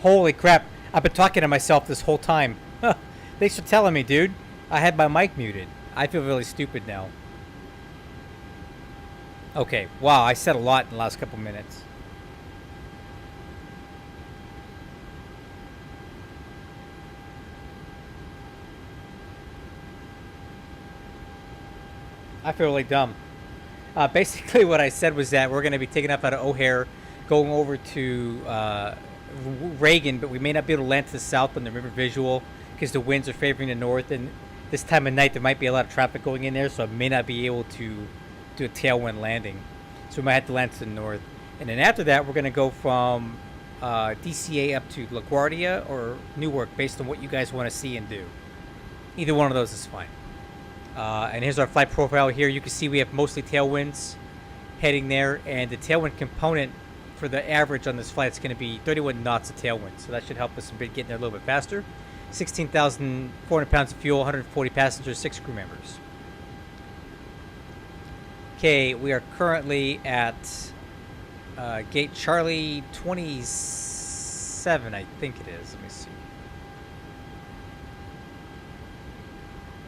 Holy crap. I've been talking to myself this whole time. Thanks for telling me, dude. I had my mic muted. I feel really stupid now. Okay. Wow, I said a lot in the last couple minutes. I feel really dumb. Basically, what I said was that we're going to be taking off out of O'Hare, going over to Reagan, but we may not be able to land to the south on the river visual because the winds are favoring the north, and this time of night there might be a lot of traffic going in there, so I may not be able to do a tailwind landing. So we might have to land to the north. And then after that, we're going to go from DCA up to LaGuardia or Newark based on what you guys want to see and do. Either one of those is fine. And here's our flight profile here. You can see we have mostly tailwinds heading there, and the tailwind component for the average on this flight is going to be 31 knots of tailwind, so that should help us a bit getting there a little bit faster. 16,400 pounds of fuel, 140 passengers, 6 crew members. Okay, we are currently at gate Charlie 27, I think it is. Let me see.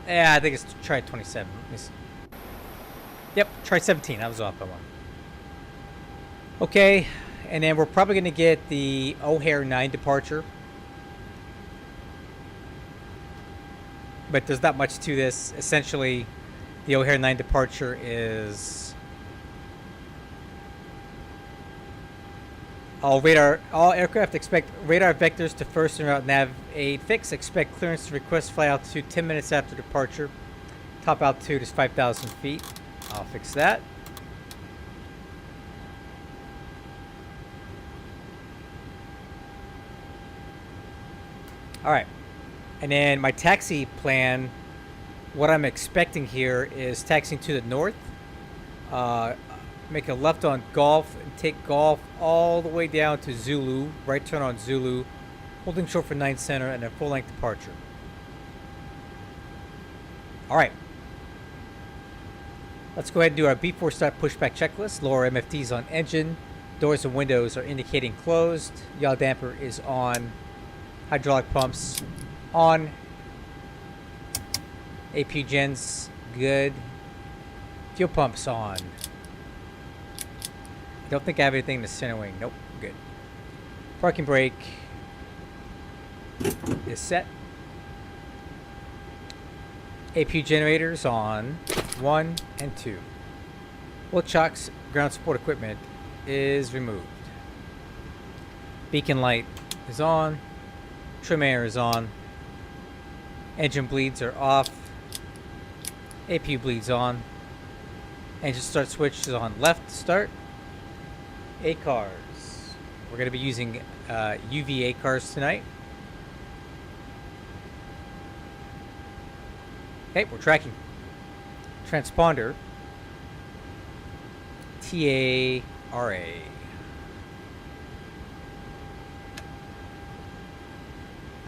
Yeah, I think it's try 27. Let me see. Yep, try 17. I was off by one. Okay, and then we're probably going to get the O'Hare 9 departure. But there's not much to this. Essentially, the O'Hare 9 departure is all aircraft expect radar vectors to first en route nav aid fix. Expect clearance to request flight altitude 10 minutes after departure. Top altitude is 5,000 feet. I'll fix that. All right. And then my taxi plan, what I'm expecting here is taxiing to the north, make a left on Golf, and take Golf all the way down to Zulu, right turn on Zulu, holding short for 9 center, and a full-length departure. All right. Let's go ahead and do our before start pushback checklist. Lower MFDs on engine. Doors and windows are indicating closed. Yaw damper is on. Hydraulic pumps on. APU gens good. Fuel pumps on. Don't think I have anything in the center wing. Nope, good. Parking brake is set. APU generators on 1 and 2. Wood chocks ground support equipment is removed. Beacon light is on. Trim air is on. Engine bleeds are off. APU bleeds on. Engine start switch is on left to start. ACARs. We're going to be using UV ACARs tonight. Okay, we're tracking. Transponder. TARA.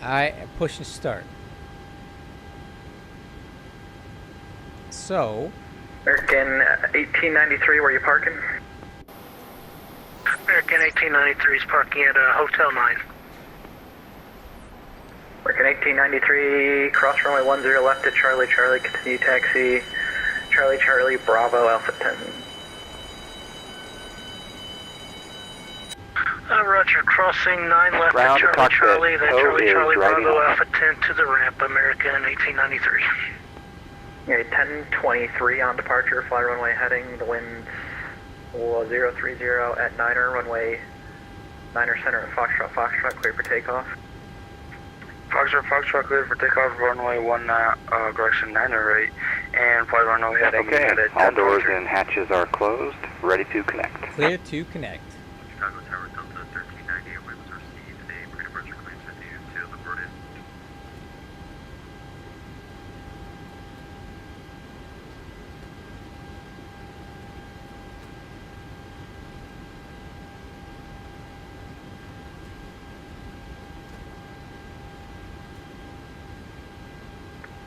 I am pushing start. So. American 1893, where are you parking? American 1893 is parking at Hotel 9. American 1893, cross runway 10 left to Charlie, Charlie, continue taxi, Charlie, Charlie, Bravo, Alpha 10. Roger, crossing 9 left Ground to Charlie, Charlie, then Charlie, Charlie, Bravo, Alpha 10 to the ramp, American 1893. Okay, 1023 on departure, fly runway heading, the wind's 030 at 9er, runway 9er center at Foxtrot, Foxtrot, clear for takeoff. Foxtrot, Foxtrot, clear for takeoff, runway 1, direction 9er right, and fly runway heading. Okay, all doors and hatches are closed, ready to connect. Clear to connect. Chicago Tower Delta 1390, winds are C today, pre-departure claims with you to LevelUp.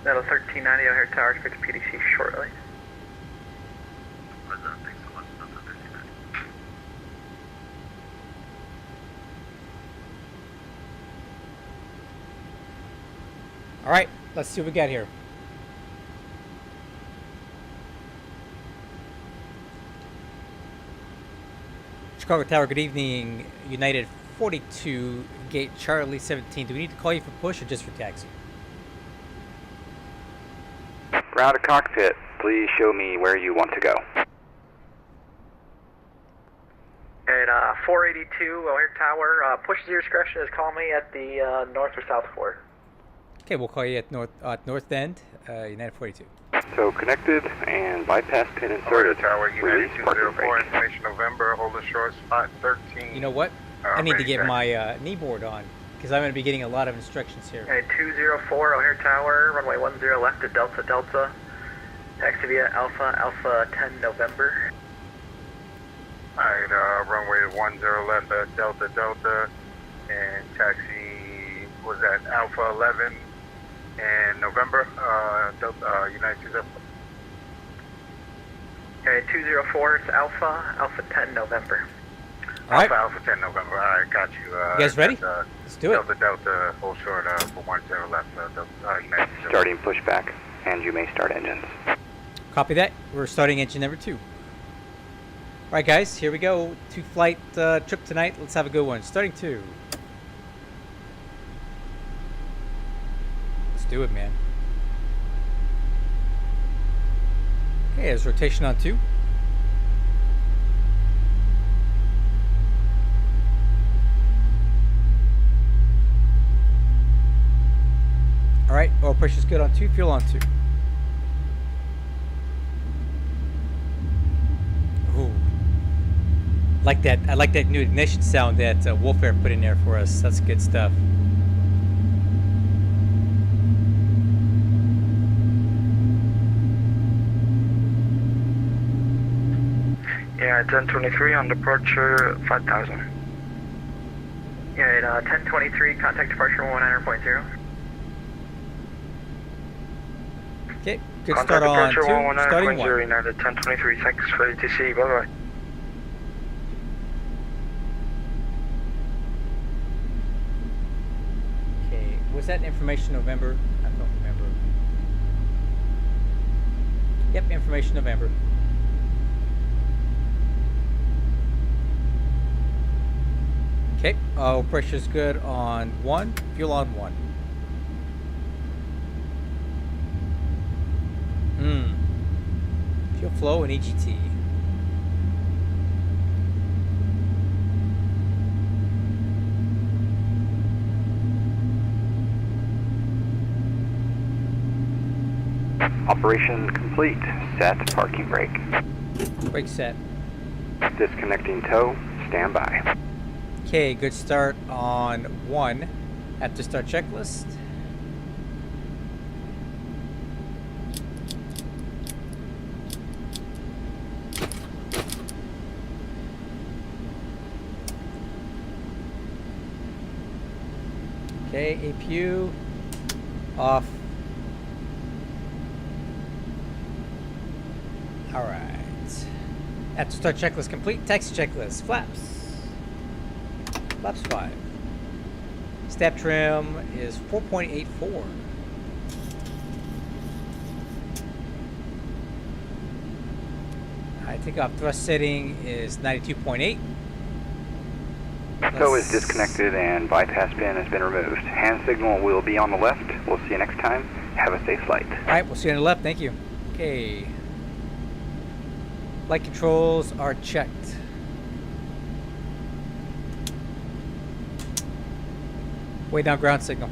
That'll 1390 O'Hare Tower, expect PDC shortly. Thanks so much, Delta 1390. All right, let's see what we got here. Chicago Tower, good evening. United 42, Gate Charlie 17. Do we need to call you for push or just for taxi? Ground to cockpit, please show me where you want to go. At 482 O'Hare Tower, push to your discretion is call me at the north or south port. Okay, we'll call you at north end, United 42. So connected and bypass pin inserted. Tower, Release United parking 204, brake. information November, hold a short spot 13. You know what? I need to ready, get sir. my knee board on because I'm going to be getting a lot of instructions here. At 204 O'Hare Tower, runway 10 left to Delta Delta. Taxi via Alpha 10 November. Alright, runway 10 left at Delta Delta, and taxi was at Alpha 11 in November, Delta, United 204. Okay, 204, it's Alpha 10 November. All right, Alpha 10 November, alright, got you. you guys ready? that's, Let's do it. Delta Delta, hold short for 10 left, Delta, United 204. Starting pushback, and you may start engines. Copy that. We're starting engine number 2. All right, guys, here we go. 2-flight trip tonight. Let's have a good one. Starting 2. Let's do it, man. Okay, there's rotation on 2. All right, oil pressure's good on 2, fuel on 2. Ooh. Like that. I like that new ignition sound that Wolf Air put in there for us. That's good stuff. Yeah, 1023 on departure 5000. Yeah, at 1023, contact departure 119.0. Okay, good Contact start on 2. departure Starting 1. 119.0 United 1023. Thanks for the DCA. Bye bye. Okay, was that information November? I don't remember. Yep, information November. Okay, pressure's good on 1, fuel on 1. Fuel flow and EGT. Operation complete. Set parking brake. Brake set. Disconnecting tow. Stand by. Okay, good start on 1. Have to start checklist. Okay, APU off. All right. Have to start checklist complete. Taxi checklist. Flaps. Flaps 5. Step trim is 4.84. Takeoff thrust setting is 92.8. Tow is disconnected and bypass pin has been removed. Hand signal will be on the left. We'll see you next time. Have a safe flight. All right, we'll see you on the left. Thank you. Okay. Light controls are checked. Way down ground signal.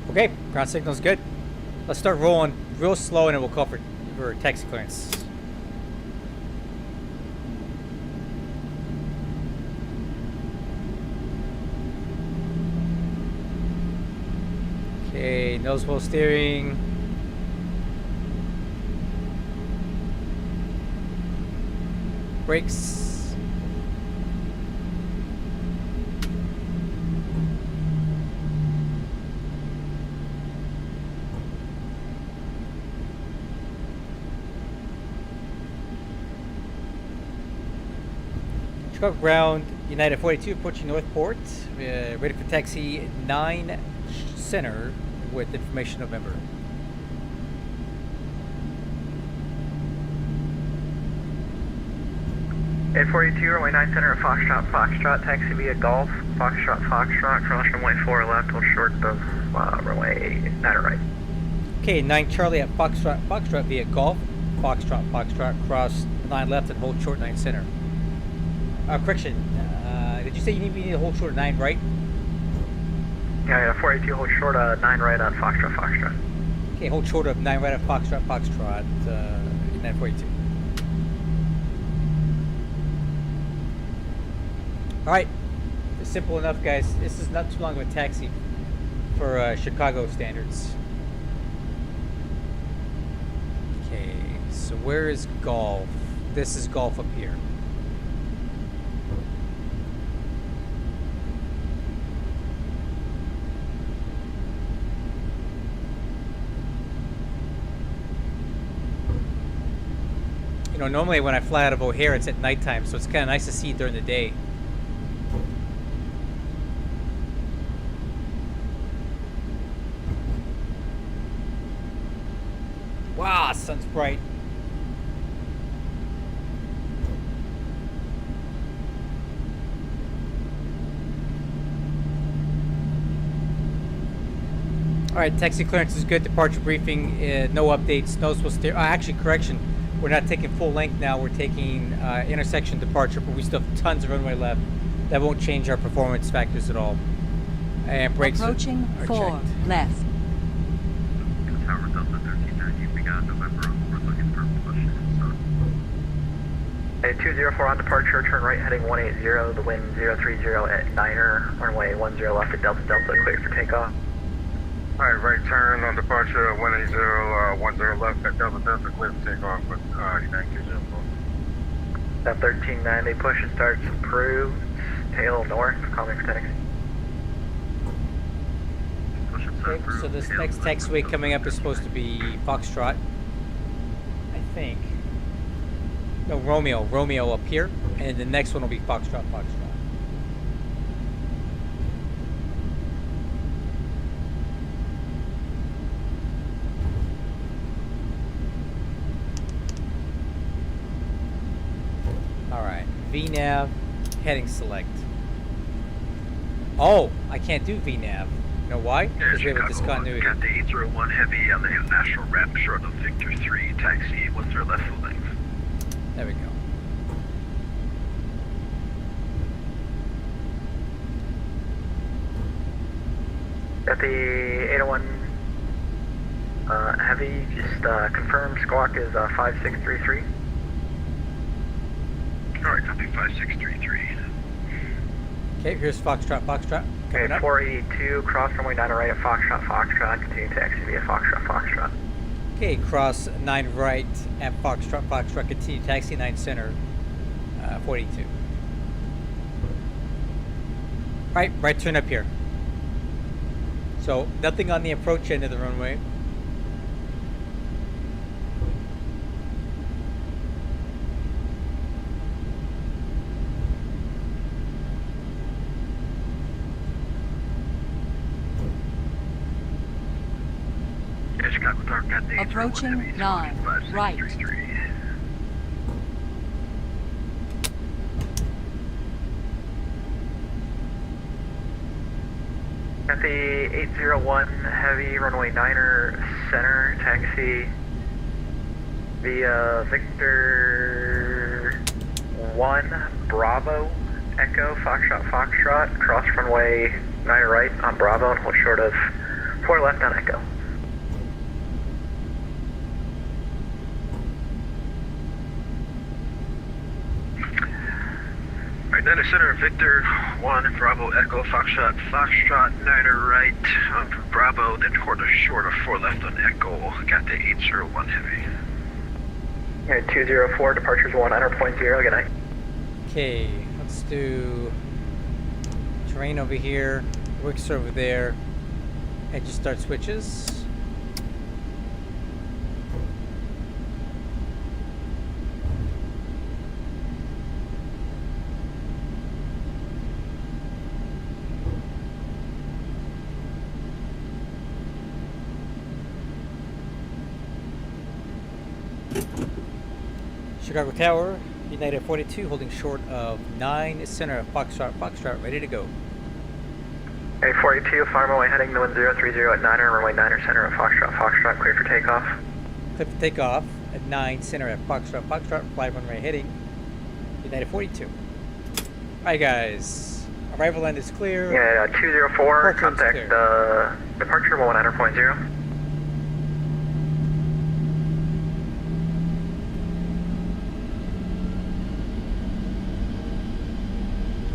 Okay, ground signal's good. Let's start rolling real slow and then we'll call for taxi clearance. Okay, nose wheel steering. Brakes. Chicago ground, United 42 approaching Northport, ready for taxi 9 center with information November. United 42, runway 9 center at Foxtrot, taxi via Golf, Foxtrot, cross runway 4 left, hold short of runway 9 right. Okay, 9 Charlie at Foxtrot via Golf, Foxtrot, cross 9 left and hold short 9 center. Correction, did you say you need me to hold short 9 right? Yeah, 482, hold short 9 right on Foxtrot. Okay, hold short of 9 right at Foxtrot, 942. Alright, it's simple enough, guys. This is not too long of a taxi for Chicago standards. Okay, so where is Golf? This is Golf up here. You know, normally when I fly out of O'Hare, it's at nighttime, so it's kind of nice to see it during the day. Wow, sun's bright. All right, taxi clearance is good. Departure briefing, no updates. No supposed to. Actually, correction. We're not taking full length now. We're taking intersection departure, but we still have tons of runway left. That won't change our performance factors at all. And brakes approaching are 4 checked. left. Tower Delta 1390, we got November. We're looking for push and 204 on departure, turn right heading 180, the wind 030 at 9er, runway 10 left at Delta, clear for takeoff. Alright, right turn on departure 180, 10 left at Delta, clear for takeoff with United 204. That 1390, push and starts approved, tail north, calling for taxi. Okay, so this next taxiway coming up is supposed to be Foxtrot, I think. No, Romeo up here, and the next one will be Foxtrot. Alright, VNAV, heading select. Oh, I can't do VNAV. You know why? Because we have a discontinuity. Got the 801 heavy on the international ramp short of Victor 3, taxi 10 left full length. There we go. Got the 801 heavy, just confirm squawk is 5633. Alright, copy 5633. Okay, here's Foxtrot. Okay, 482, cross runway 9 right at Foxtrot, continue taxi via Foxtrot. Okay, cross 9 right at Foxtrot, continue taxi 9 center, 42. Right turn up here. So, nothing on the approach end of the runway. Approaching 9 right. At the 801 heavy, runway 9er center, taxi via Victor 1 Bravo Echo Foxtrot, cross runway 9 right on Bravo and hold short of 4 left on Echo. Alright, 9 center, Victor 1 Bravo Echo Foxtrot 9er right on Bravo, then quarter short of 4 left on Echo. Got the 801 heavy. Okay, 204, departures 100.0, good night. Okay, let's do terrain over here, wicks over there, and just start switches. Chicago Tower, United 42, holding short of 9 center of Foxtrot, ready to go. United 42, fire runway heading the wind 030 at 9er, runway 9er center of Foxtrot, clear for takeoff. Clear for takeoff at 9 center at Foxtrot, fly runway heading United 42. Alright guys, arrival end is clear. Yeah, 204, Departure contact is clear. departure 119.0.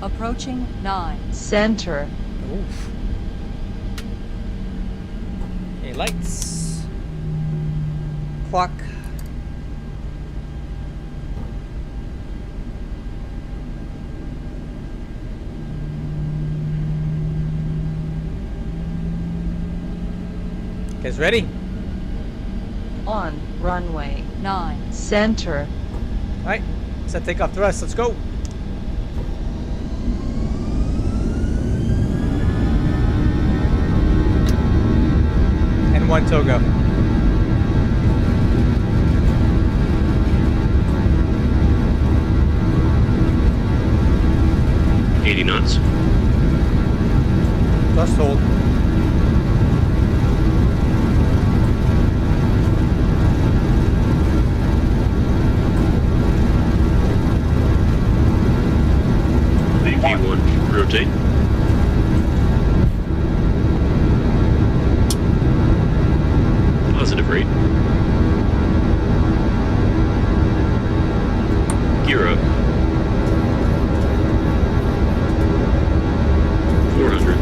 Approaching 9 center. Oof. Okay, lights. Clock. Guys ready? On runway 9 center. Alright, set takeoff thrust, let's go. And 1 Togo. knots. Thrust hold. V1, rotate. Positive rate. Gear up. 400.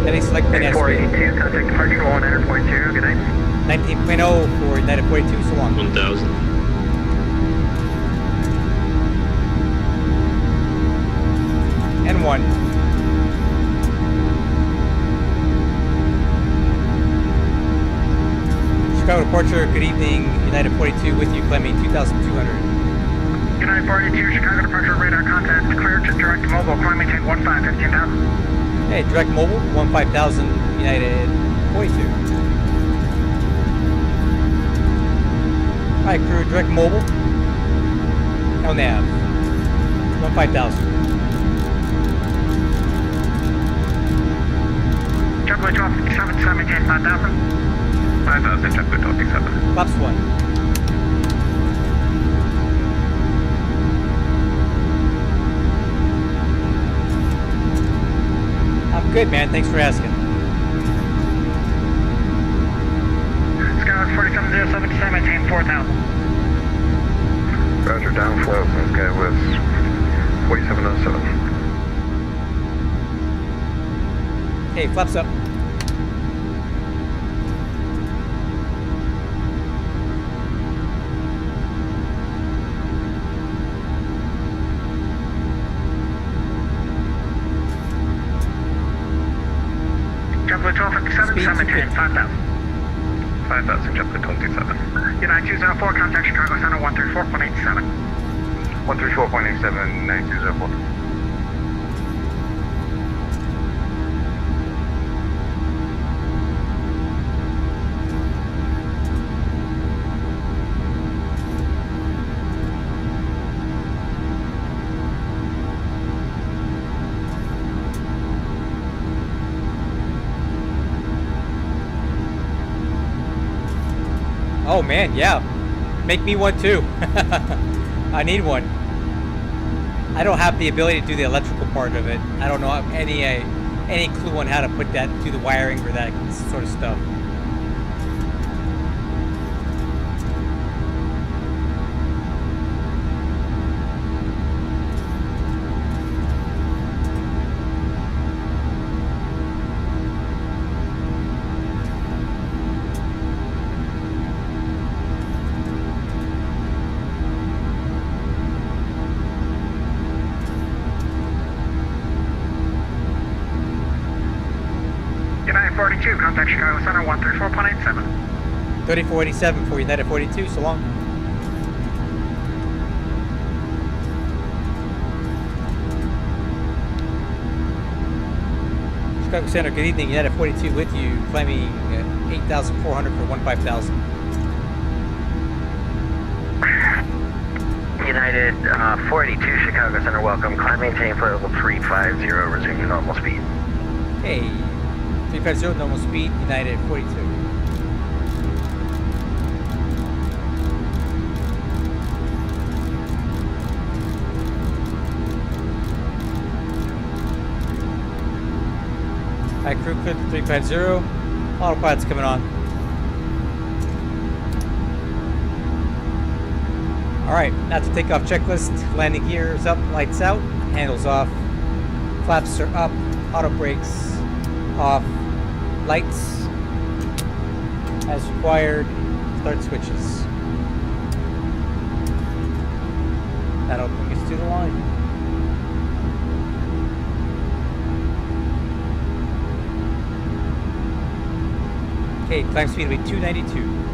Heading select pin S. 482, contact departure 100.0, good night. 19.0 for United 42, so long. 1000. And 1. Chicago departure, good evening, United 42 with you, climbing 2,200. United 42, Chicago departure, radar contact cleared to direct mobile, climb maintain 15,000. Hey, direct mobile, 15,000, United 42. Alright, crew, direct mobile. No nav. 15,000. JetBlue 1257, maintain 5,000. 5,000, JetBlue 1257. Flaps 1. I'm good, man. Thanks for asking. Skyline 4707, maintain 4,000. Roger, downflow, okay, with 4707. Hey, flaps up. JetBlue 1257, Speed maintain 5,000. 5,000, JetBlue 1227. United 204, contact Chicago Center 134.87. 134.87, 9204. Oh man, yeah. Make me one too. I need one. I don't have the ability to do the electrical part of it. I don't know any clue on how to put that, do the wiring for that sort of stuff. United 42, contact Chicago Center 134.87. 3487 for United 42, so long. Chicago Center, good evening, United 42 with you, climbing 8,400 for 15,000. United 482 Chicago Center, welcome. Climb maintain flight level 350, resume your normal speed. Hey, 350 normal speed, United 42. Hi, crew clear to 350. Autopilot's coming on. Alright, now to takeoff checklist. Landing gears up, lights out, handles off, flaps are up, auto brakes off, lights as required, start switches. That'll bring us to the line. Okay, climb speed will be 292.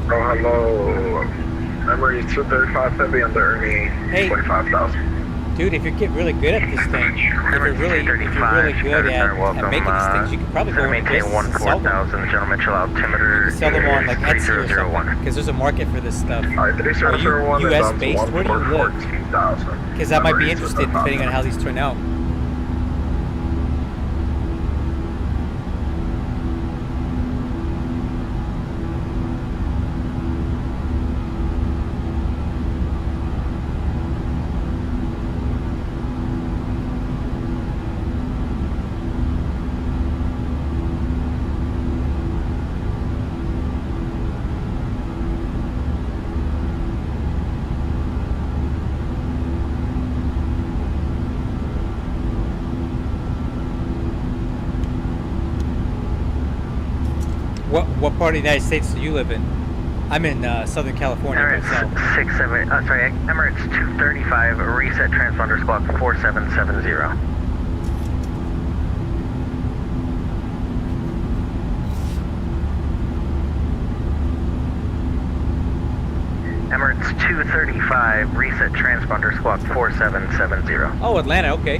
Hello. Emirates 235 Heavy under Ernie, Hey. 25,000. Dude, if you get really good at this thing, if you're really good at making these things, you could probably go into business and sell them. Gentlemen, chill altimeter. Sell them on like Etsy or something, because there's a market for this stuff. Alright, 3001 Are you US based? Where do you live? 14,000. Because I might be interested depending on how these turn out. What part of the United States do you live in? I'm in Southern California myself. Emirates 67, sorry, Emirates 235, reset transponder squawk 4770. Emirates 235, reset transponder squawk 4770. Oh, Atlanta, okay.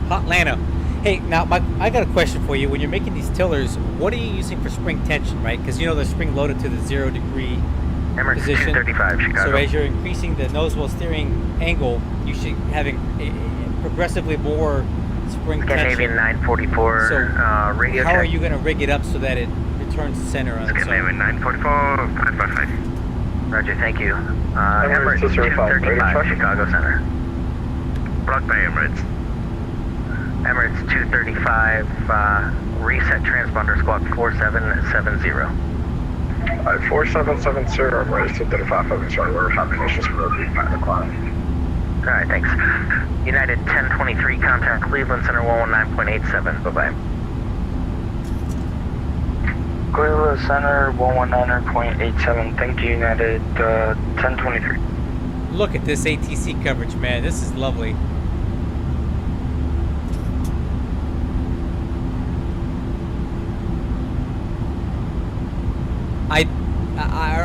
Hot Atlanta. Hey, now I got a question for you. When you're making these tillers, what are you using for spring tension, right? Because you know they're spring loaded to the 0 degree Emirates position. 235, Chicago. So as you're increasing the nose wheel steering angle, you should having progressively more spring tension. Scandinavian 944, So radio how check. are you going to rig it up so that it returns to center on its own? Scandinavian 944, 555. Roger, thank you. Emirates 235, 235, Chicago Center. Blocked by Emirates. Emirates 235, reset transponder squawk 4770. Alright, 4770, Emirates 235 Heavy Charlie, we're having issues with the pilot climb. Alright, thanks. United 1023, contact Cleveland Center 119.87. Bye-bye. Cleveland Center 119.87. Thank you, United 1023. Look at this ATC coverage, man. This is lovely.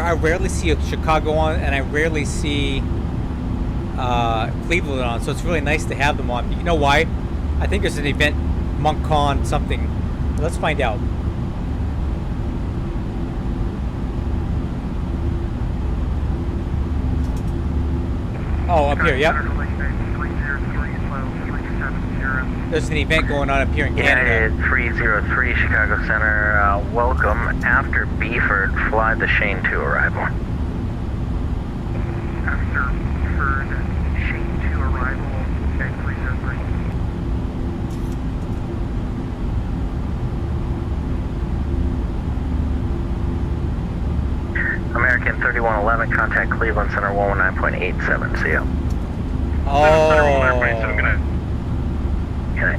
I rarely see a Chicago on, and I rarely see Cleveland on, so it's really nice to have them on. You know why? I think there's an event, MonkCon something. Let's find out. Oh, up here, yep. There's an event going on up here in Canada. United 303, Chicago Center, welcome. After Beeford, fly the Shane to arrival. After Beeford, Shane to arrival, okay, 303. American 31 111, contact Cleveland Center 119.87, see ya. Oh. Okay.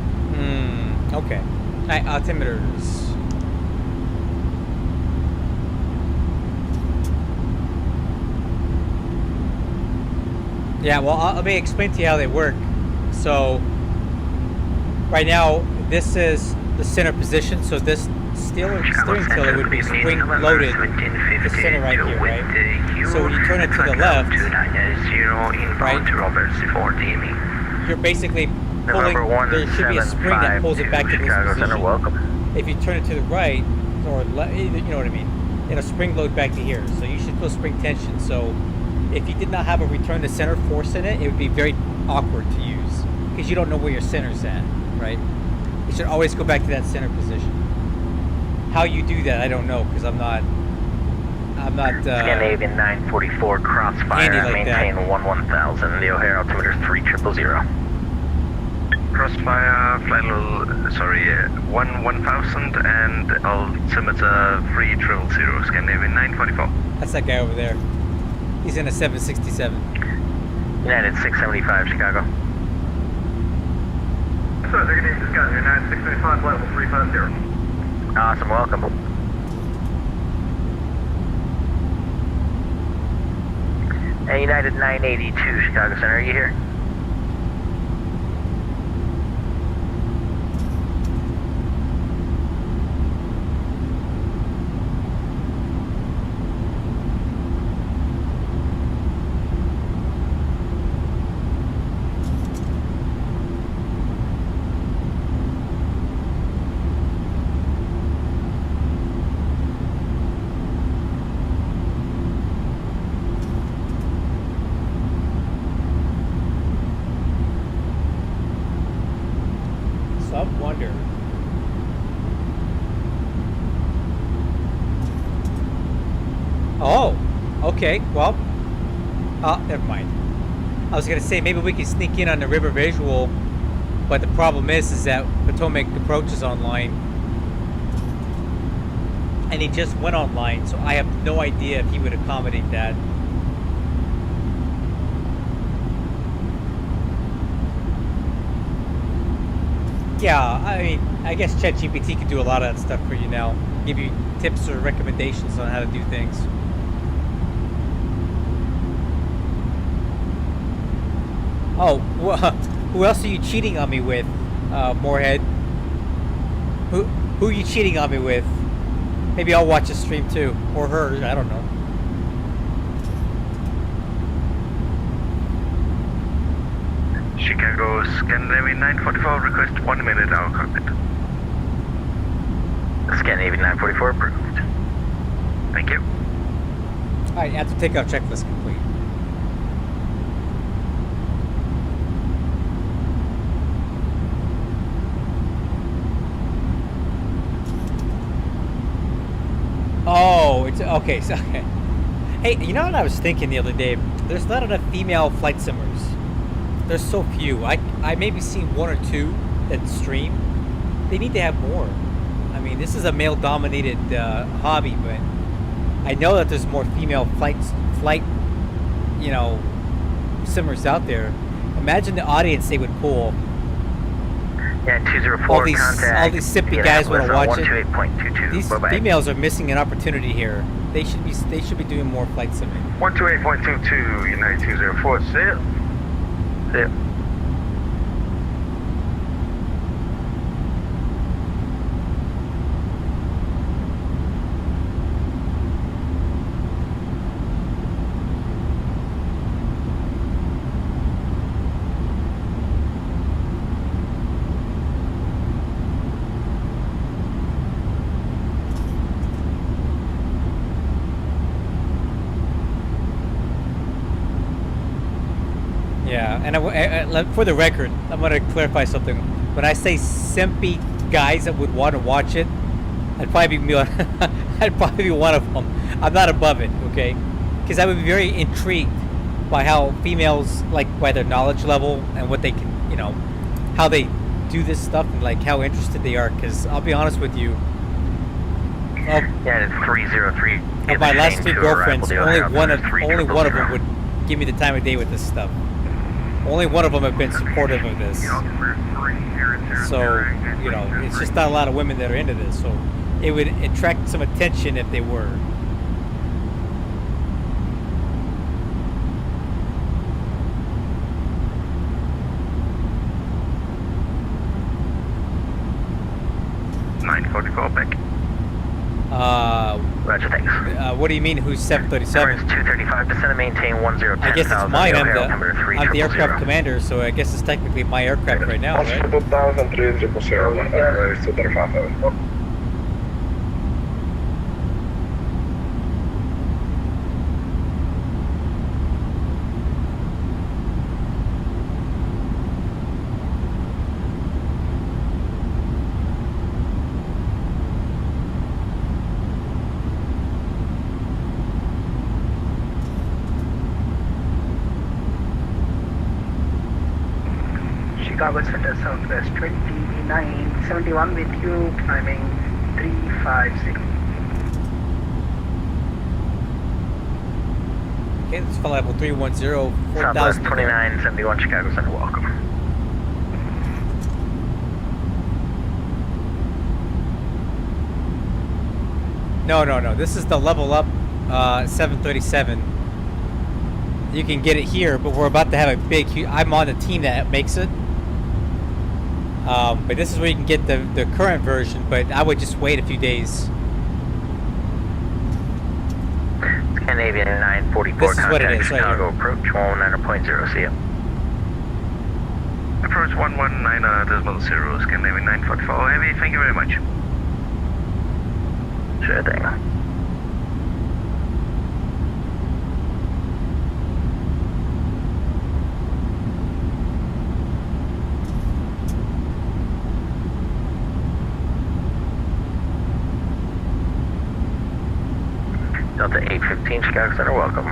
Okay. Alright, altimeters. Yeah, well, let me explain to you how they work. So, right now, this is the center position, so this steering tiller would be spring-loaded to center right here, right? So when you turn it to the left, right, you're basically pulling, there should be a spring that pulls it back to this position. If you turn it to the right, or you know what I mean, it'll spring load back to here, so you should feel spring tension. So if you did not have a return to center force in it, it would be very awkward to use, because you don't know where your center's at, right? You should always go back to that center position. How you do that, I don't know, because I'm not Scandinavian 944 crossfire, like maintain that. 1000, the O'Hare altimeter 3000. Crossfire, flight level, 1000 and altimeter 3000, Scandinavian 944. That's that guy over there. He's in a 767. United 675, Chicago. So, they're going to discuss United 675, level 350. Awesome, welcome. And United 982, Chicago Center, are you here? So I wonder. Oh, okay. Well, never mind. I was gonna say maybe we could sneak in on the river visual, but the problem is that Potomac approach is online, and he just went online, so I have no idea if he would accommodate that. Yeah, I mean, I guess ChatGPT could do a lot of that stuff for you now. Give you tips or recommendations on how to do things. Oh, who else are you cheating on me with, Moorhead? Who are you cheating on me with? Maybe I'll watch a stream too, or her. I don't know. Chicago, Scandinavian 944, request 1 minute hour cockpit. Scandinavian 944 approved. Thank you. Alright, after takeoff checklist complete. Oh, it's okay. So, okay. Hey, you know what I was thinking the other day? There's not enough female flight simmers. There's so few. I maybe seen one or two that stream. They need to have more. I mean, this is a male-dominated hobby, but I know that there's more female flight, you know, simmers out there. Imagine the audience they would pull. Yeah, 204 All these contact. simpy guys want to watch it. 128.22. These Bye-bye. females are missing an opportunity here. They should be doing more flight simming. 128.22, United 204, sail. Sail. Yeah, and for the record, I'm going to clarify something. When I say simpy guys that would want to watch it, I'd probably be one of them. I'm not above it, okay? Because I would be very intrigued by how females, like, by their knowledge level and what they can, you know, how they do this stuff and, like, how interested they are. Because I'll be honest with you, Yeah, it's 303. of my last 3 girlfriends, only one of them would give me the time of day with this stuff. Only one of them have been supportive of this. So, you know, it's just not a lot of women that are into this. So it would attract some attention if they were. Roger, thanks. What do you mean, who's 737? It's 235, descend and maintain 1010,000. I guess it's mine. I'm the 300. aircraft commander, so I guess it's technically my aircraft right now, right? Chicago Center Southwest 2971 with you, climbing 350. Okay, let's follow level 310, Southwest 4000. 2971 Chicago Center, welcome. No. This is the LevelUp 737. You can get it here, but we're about to have a big. I'm on the team that makes it. But this is where you can get the current version. But I would just wait a few days. Canadian 944. This is what it is, Chicago right approach 119.0. See ya. Approach 119.0, Scandinavian 944 heavy, thank you very much. Sure thing. Delta 815 Chicago Center, welcome.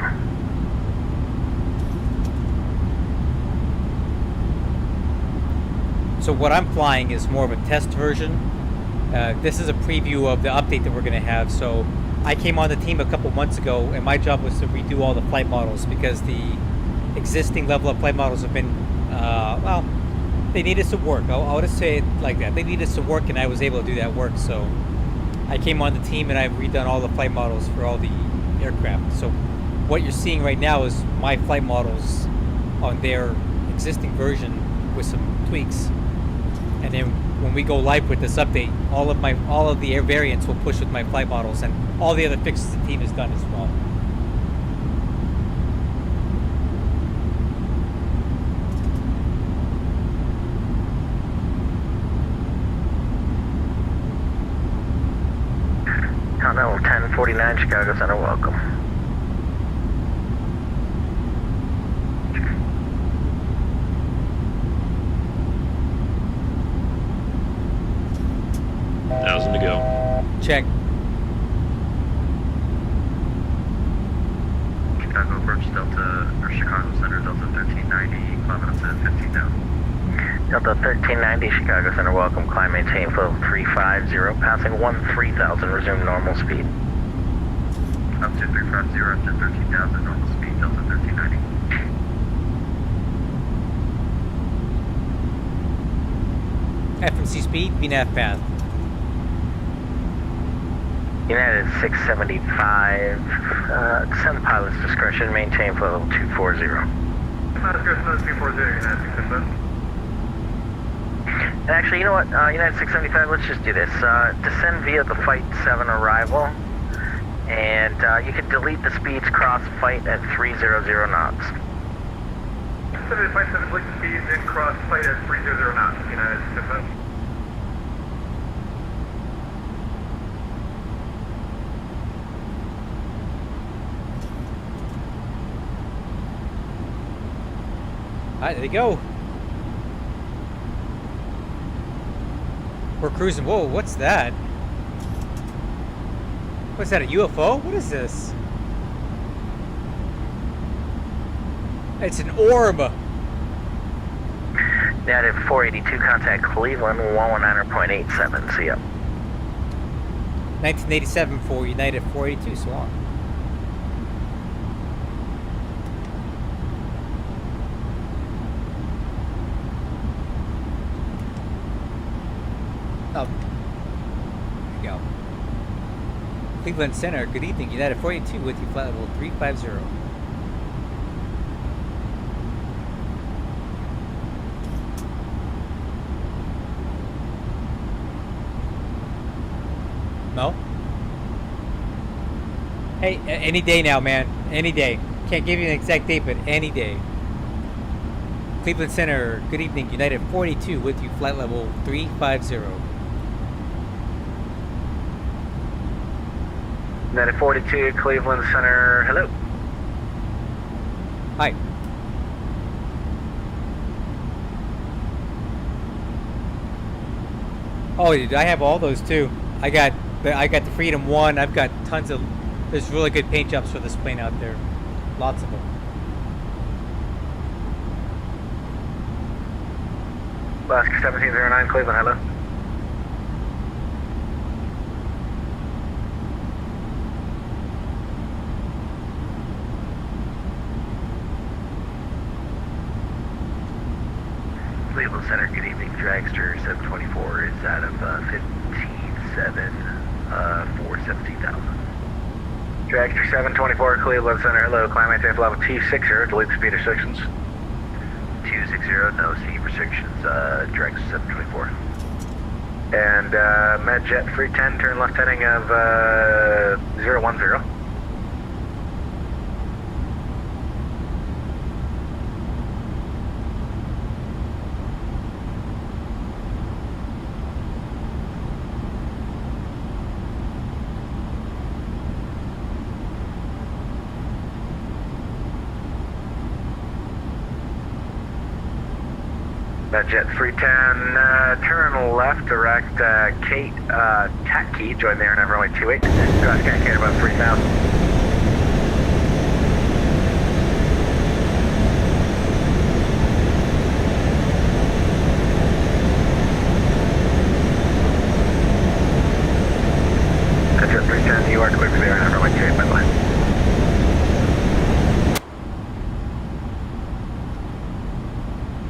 So what I'm flying is more of a test version. This is a preview of the update that we're going to have. So I came on the team a couple months ago, and my job was to redo all the flight models because the existing LevelUp flight models have been, well, they needed some work. I'll just say it like that. They needed some work, and I was able to do that work. So I came on the team, and I've redone all the flight models for all the aircraft. So what you're seeing right now is my flight models on their existing version with some tweaks. And then when we go live with this update, all of the air variants will push with my flight models, and all the other fixes the team has done as well. Continental 1049 Chicago Center, welcome. Thousand to go. Check. Chicago approach Delta, or Chicago Center, Delta 1390, climbing up to 15 now. Delta 1390, Chicago Center, welcome. Climb, maintain flow 350, passing 13,000, resume normal speed. Up to 350, up to 13,000, normal speed, Delta 1390. FMC speed, VNAV path. United 675, descend pilot's discretion, maintain flow level 240. And actually, you know what, United 675, let's just do this. Descend via the Flight 7 arrival, and you can delete the speeds cross flight at 300 knots. Flight 7, delete the speeds and cross flight at 300 knots, United 675. Alright, there you go. We're cruising. Whoa, what's that? What's that, a UFO? What is this? It's an orb. United 482, contact Cleveland 119.87, see ya. 1987 for United 482, so long. Oh, there you go. Cleveland Center, good evening. United 482 with you, flight level 350. No? Hey, any day now, man. Any day. Can't give you an exact date, but any day. Cleveland Center, good evening. United 42 with you, flight level 350. United 42, Cleveland Center, hello. Hi. Oh, dude, I have all those too. I got the Freedom 1. I've got tons of. There's really good paint jobs for this plane out there. Lots of them. Alaska 1709, Cleveland, hello. Cleveland Center, good evening. Dragster 724 is out of 15.7 for 17,000. Dragster 724, Cleveland Center, hello. Climb maintain level 260, delete speed restrictions. 260, no speed restrictions, Dragster 724. And Medjet 310, turn left heading of 010. Jet 310, turn left, direct Kate Tatkey, join there and over runway 28. Cross Kate about 3,000. Jet 310, you are clear for there and over runway 28, by the way.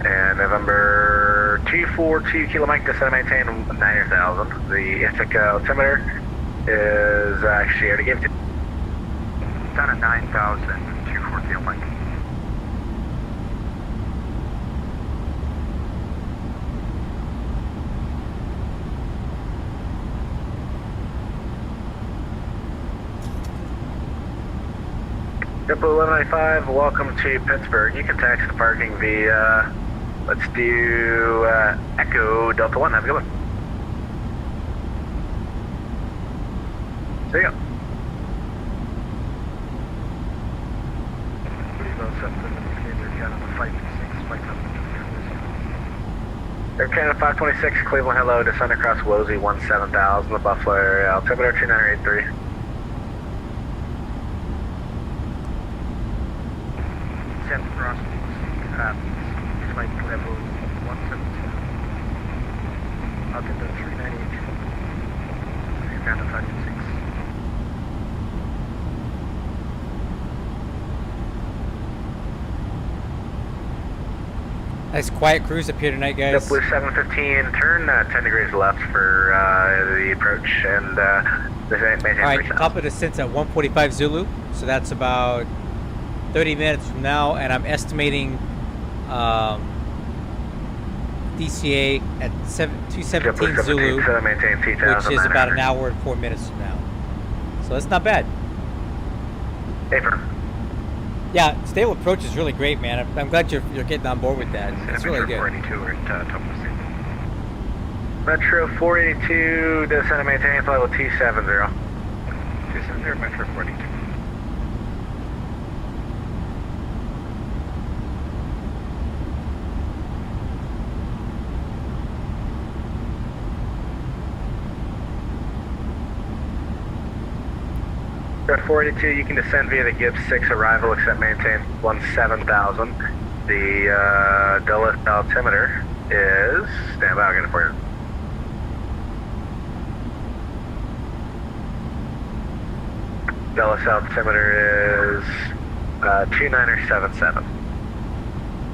And November 242 Kilo Mike, descend and maintain 9,000. The Ithaca altimeter is actually already given to down at 9,000, 24 Kilo Mike. JetBlue 1195, welcome to Pittsburgh. You can taxi the parking via, let's do Echo Delta 1, have a good one. See ya. Air Canada 526, Cleveland, hello, descend across Wozy 17,000, the Buffalo area, altimeter 2983. Descend across flight level 172, altimeter 398, Air Canada 526. Nice quiet cruise up here tonight, guys. JetBlue 715, turn 10 degrees left for the approach, and this ain't maintain. Alright, top of descent's at 145 Zulu, so that's about 30 minutes from now, and I'm estimating DCA at 217 Zulu, which is about an hour and 4 minutes from now. So that's not bad. Paper. Yeah, stable approach is really great, man. I'm glad you're getting on board with that. It's really good. Metro 482, descend and maintain flight level 270. 270, Metro 482. At 482, you can descend via the Gibbs 6 arrival, except maintain 17,000. The Dulles altimeter is, stand by, I'll get it for you. Dallas altimeter is 2977.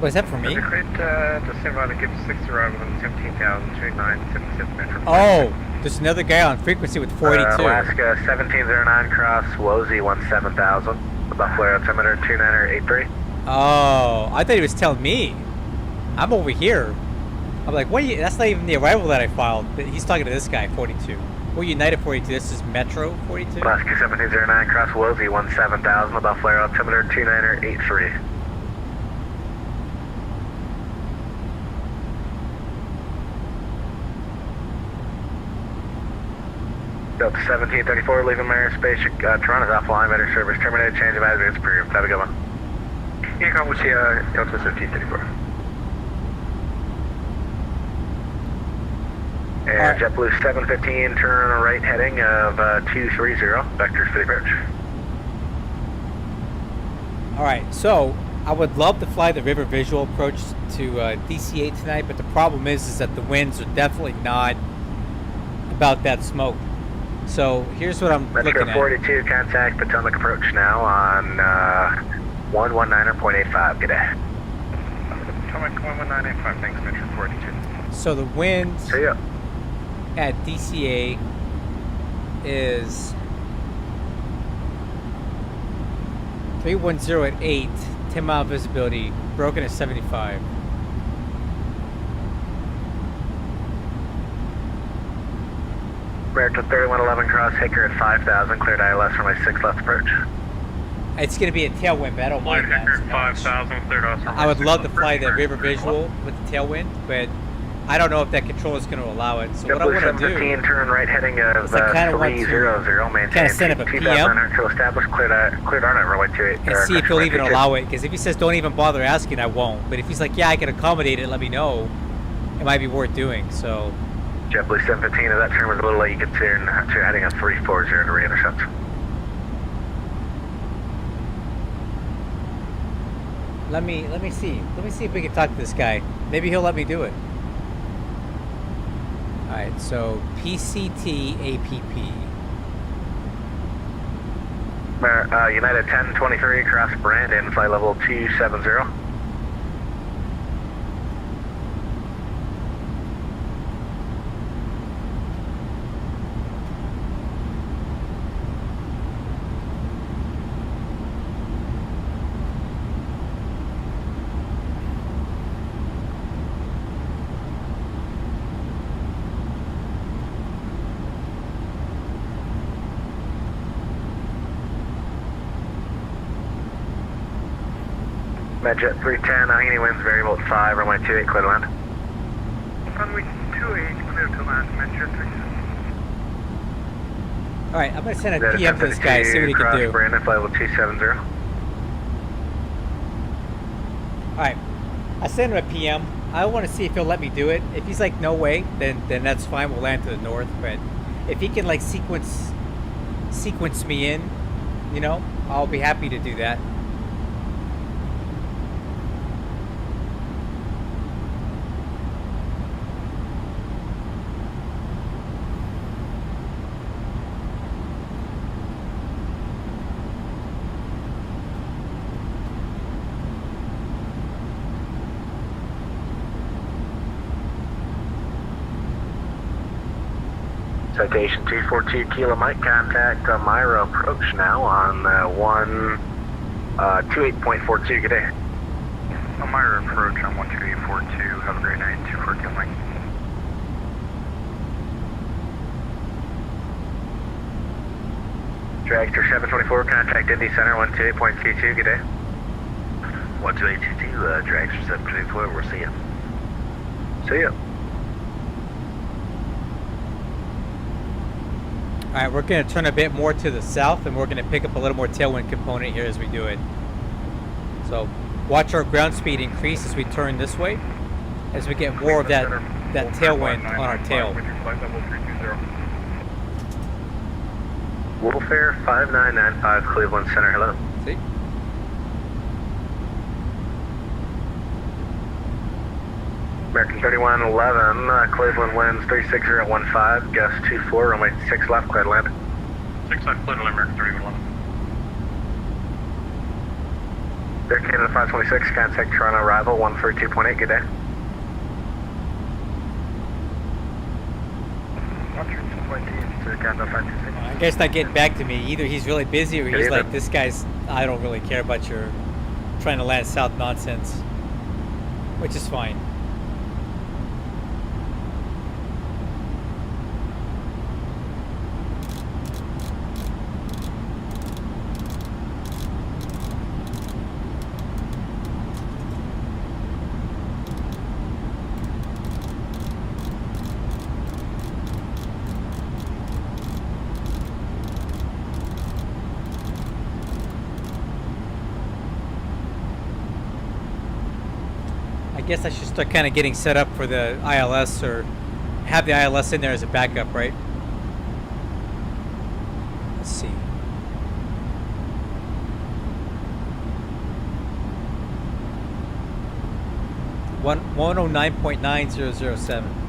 Was that for me? December, give 6 arrival on 17,029.77 meters. Oh, there's another guy on frequency with 482. Alaska 1709 cross Wozy 17,000. The Buffalo altimeter 2983. Oh, I thought he was telling me. I'm over here. I'm like, what? That's not even the arrival that I filed. He's talking to this guy, 42. Well, United 42. This is Metro 42. Alaska 1709 cross Wozy 17,000. The Buffalo altimeter 2983. Delta 1734, leaving Mariner Space, Toronto's offline, better service terminated, change of address approved. Have a good one. Yeah, come with you, Delta 1734. And Alright. JetBlue 715, turn right heading of 230, vectors for the approach. All right, so I would love to fly the river visual approach to DCA tonight, but the problem is that the winds are definitely not about that smoke. So here's what I'm looking Metro at. 42, contact Potomac approach now on 119.85. Good day. Potomac 11985, thanks, Metro 42. So the wind See ya. at DCA is 310 at 8, 10 mile visibility, broken at 75. American 3111 cross Hicker at 5,000, cleared ILS for my 6 left approach. It's going to be a tailwind, but I don't mind that. so much. 5,000, cleared us. I would love to fly the river visual with the tailwind, but I don't know if that controller is going to allow it. So what I JetBlue want to do 715, turn right heading of is I kinda want to 300, maintain kinda set up a 2,900 to establish, cleared RNet runway 28. and see if he'll even allow it. Because if he says don't even bother asking, I won't. But if he's like, yeah, I can accommodate it, let me know. It might be worth doing. So JetBlue 715, if that turn was a little late, you could turn to heading of 340 to re-intercept. let me see. Let me see if we can talk to this guy. Maybe he'll let me do it. All right. So PCT APP. United 1023 across Brandon, flight level 270. Medjet 310, Ahini winds variable at 5, runway 28, clear to land. Runway 28, clear to land, Metro 310. All right. I'm gonna send a PM to this guy. See what he can cross do. Brandon, flight level 270. All right. I send him a PM. I want to see if he'll let me do it. If he's like, no way, then that's fine. We'll land to the north. But if he can like sequence me in, you know, I'll be happy to do that. Citation 242 Kilo Mike, contact Myra approach now on 128.42. Good day. Myra approach on 12842. Have a great night. 242 Mike. Dragster 724, contact Indy Center 128.22. Good day. 12822, Dragster 724. We'll see you. See ya. All right, we're going to turn a bit more to the south, and we're going to pick up a little more tailwind component here as we do it. So watch our ground speed increase as we turn this way, as we get more of that tailwind on our tail. Wolfair 5995, Cleveland Center, hello. See? American 3111, Cleveland winds 360 at 15, gust 24, runway 6 left, clear to land. 6 left, clear to land, American 3111. Canada 526, contact Toronto arrival 132.8, good day. I guess not getting back to me. Either he's really busy or he's like, this guy's, I don't really care about your trying to land south nonsense. Which is fine. I guess I should start kind of getting set up for the ILS or have the ILS in there as a backup, right? Let's see. One 109.9007.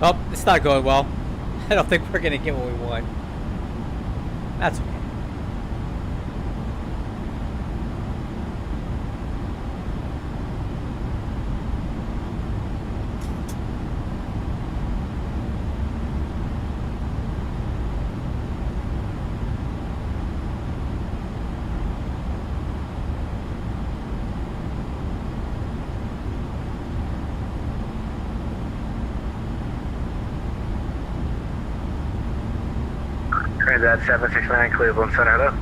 Oh, it's not going well. I don't think we're going to get what we want. That's okay. Transat 769 Cleveland Center, hello.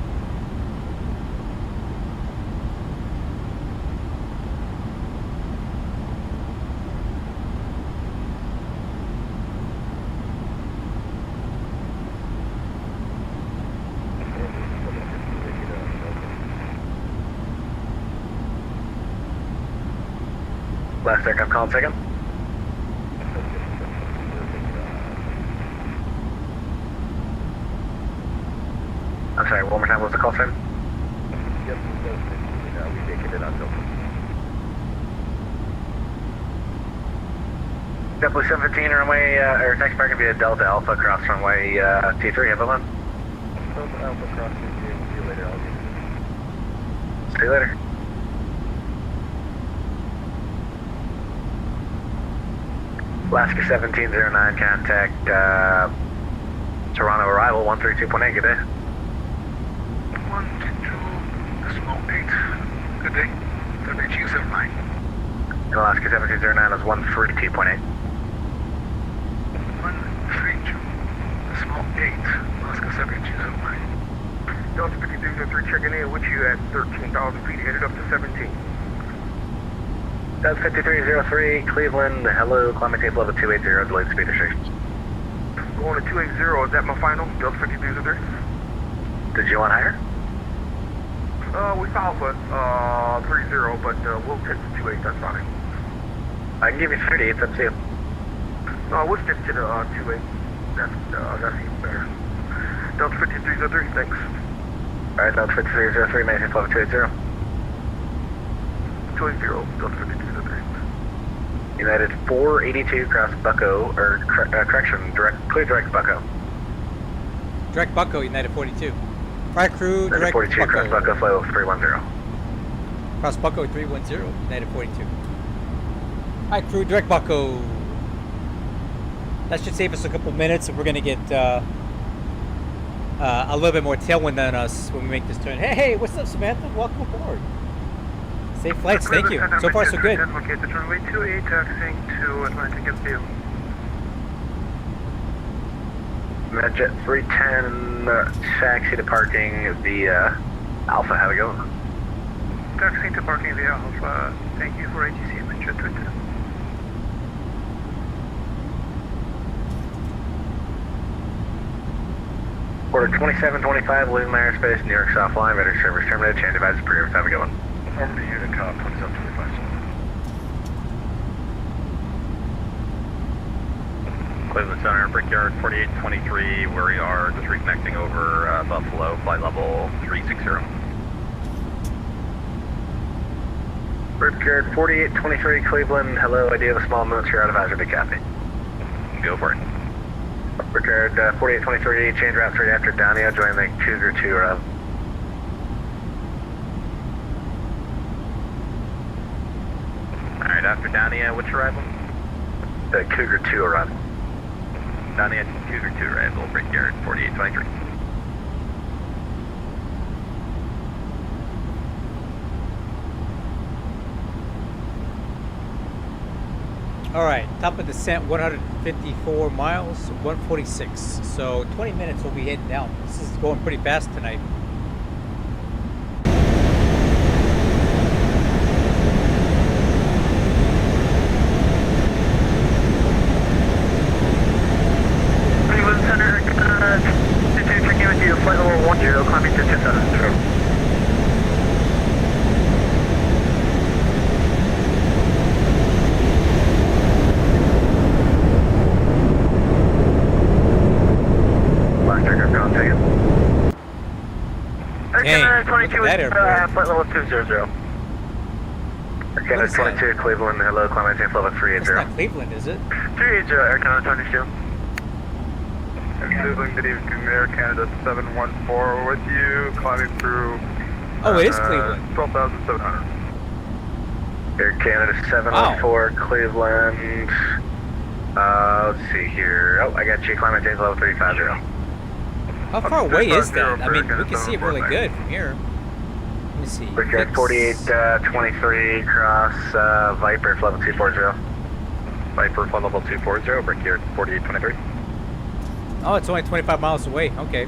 Last aircraft call second. I'm sorry, one more time, what was the call sign? Yep, we vacated on Delta. Definitely 715 runway, or next parking via Delta Alpha cross runway T3, have a one. Delta Alpha cross T3, see you later, I'll See you later. Alaska 1709, contact Toronto arrival 132.8, good day. 122.8. Good day. WG79. Alaska 1709 is 132.8. 132.8. Alaska 7209. Delta 5303 checking in with you at 13,000 feet, headed up to 17. Delta 5303, Cleveland, hello, climate tape level 280, delayed speed restrictions. Going to 280, is that my final? Delta 5303? Did you want higher? We filed for 30, but we'll take the 28, that's fine. I can give you 30, it's up to you. We'll stick to the 28. That's even better. Delta 5303, thanks. Alright, Delta 5303, maintain level 280. 280, Delta 5303. United 482 cross Bucko, or correction, clear direct Bucko. Direct Bucko, United 42. Flight crew, United direct 42 Bucko. cross Bucko, flight level 310. Cross Bucko 310, United 42. Flight crew, direct Bucko. That should save us a couple minutes, and we're going to get a little bit more tailwind than us when we make this turn. Hey, what's up, Samantha? Welcome aboard. Safe flights, thank you. So far, so good. Located runway 28, taxiing to Atlantic View. Medjet 310, taxi to parking via Alpha. Have a go. Taxiing to parking via Alpha. Thank you for ATC, Medjet 310. Order 2725, leaving my airspace, New York South Line, better service terminated, change devices per have a good one. Form the unit cop 2725. Cleveland Center, Brickyard 4823, where we are just reconnecting over Buffalo, flight level 360. Brickyard 4823, Cleveland, hello, idea of a small moon, you're out of hazard, copy. Go for it. Brickyard 4823, change route 3 after Downey, join the Cougar 2 route. Alright, after Downey, which arrival? The Cougar 2 arrival. Downey at Cougar 2 arrival, Brickyard 4823. All right, top of descent, 154 miles, 146. So 20 minutes we'll be heading down. This is going pretty fast tonight. Cleveland Center, checking with you, flight level 10, climbing to 27. Dang, look at that airport. Flight level 200. Canada 22, Cleveland, hello, climb maintain level 380. That's not Cleveland, is it? 380, Air Canada 22. Cleveland, good evening, Air Canada 714 with you, climbing through. Oh, it is Cleveland. 12,700. Air Canada 714, Cleveland. Let's see here. Oh, I got you, climb maintain level 350. How far away is that? I mean, we can see it really good from here. Let me see. Brickyard 4823, cross Viper, level 240. Viper, level 240, Brickyard 4823. Oh, it's only 25 miles away. Okay.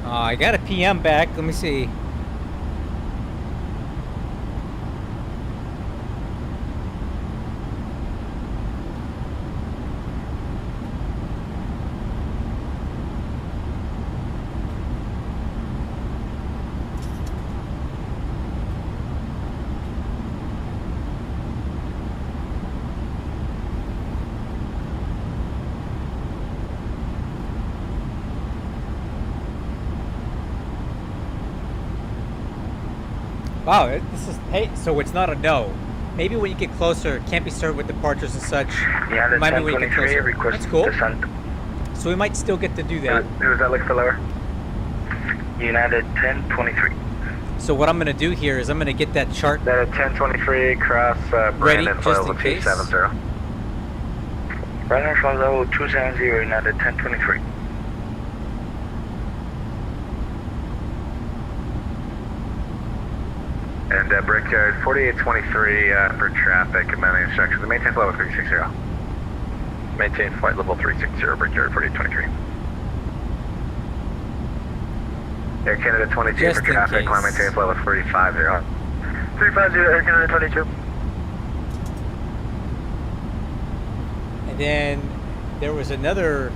I got a PM back. Let me see. Wow, this is, hey, so it's not a no. Maybe when you get closer, it can't be served with departures and such. Yeah, that's Might be when you get closer. That's cool. Descent. So we might still get to do that. Who was that look for lower? United 1023. So what I'm going to do here is I'm going to get that chart United 1023, cross ready, Brandon, just level in case. 270. Brandon, flight level 270, United 1023. And Brickyard 4823 for traffic and mounting instructions. Maintain flight level 360. Maintain flight level 360, Brickyard 4823. Air Canada 22 Just for in traffic, case. climb maintain flight level 350. 350, Air Canada 22. And then there was another.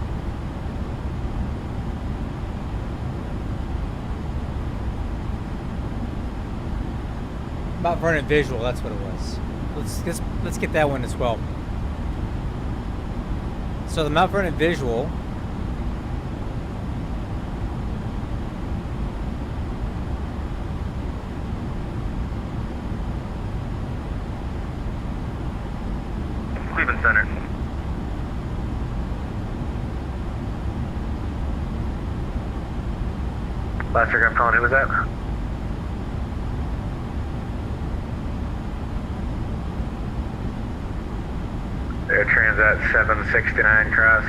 Mount Vernon visual, that's what it was. Let's get that one as well. So the Mount Vernon visual. Cleveland Center. Last aircraft calling, who was that? Air Transat 769 cross,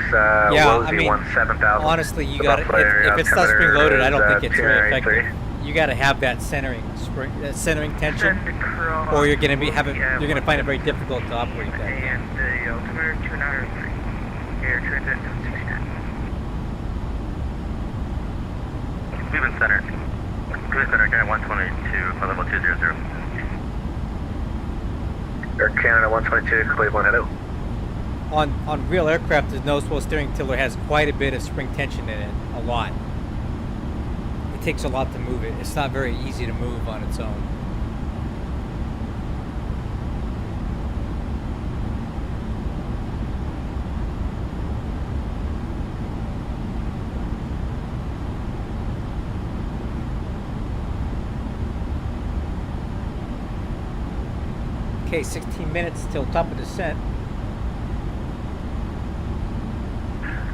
Yeah, Woolsey I mean, 17,000. honestly, you The got Buffalo if it's not spring altimeter loaded, I don't is, think it's very 293. effective. You got to have that centering tension, Send across or you're going to be having Woolsey at you're going to find it very difficult to operate that. And the altimeter 293. Air Transat 769. Cleveland Center. Cleveland Center, Canada 122, flight level 200. Air Canada 122, Cleveland, hello. On real aircraft, the nose wheel steering tiller has quite a bit of spring tension in it, a lot. It takes a lot to move it. It's not very easy to move on its own. Okay, 16 minutes till top of descent.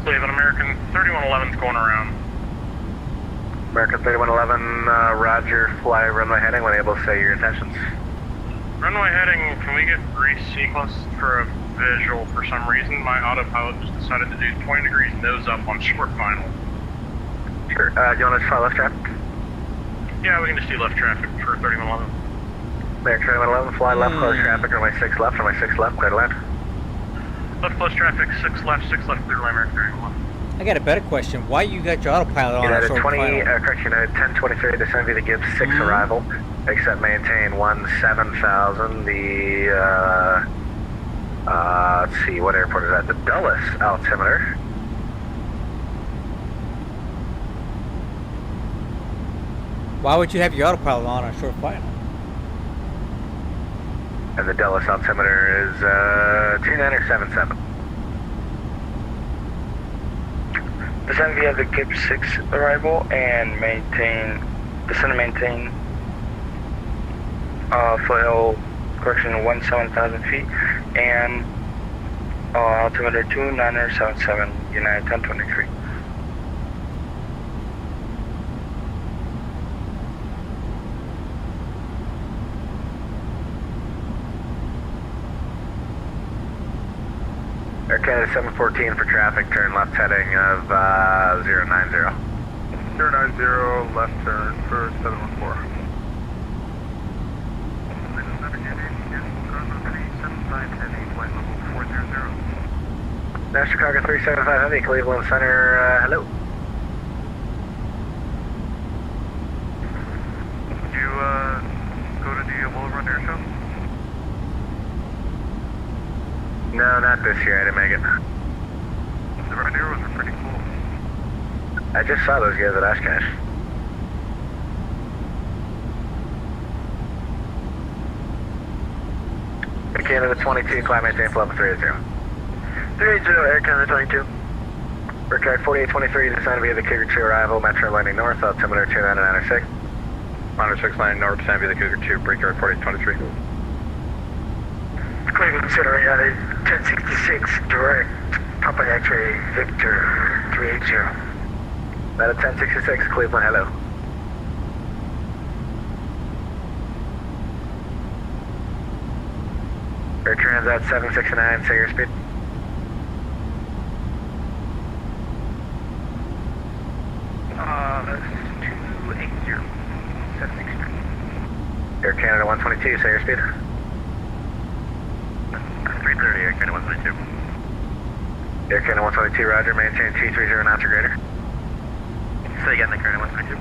Cleveland American 3111's going around. American 3111, roger, fly runway heading, when able to say your intentions. Runway heading, can we get resequenced for a visual for some reason? My autopilot just decided to do 20 degrees nose up on short final. Sure, do you want to try left traffic? Yeah, we can just do left traffic for 3111. American 3111, fly left, close traffic, runway 6 left, clear to land. Left close traffic, 6 left, clear to land, American 3111. I got a better question. Why you got your autopilot on a United short 20, final? correction, United 1023, descend via the Gibbs 6 arrival. Accept, maintain 17,000. The, let's see, what airport is that? The Dulles altimeter. Why would you have your autopilot on a short final? And the Dulles altimeter is 2977. Descend via the Gibbs 6 arrival and descend and maintain flight level, correction, 17,000 feet and altimeter 2977, United 1023. Air Canada 714 for traffic, turn left heading of 090. 090, left turn for 714. National Chicago 375 Heavy, Cleveland Center, hello. Did you go to the Will Run Air Show? No, not this year, I didn't make it. The Run Airs were pretty cool. I just saw those guys at Oshkosh. Air Canada 22, climb maintain level 380. 380, Air Canada 22. Aircraft 4823, descend via the Cougar 2 arrival, Metro landing north, altimeter 2996. 96 landing north, descend via the Cougar 2, Brickyard 4823. Cleveland Center, United 1066, direct, Papa X-ray, Victor 380. That at 1066, Cleveland, hello. Air Transat 769, say your speed. That's 280, 769. Air Canada 122, say your speed. 330, Air Canada 122. Air Canada 122, roger, maintain 230 knots or greater. Say again, Air Canada 122.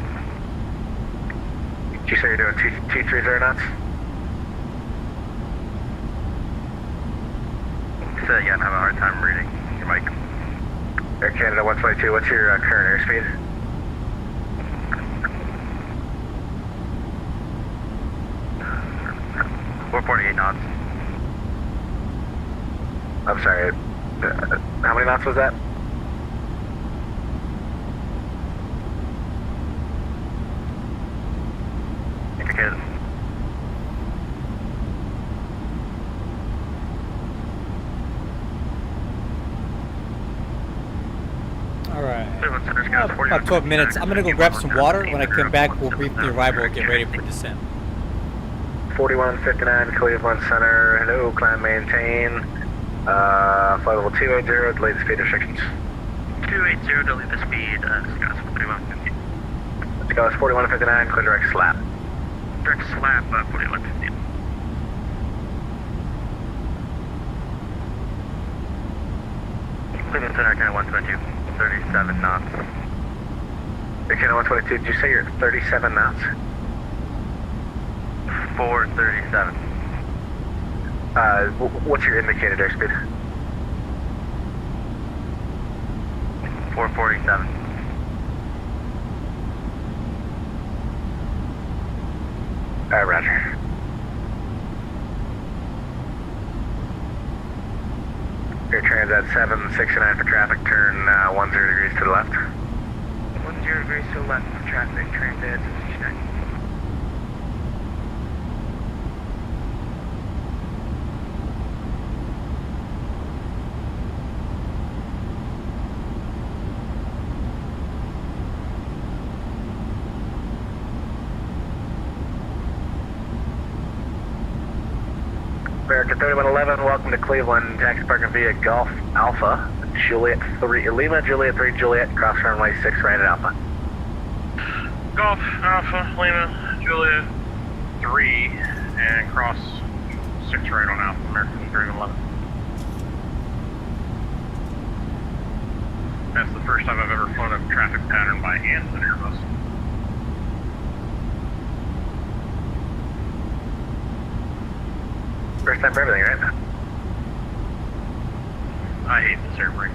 Did you say you're doing 230 knots? Say again, I have a hard time reading your mic. Air Canada 122, what's your current airspeed? .448 knots. I'm sorry, how many knots was that? Indicated. All right. About 12 minutes. I'm going to go grab some water. When I come back, we'll brief the arrival and get ready for descent. 4159 Cleveland Center, hello, climb maintain Flight level 280, delay the speed restrictions. 280, delete the speed, Scott 4150. Let's go, it's 4159, clear direct slap. Direct slap, 4150. Cleveland Center, Air Canada 122, 37 knots. Air Canada 122, did you say you're at 37 knots? 437. What's your indicated airspeed? 447. Alright, roger. Air Transat 769 for traffic, turn 10 degrees to the left. 10 degrees to the left for traffic, Transat 769. American 3111, welcome to Cleveland. Taxi parking via Golf Alpha, Juliet 3, Lima, Juliet 3, Juliet, cross runway 6, right at Alpha. Golf Alpha, Lima, Juliet 3, and cross 6 right on Alpha, American 3111. That's the first time I've ever flown a traffic pattern by hand with an Airbus. First time for everything, right? I hate this airplane.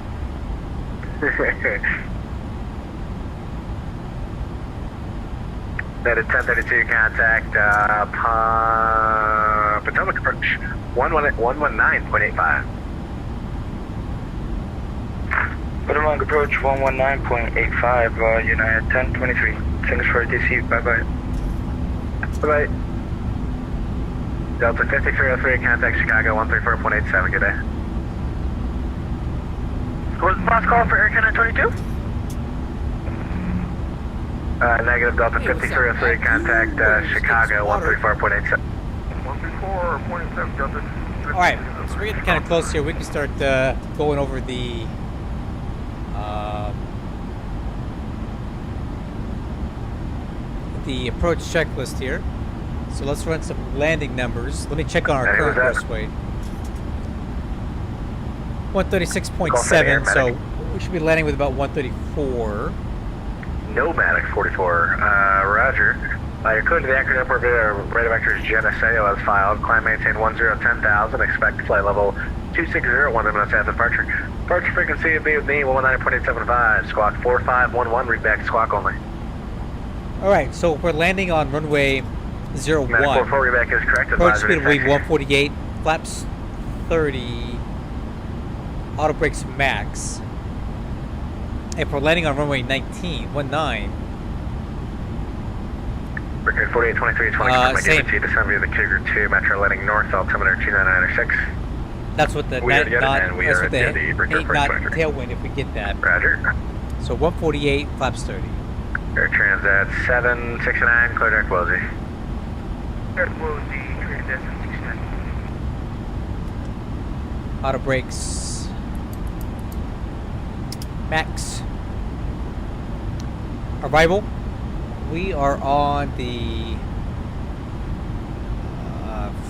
That 1032 contact, Potomac approach, 119.85. Potomac approach 119.85, United 1023. Finish for DC, bye-bye. Bye-bye. Delta 5303, contact Chicago 134.87, good day. What was the last call for Air Canada 22? Negative Delta 5303, contact Chicago 134.87. 134.87, Delta. Alright, so we're getting kind of close here. We can start going over the approach checklist here. So let's run some landing numbers. Let me check on our current course weight. 136.7, so we should be landing with about 134. Nomadic 44, roger. You're clear to the anchor airport via radar vectors GeForce as filed. Climb maintain 1010,000. Expect flight level 260, 1 minutes after departure. Departure frequency will be with me 119.875. Squawk 4511, read back squawk only. Alright, so we're landing on runway 01. 44 read back is correct. Approach speed will be 148, flaps 30, auto brakes max. If we're landing on runway 19, Brigade 4823, 20, same. descend via the Cougar 2, Metro landing north, altimeter 29906. That's what the We are that's and we are what the at the 8 Brigade knot 45. tailwind if we get that. Roger. So 148, flaps 30. Air Transat 769, clear direct Woolsey. Direct Woolsey, Transat 769. Auto brakes max. Arrival. We are on the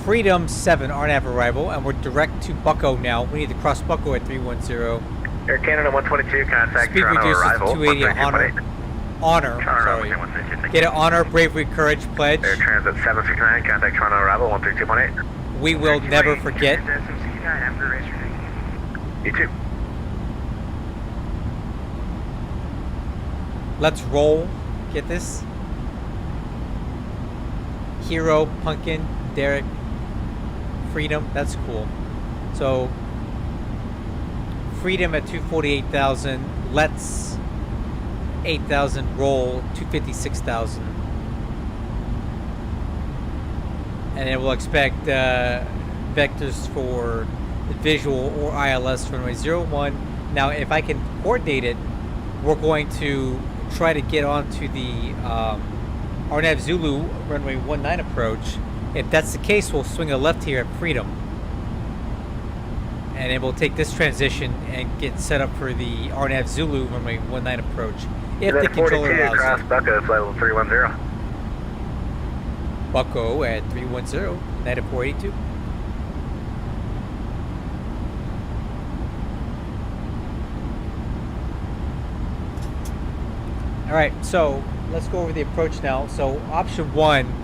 Freedom 7 RNAV arrival, and we're direct to Bucko now. We need to cross Bucko at 310. Air Canada 122, contact Speed Toronto reduces arrival. to 280. Honor. Sorry. Get an honor, bravery, courage pledge. Air Transat 769, contact Toronto arrival 132.8. We will never forget. Transat 769 after race rate. You too. Let's roll. Get this. Hero, Pumpkin, Derek, Freedom. That's cool. So, Freedom at 248,000. Let's 8,000. Roll 256,000. And then we'll expect vectors for the visual or ILS runway 01. Now, if I can coordinate it, we're going to try to get onto the RNAV Zulu runway 19 approach. If that's the case, we'll swing a left here at Freedom. and then we'll take this transition and get set up for the RNAV Zulu runway 19 approach. If the controller allows across it. Bucko, flight level 310. Bucko at 310, United 482. All right, so let's go over the approach now. So option 1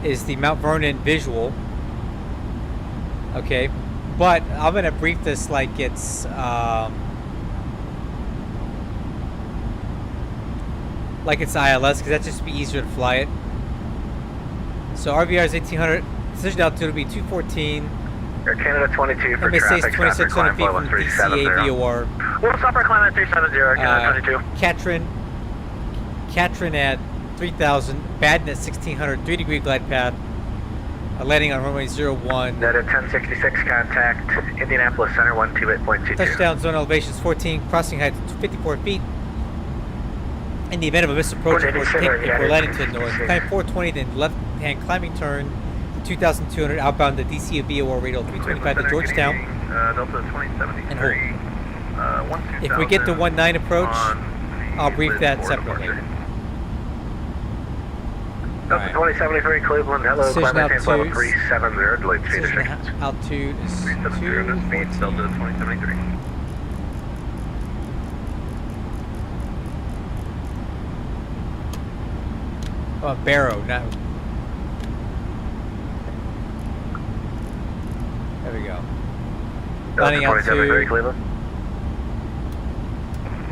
is the Mount Vernon visual. Okay, but I'm gonna brief this like it's ILS, because that just be easier to fly it. So RVR is 1800. Decision altitude will be 214. Air Canada 22 for MSA is traffic. 2600 feet from the DCA VOR. We'll stop our climb at 370, Air Canada 22. Katrin at 3000. Baden at 1600. 3-degree glide path. Landing on runway 01. Net at 1066, contact Indianapolis Center 128.22. Touchdown zone elevation is 14. Crossing height 54 feet. In the event of a missed approach, if we're landing to the north, climb 420, then left-hand climbing turn 2,200 outbound to DCA VOR radial 325 to Georgetown, Delta 2073. and hold. If we get to 19 approach, I'll brief that separately. Delta 2073 Cleveland, hello, Decision climate change level altitude. 370, delayed speed Decision restrictions. altitude is 370 speed, Delta 2073. Oh, Barrow, not. There we go. Delta Landing 2073 altitude. Cleveland.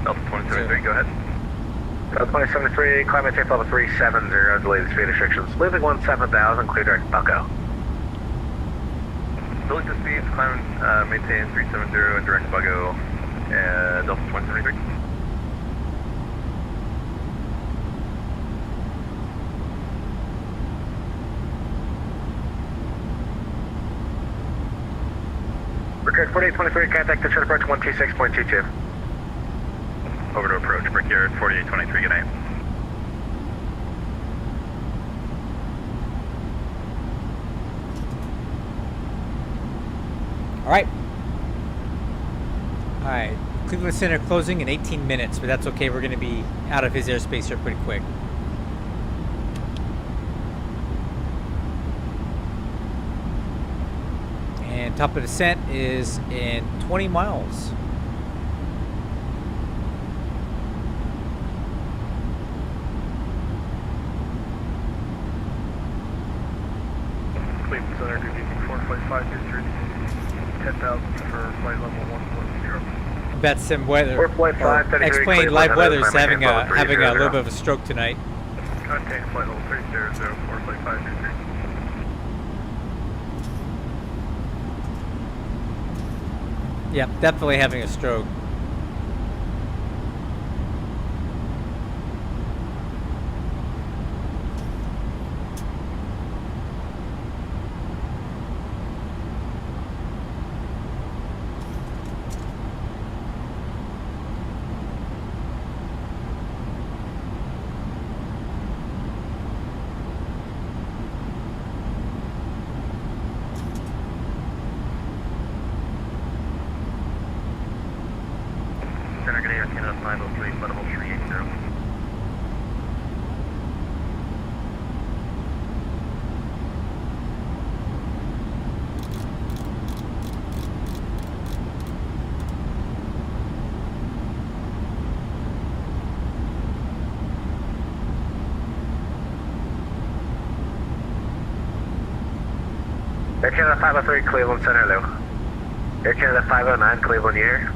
Delta 2073, go ahead. Delta 2073, climate change level 370, delayed speed restrictions. Moving 17,000, clear direct Bucko. Building to speed, climb, maintain 370 and direct Buggo, Delta 2073. Brickyard 4823, contact Detroit approach 126.22. Over to approach, Brickyard 4823, good night. Alright. Alright. Cleveland Center closing in 18 minutes, but that's okay. We're going to be out of his airspace here pretty quick. And top of descent is in 20 miles. Cleveland Center, DVP 4, flight 523, 10,000 for flight level 110. That's some weather. We're flight 533, Explain Cleveland, live hello, weather is climate having change a level having a 300. little bit of a stroke tonight. Contact flight level 3004, flight 523. Yeah, definitely having a stroke. Center, good day, Air Canada 503, flight level 380. Air Canada 503, Cleveland Center, hello. Air Canada 509, Cleveland, you here?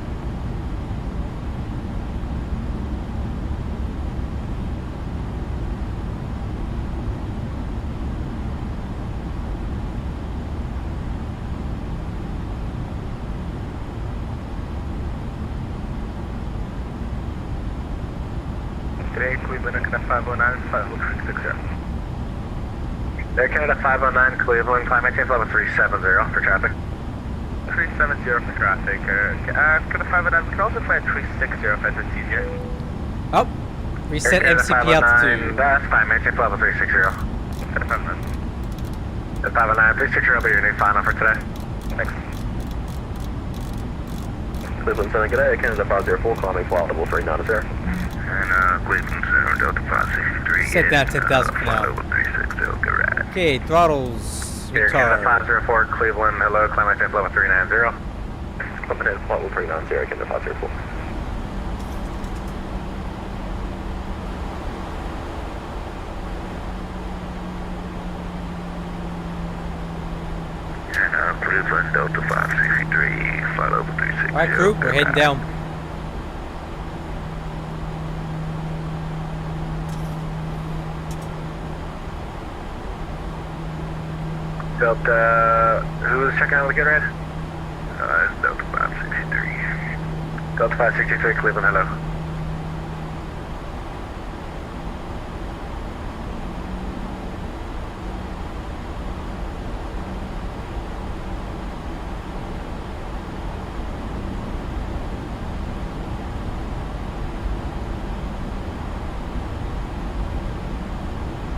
Today, Cleveland, Air Canada 509, flight level 360. Air Canada 509, Cleveland, climate change level 370 for traffic. 370 for traffic. Canada 509, we can also fly 360 if that's easier. Oh, reset Air Canada MCP 509, altitude. that's fine, maintain level 360. Canada 509. The 509, 360 will be your new final for today. Thanks. Cleveland Center, good day, Canada 504, climbing flight level 390. And Cleveland Center, Delta 563. Set down 10,000 for now. Level 36, Delta Rad. Okay, throttles. Air Canada Retard. 504, Cleveland, hello, climb at level 390. Climbing in flight level 390, Canada 504. And Cleveland, Delta 563, flight level 36. Alright, crew, we're heading down. Delta, who's checking out the good red? It's Delta 563. Delta 563, Cleveland, hello.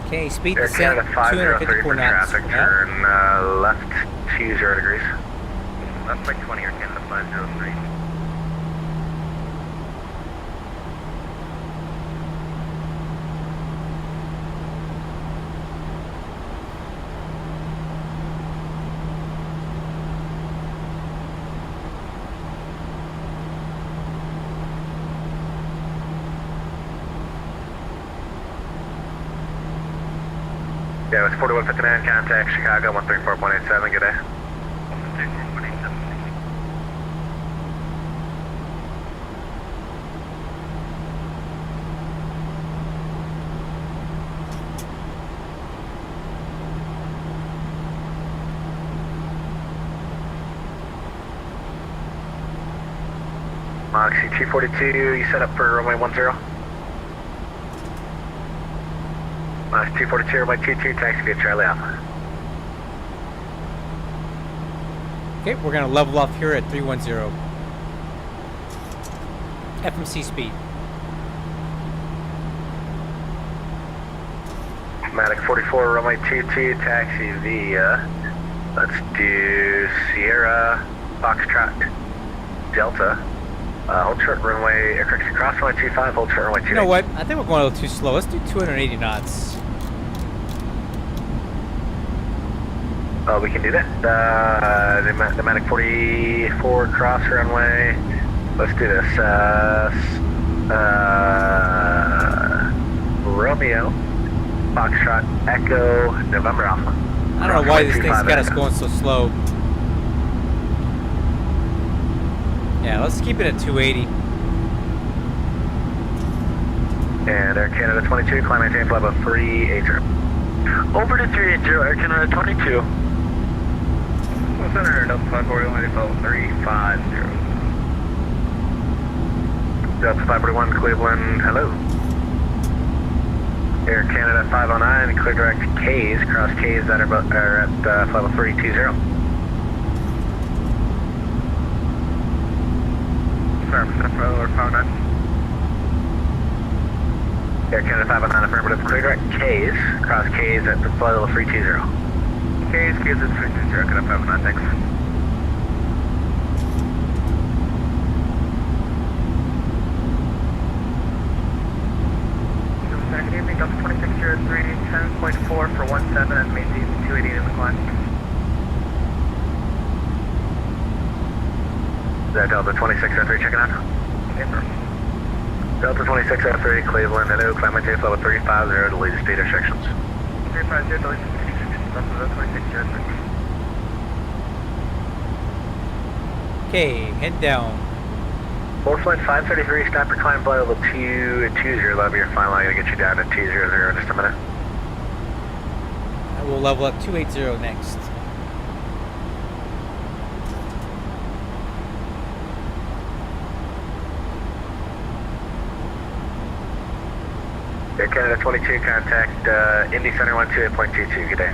Okay, speed Air descent, Canada 503 254 for knots. traffic, Yeah. turn left 20 degrees. Left by 20, Air Canada 503. Yeah, it's 4159, contact Chicago 134.87, good day. 134.87. Moxie 242, you set up for runway 10. Moxie 242, runway 22, taxi via Charlie Alpha. Okay, we're gonna level off here at 310. FMC speed. Matic 44, runway 22, taxi via, let's do Sierra, Foxtrot, Delta. Hold short runway, aircraft cross runway 25, hold short runway 28. You know what? I think we're going a little too slow. Let's do 280 knots. Oh, we can do that. The Matic 44, cross runway. Let's do this. Romeo, Foxtrot, Echo, November Alpha. I don't know why this thing's got us going so slow. Yeah, let's keep it at 280. And Air Canada 22, climb maintain flight level 380. Over to 380, Air Canada 22. Center, Delta 541, level 350. Delta 541, Cleveland, hello. Air Canada 509, clear direct K's, cross K's that are at flight level 320. Sorry, flight level 509. Air Canada 509, affirmative, clear direct K's, cross K's at flight level 320. K's at 320, Canada 509, thanks. Good evening, Delta 2603, 10.4 for 17 and maintain 280 in the climb. Is that Delta 2603 checking out? Yes, sir. Delta 2603, Cleveland, hello, climb maintain level 350, delete the speed restrictions. 350, delete the speed restrictions, Delta 2603. Okay, head down. Full flight 533, stop your climb flight level 220, level your final line, gonna get you down to 200 in just a minute. I will level up 280 next. Air Canada 22, contact Indy Center 128.22, good day.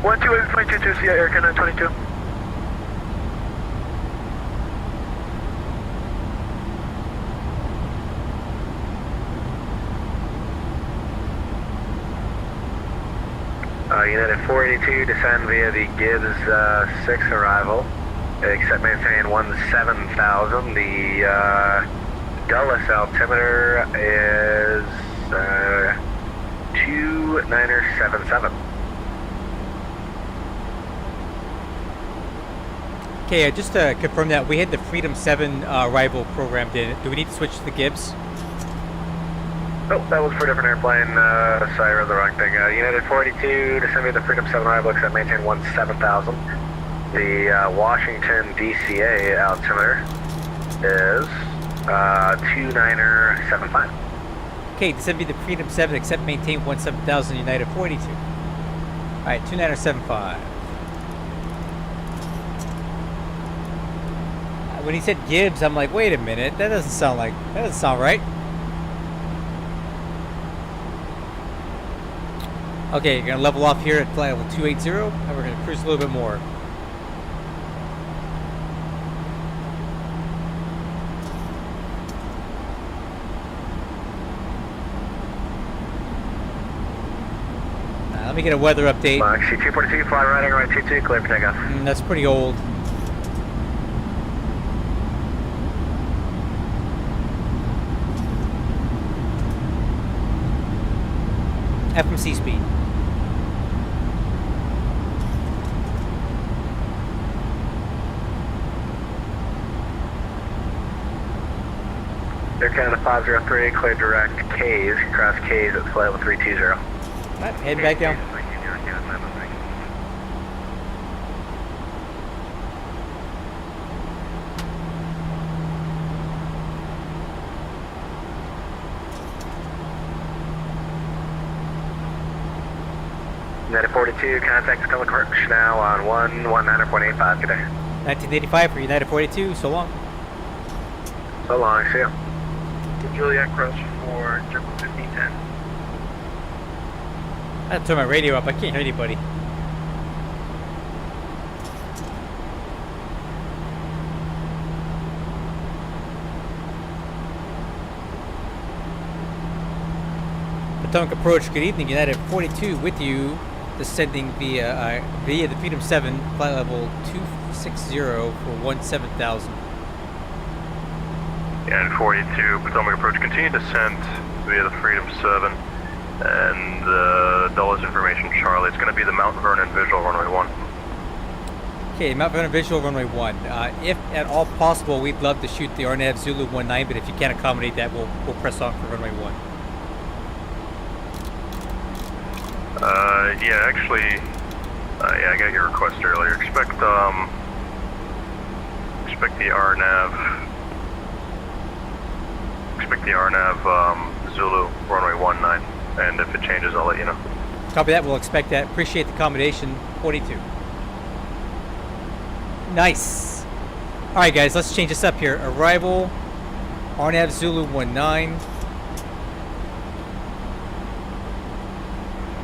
128.22, see ya, Air Canada 22. United 482, descend via the Gibbs 6 arrival. Accept maintain 17,000. The Dulles altimeter is 2977. Okay, just to confirm that, we had the Freedom 7 arrival programmed in. Do we need to switch to the Gibbs? Oh, that was for a different airplane. Sorry, I read the wrong thing. United 42, descend the Freedom 7 arrival, accept maintain 17,000. The Washington DCA altimeter is 2975. Okay, descend the Freedom 7, accept maintain 17,000 United 42. Alright, 2975. When he said Gibbs, I'm like, wait a minute, that doesn't sound right. Okay, you're gonna level off here at flight level 280, and we're gonna cruise a little bit more. Let me get a weather update. Moxie 242, fly right, right 22, clear for takeoff. That's pretty old. FMC speed. Air Canada 503, clear direct K's, cross K's at flight level 320. Alright, head back down. United 42, contact Stella Corch now on 119.85, good day. 1985 for United 42, so long. So long, see ya. Juliet cross for 1510. I have to turn my radio up, I can't hear anybody. Potomac approach, good evening, United 42 with you, descending via the Freedom 7, flight level 260 for 17,000. United 42, Potomac approach, continue descent via the Freedom 7 and Dulles information Charlie. It's going to be the Mount Vernon visual runway 1. Okay, Mount Vernon visual runway 1. If at all possible, we'd love to shoot the RNAV Zulu 19, but if you can't accommodate that, we'll press on for runway 1. Yeah, actually, yeah, I got your request earlier. Expect the RNAV Zulu runway 19, and if it changes, I'll let you know. Copy that, we'll expect that. Appreciate the accommodation, 42. Nice. Alright guys, let's change this up here. Arrival, RNAV Zulu 19.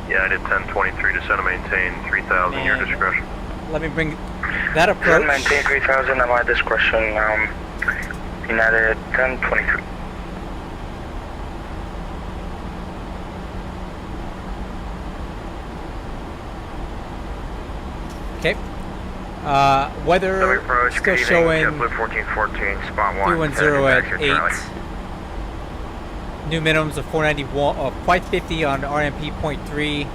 Yeah, I did 1023, descend to maintain 3,000, your discretion. Let me bring that approach. Maintain 3,000 at my discretion, United 1023. Okay. Weather approach, still showing JetBlue 1414, spot 1. 310 at 8. New minimums of 491, 550 on RMP .3.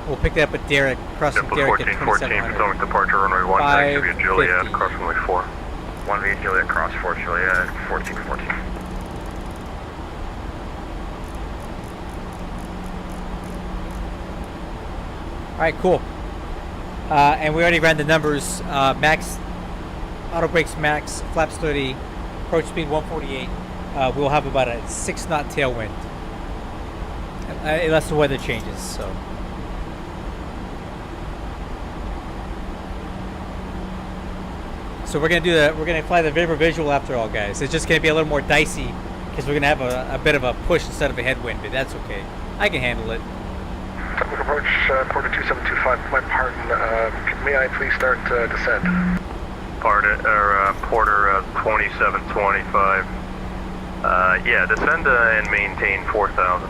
We'll pick that up at Derek, crossing Derek at 2700. Potomac departure runway 1, taxi via Juliet, cross runway 4. 1 via Juliet, cross 4 Juliet, 1414. Alright, cool. And we already ran the numbers. Max, auto brakes max, flaps 30, approach speed 148. We'll have about a 6 knot tailwind. Unless the weather changes, so. So we're gonna fly the river visual after all, guys. It's just gonna be a little more dicey because we're gonna have a bit of a push instead of a headwind, but that's okay. I can handle it. Topic approach, quarter 2725, my pardon, may I please start descent? Porter 2725. Yeah, descend and maintain 4,000.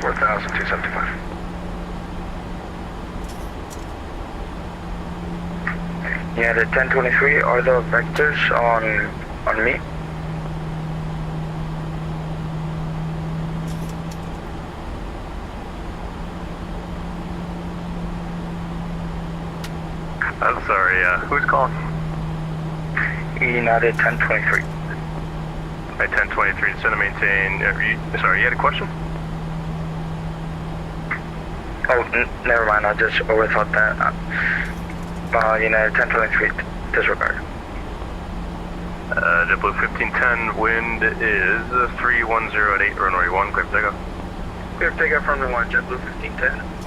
4,275. United 1023, are the vectors on me? I'm sorry, who's calling? United 1023. At 1023, descend and maintain. Sorry, you had a question? Oh, never mind, I just overthought that. United 1023, disregard. JetBlue 1510, wind is 310 at 8, runway 1, clear for takeoff. Clear for takeoff from runway 1, JetBlue 1510.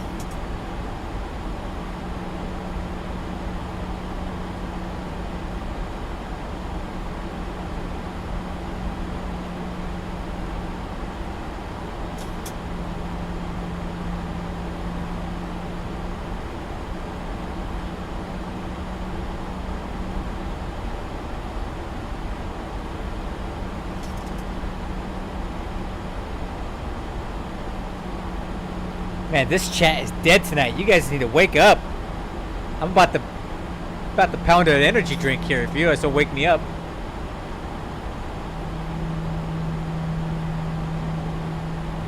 Man, this chat is dead tonight. You guys need to wake up. I'm about to pound an energy drink here if you guys don't wake me up.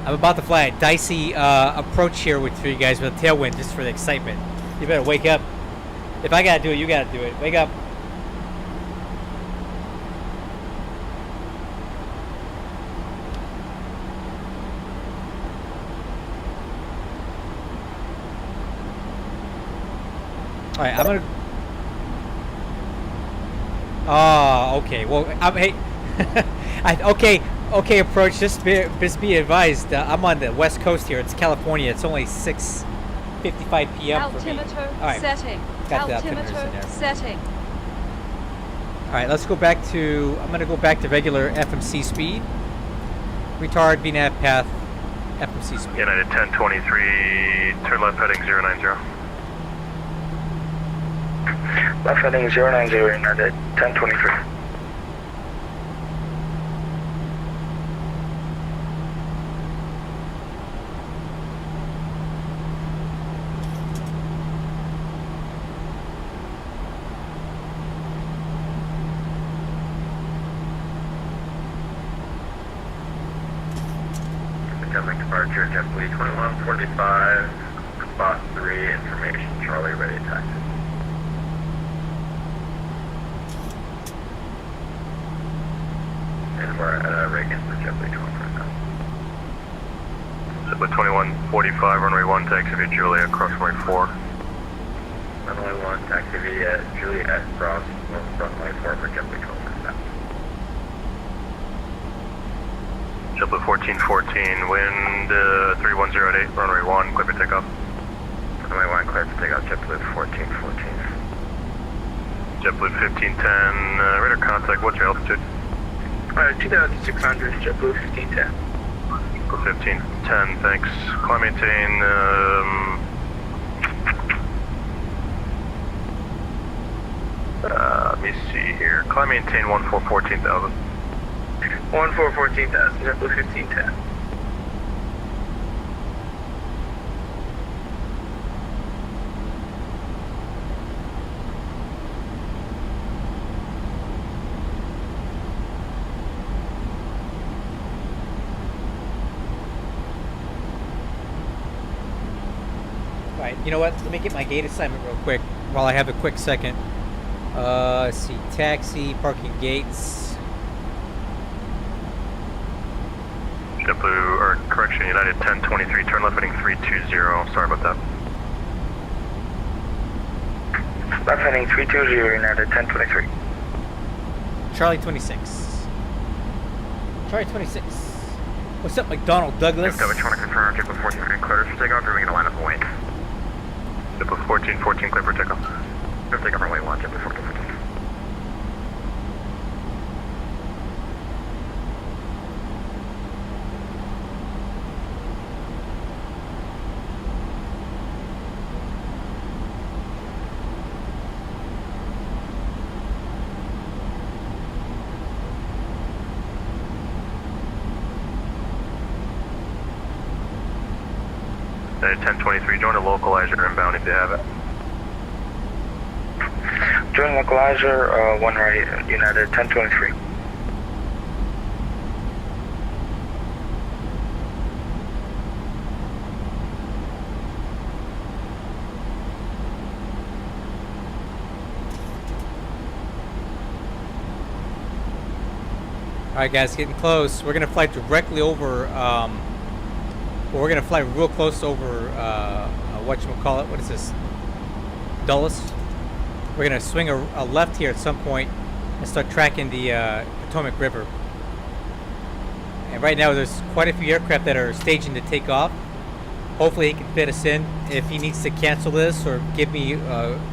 I'm about to fly a dicey approach here for you guys with a tailwind just for the excitement. You better wake up. If I gotta do it, you gotta do it. Wake up. All right, I'm gonna. Oh, okay. Well, hey. Okay. Approach. Just be advised. I'm on the West Coast here. It's California. It's only 6:55 p.m. for me. Altimeter All right. setting. Got the altimeters in Altimeter there. setting. All right, let's go back to. I'm gonna go back to regular FMC speed. Retard VNAV path. FMC speed. United 1023, turn left heading 090. Left heading 090, United 1023. Potomac departure, JetBlue 2145, spot 3, information, Charlie, ready to taxi. And we're at Reagan for JetBlue 2145. JetBlue 2145, runway 1, taxi via Juliet, cross runway 4. Runway 1, taxi via Juliet, cross runway 4 for JetBlue 1247. JetBlue 1414, wind 310 at 8, runway 1, clear for takeoff. Runway 1, clear for takeoff, JetBlue 1414. JetBlue 1510, radar contact, what's your altitude? 2,600, JetBlue 1510. 1510, thanks. Climb maintain, let me see here. Climb maintain 14,000. 14,000, JetBlue 1510. Right, you know what? Let me get my gate assignment real quick while I have a quick second. Let's see, taxi, parking gates. JetBlue, or correction, United 1023, turn left heading 320. Sorry about that. Left heading 320, United 1023. Charlie 26. Charlie 26. What's up, McDonald Douglas? Which want to confirm JetBlue 14 clear for takeoff, or are we going to line up and wait? JetBlue 1414, clear for takeoff. Clear for takeoff, runway 1, JetBlue 1414. United 1023, join the localizer inbound if you have it. Join localizer, 1 right, United 1023. All right, guys, getting close. We're gonna fly directly over. We're gonna fly real close over. Whatchamacallit? What is this? Dulles. We're gonna swing a left here at some point and start tracking the Potomac River. And right now, there's quite a few aircraft that are staging to take off. Hopefully, he can fit us in. If he needs to cancel this or give me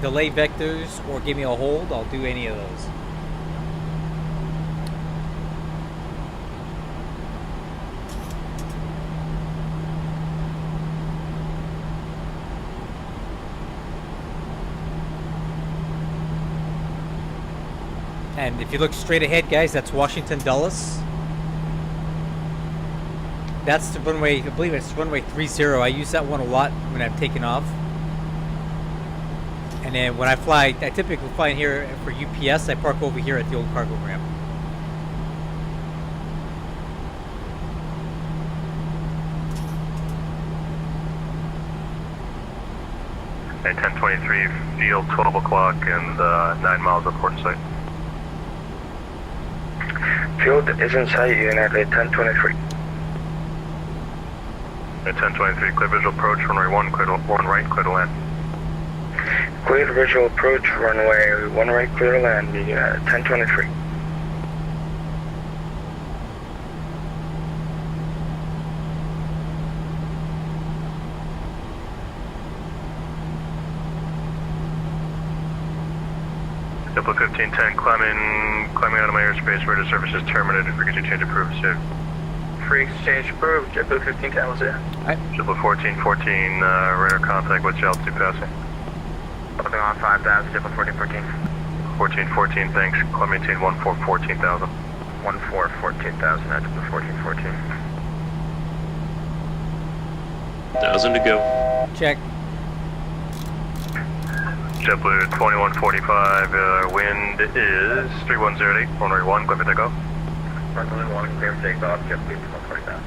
delay vectors or give me a hold, I'll do any of those. And if you look straight ahead, guys, that's Washington Dulles. That's the runway, I believe it's runway 30. I use that one a lot when I'm taking off. And then when I fly, I typically fly in here for UPS. I park over here at the old cargo ramp. Okay, 1023, field 12 o'clock and 9 miles of port site. Field is in sight, United 1023. 1023, clear visual approach, runway 1, clear to 1 right, clear to land. Clear visual approach, runway 1 right, clear to land, United 1023. Double 1510, climbing out of my airspace, radar services terminated, frequency change approved, sir. Free exchange approved, JetBlue 1510 was there. Alright. JetBlue 1414, radar contact, what's your altitude passing? Holding on 5,000, JetBlue 1414. 1414, thanks, climb maintain 14 14,000. 14 14,000, JetBlue 1414. 1,000 to go. Check. JetBlue 2145, wind is 3108, runway 1, clear for takeoff. Runway 1, clear for takeoff, JetBlue 2145.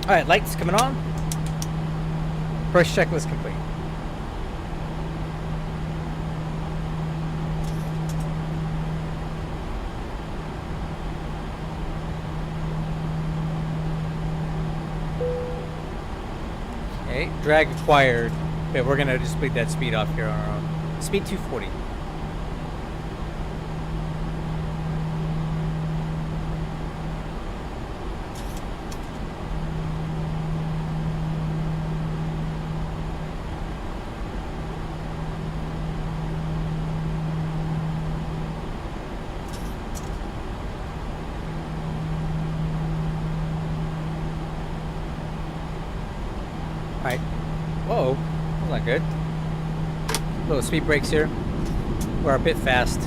Alright, lights coming on. First checklist complete. Okay, drag acquired. Okay, we're gonna just bleed that speed off here on our own. Speed 240. Alright. Whoa, that's not good. Little speed brakes here. We're a bit fast.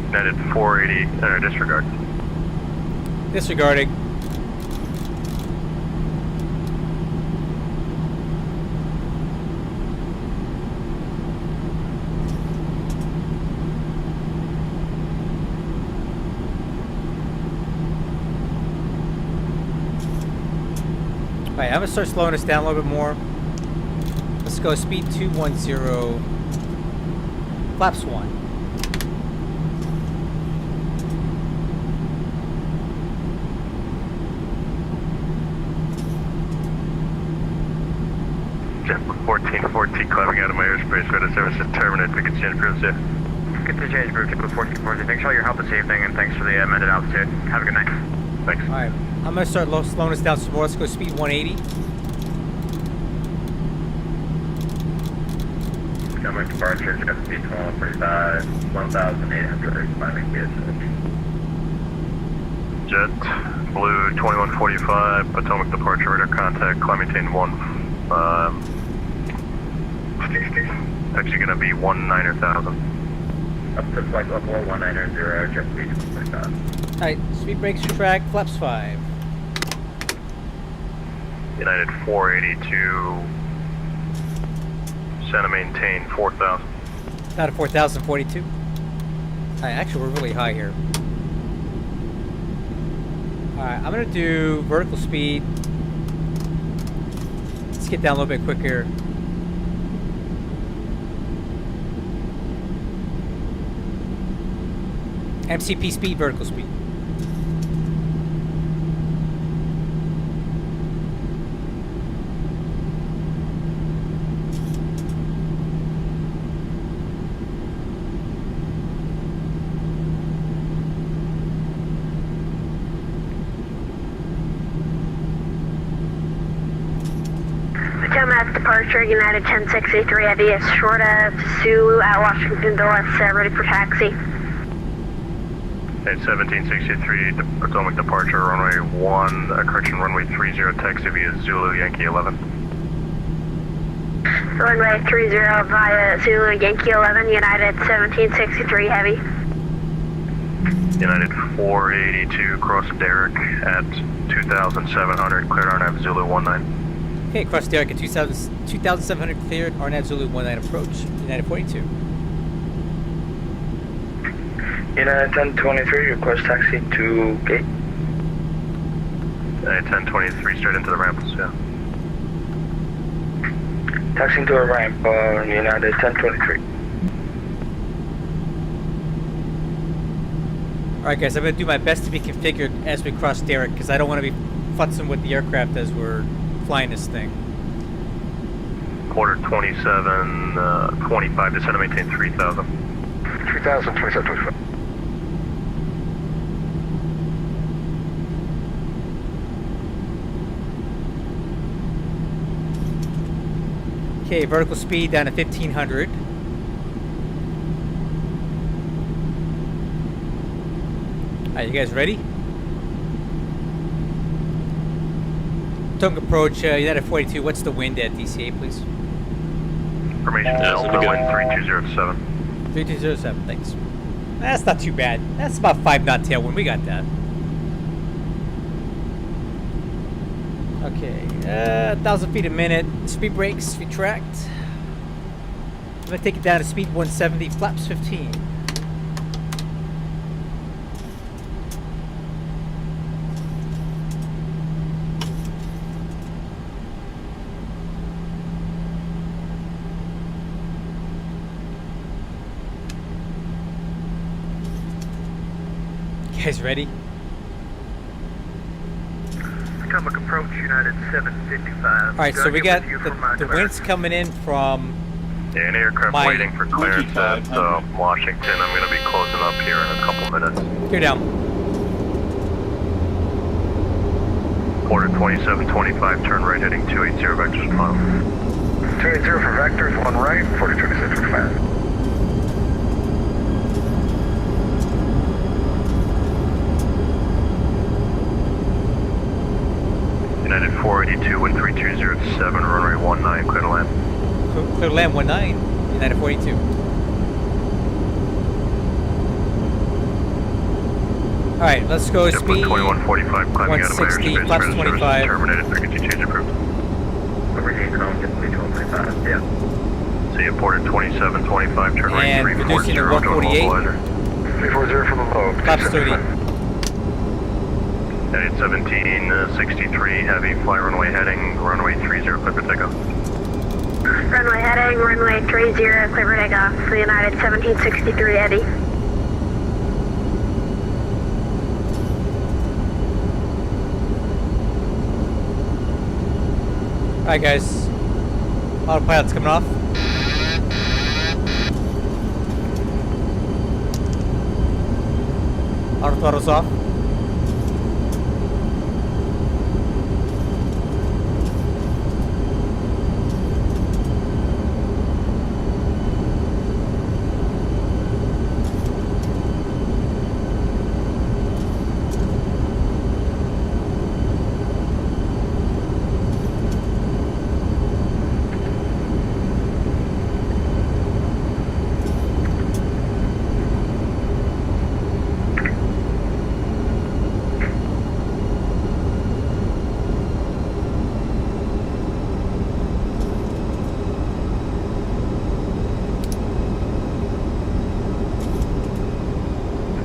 United 480, disregard. Disregarding. Alright, I'm gonna start slowing us down a little bit more. Let's go speed 210, flaps 1. JetBlue 1414, climbing out of my airspace, radar services terminated, frequency change approved, sir. Frequency change approved, JetBlue 1414. Thanks for all your help this evening and thanks for the amended altitude. Have a good night. Thanks. Alright, I'm gonna start slowing us down some more. Let's go speed 180. Coming departure, JetBlue 1245, 1,800, climbing PSH. Jet Blue 2145, Potomac departure, radar contact, climb maintain 1. Actually going to be 19,000. Up to flight level 190, jet speed 25. Alright, speed brakes, track, flaps 5. United 482, center maintain 4,000. Not at 4,042. Alright, actually we're really high here. Alright, I'm gonna do vertical speed. Let's get down a little bit quicker. MCP speed, vertical speed. Potomac departure, United 1063 Heavy is short of Zulu at Washington Dulles, ready for taxi. At 1763, Potomac departure, runway 1, correction, runway 30, taxi via Zulu Yankee 11. Runway 30 via Zulu Yankee 11, United 1763 Heavy. United 482, cross Derrick at 2,700, cleared RNAV Zulu 19. Okay, cross Derrick at 2,700 cleared, RNAV Zulu 19 approach, United 42. United 1023, request taxi to gate. United 1023, straight into the ramps, yeah. Taxiing to a ramp, United 1023. Alright guys, I'm going to do my best to be configured as we cross Derrick, because I don't want to be futzing with the aircraft as we're flying this thing. Quarter 27, 25, descend to maintain 3,000. 3,000, 27, 25. Okay, vertical speed down to 1,500. Alright, you guys ready? Potomac approach, United 42. What's the wind at DCA, please? Information Delta, wind 3207. 3207, thanks. That's not too bad. That's about 5 knot tailwind. We got that. Okay, 1,000 feet a minute. Speed brakes, speed tracked. I'm gonna take it down to speed 170, flaps 15. You guys ready? Potomac approach, United 755. Alright, so we got the winds coming in from Yeah, an aircraft waiting for clearance at Washington. I'm going to be closing up here in a couple minutes. Clear down. Quarter 2725, turn right heading 280, vectors final. 280 for vectors, 1 right, 4026 for fast. United 482, wind 3207, runway 19, clear to land. Clear to land 19, United 42. Alright, let's go speed 2145, climbing out of my 160, airspace, flaps service 25. terminated, frequency change approved. Overheat home, get speed 1225, yeah. See you, ported 2725, turn right And 340, reducing to don't 148. mobilizer. 340 from the low. Flaps 30. United 1763, heavy, fly runway heading, runway 30, clear for takeoff. Runway heading, runway 30, clear for takeoff. For United 1763 Eddie. Alright guys, autopilot's coming off. Autothrottle's off.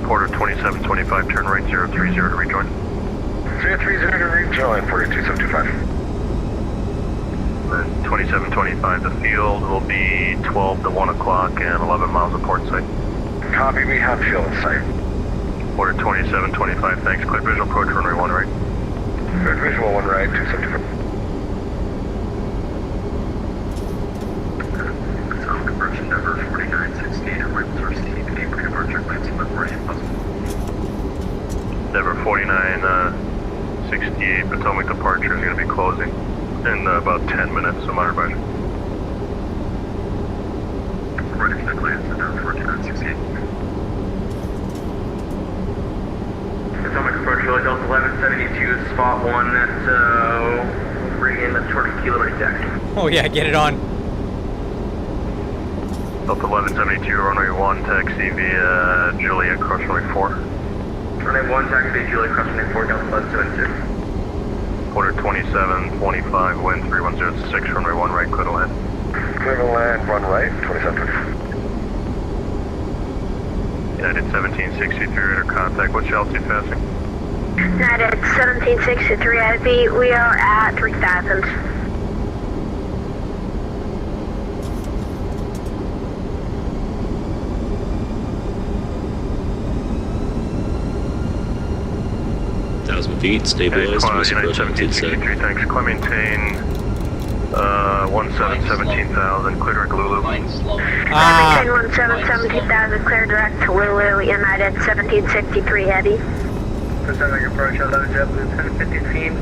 Porter 2725, turn right 030 to rejoin. 030 to rejoin, Porter 2725. And 2725, the field will be 12 to 1 o'clock and 11 miles of port site. Copy, we have field in sight. Porter 2725, thanks. Clear visual approach runway 1 right. Good visual, 1 right, 275. Conversion number 4968, arrivals are received. Neighbor departure, Lansing, LaGuardia, possible. Denver 4968, Potomac departure is going to be closing in about 10 minutes, so my advisor. Ready for the clearance, Denver 4968. Potomac approach, Delta 1172, spot 1, so bring in the short kilo ready deck. Oh yeah, get it on. Delta 1172, runway 1, taxi via Juliet, cross runway 4. Runway 1, taxi via Juliet, cross runway 4, Delta 1172. Porter 2725, wind 3106, runway 1 right, clear to land. Clear to land, run right, 2725. United 1763, radar contact, what's your altitude passing? United 1763 at B. We are at 3,000. Feet, stabilized, United 1763, thanks. Climb maintain 17,000, clear direct Lulu. Maintain 17,000, clear direct to Lulu, United 1763 heavy. Pacific approach 11 JetBlue 1015.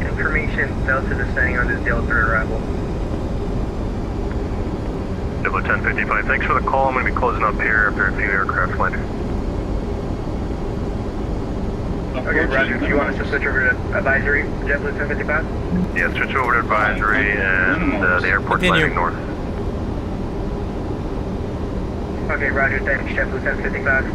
Information Delta descending on this Delta arrival. JetBlue 1055, thanks for the call. I'm going to be closing up here after a few aircraft landing. Okay, Roger. Do you want us to switch over to advisory, JetBlue 1055? Yeah, switch over to advisory and the airport's landing north. Okay, Roger. Thanks, JetBlue 1055.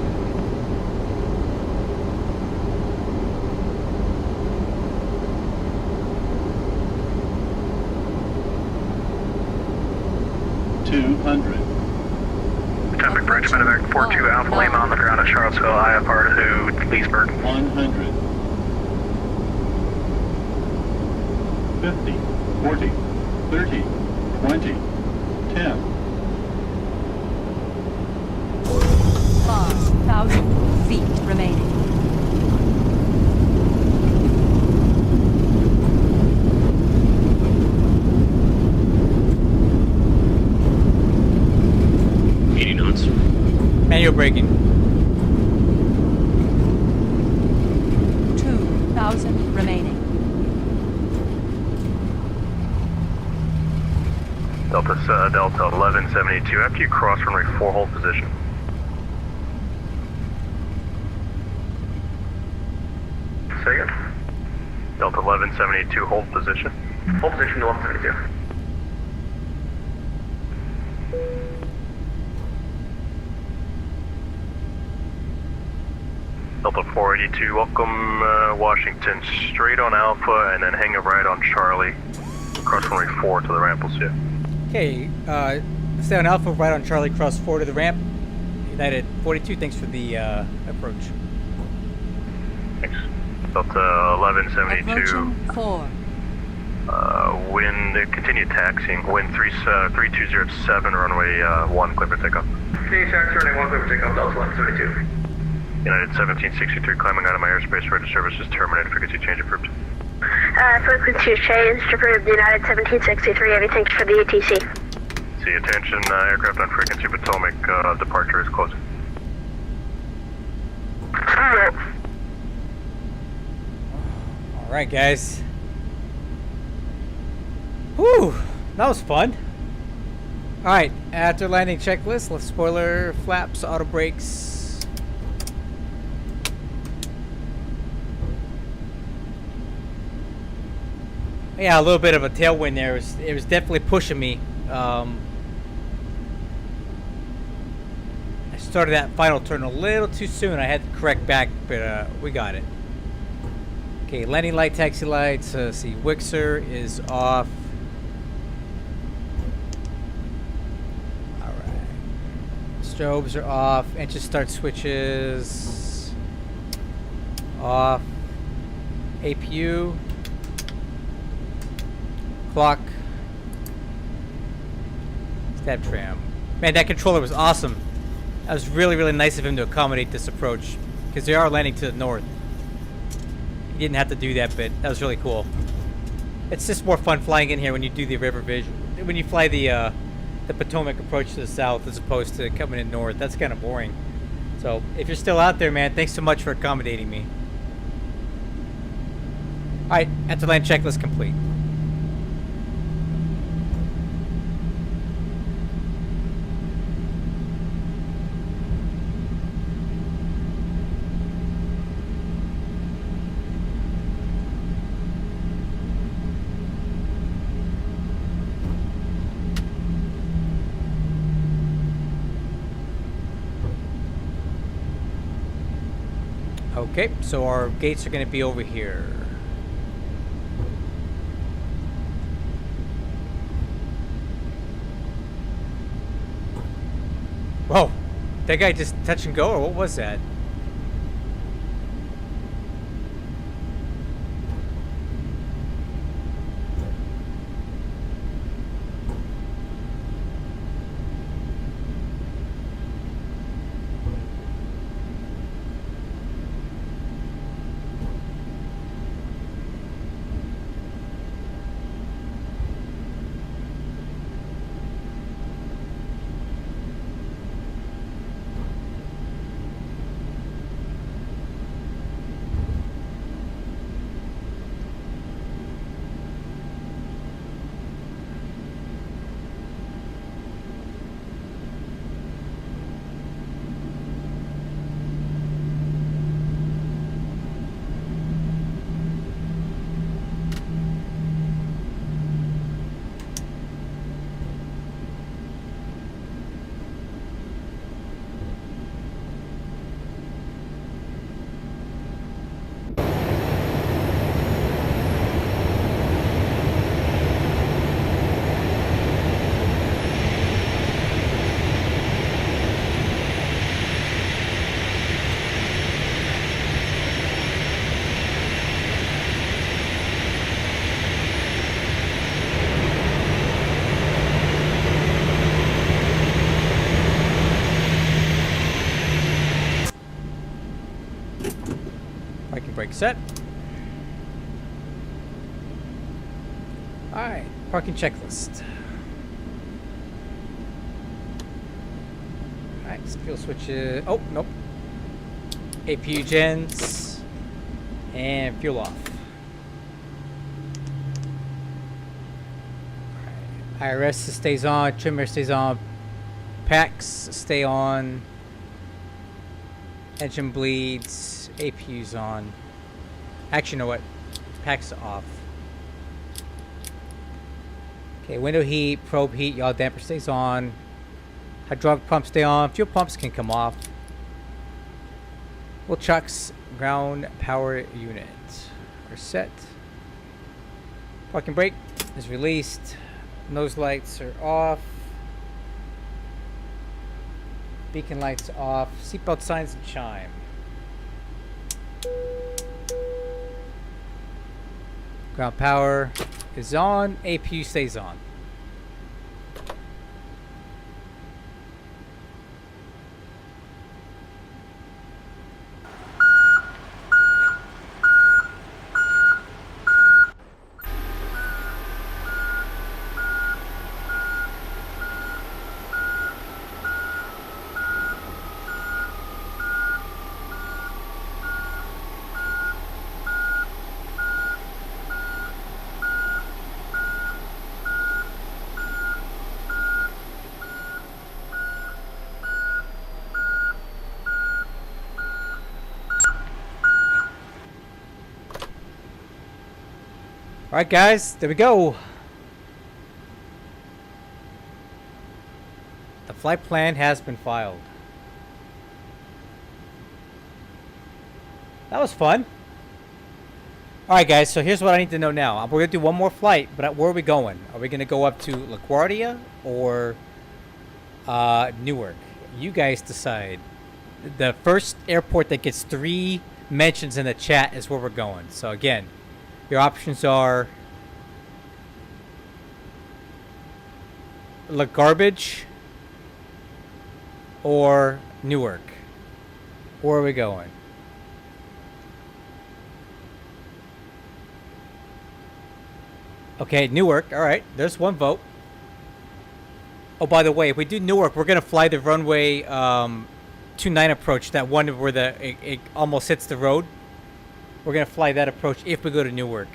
Traffic Bridge, Medevac 42 Alpha Lima on the ground at Charlottesville, IFR to Leesburg. 100. 50, 40, 30, 20, 10. 5,000 feet remaining. Manual braking. 2,000 remaining. Delta 1172, after you cross runway 4, hold position. Say again? Delta 1172, hold position. Hold position to 1172. Delta 482, welcome Washington, straight on Alpha and then hang a right on Charlie. Cross runway 4 to the ramp, we'll see you. Okay, stay on Alpha, right on Charlie, cross 4 to the ramp. United 42, thanks for the approach. Thanks. Delta 1172. Approaching 4. Wind, continue taxiing. Wind 3207, runway 1, clear for takeoff. Continue taxi, runway 1, clear for takeoff, Delta 1172. United 1763, climbing out of my airspace, ready services terminated, frequency change approved. Frequency change approved, United 1763 heavy, thanks for the ATC. See, attention, aircraft on frequency Potomac, departure is closing. Alright, guys. Whew, that was fun. Alright, after landing checklist, left spoiler, flaps, auto brakes. Yeah, a little bit of a tailwind there. It was definitely pushing me. I started that final turn a little too soon. I had to correct back, but we got it. Okay, landing light, taxi lights. See, Wixer is off. All right. Let's Strobes are off. Engine start switches off. APU. Clock. Stab tram. Man, that controller was awesome. That was really, really nice of him to accommodate this approach, because they are landing to the north. He didn't have to do that bit. That was really cool. It's just more fun flying in here when you do the river vision. When you fly the Potomac approach to the south as opposed to coming in north. That's kind of boring. So if you're still out there, man, thanks so much for accommodating me. Alright, after land checklist complete. Okay, so our gates are going to be over here. Whoa, that guy just touch and go, or what was that? Brake set. Alright, parking checklist. Alright, fuel switches. Oh, nope. APU gens. And fuel off. Alright, IRS stays on, trimmer stays on, packs stay on, engine bleeds, APU's on. Actually, you know what? Packs off. Okay, window heat, probe heat, yaw damper stays on. Hydraulic pumps stay on. Fuel pumps can come off. Wheel chucks, ground power unit are set. Parking brake is released. Nose lights are off. Beacon lights off. Seatbelt signs and chime. Ground power is on. APU stays on. Alright guys, there we go. The flight plan has been filed. That was fun. Alright guys, so here's what I need to know now. We're going to do one more flight, but where are we going? Are we going to go up to LaGuardia or Newark? You guys decide. The first airport that gets 3 mentions in the chat is where we're going. So again, your options are Garbage or Newark. Where are we going? Okay, Newark. All right, there's 1 vote. Oh, by the way, if we do Newark, we're gonna fly the runway 29 approach. That one where it almost hits the road. We're gonna fly that approach if we go to Newark.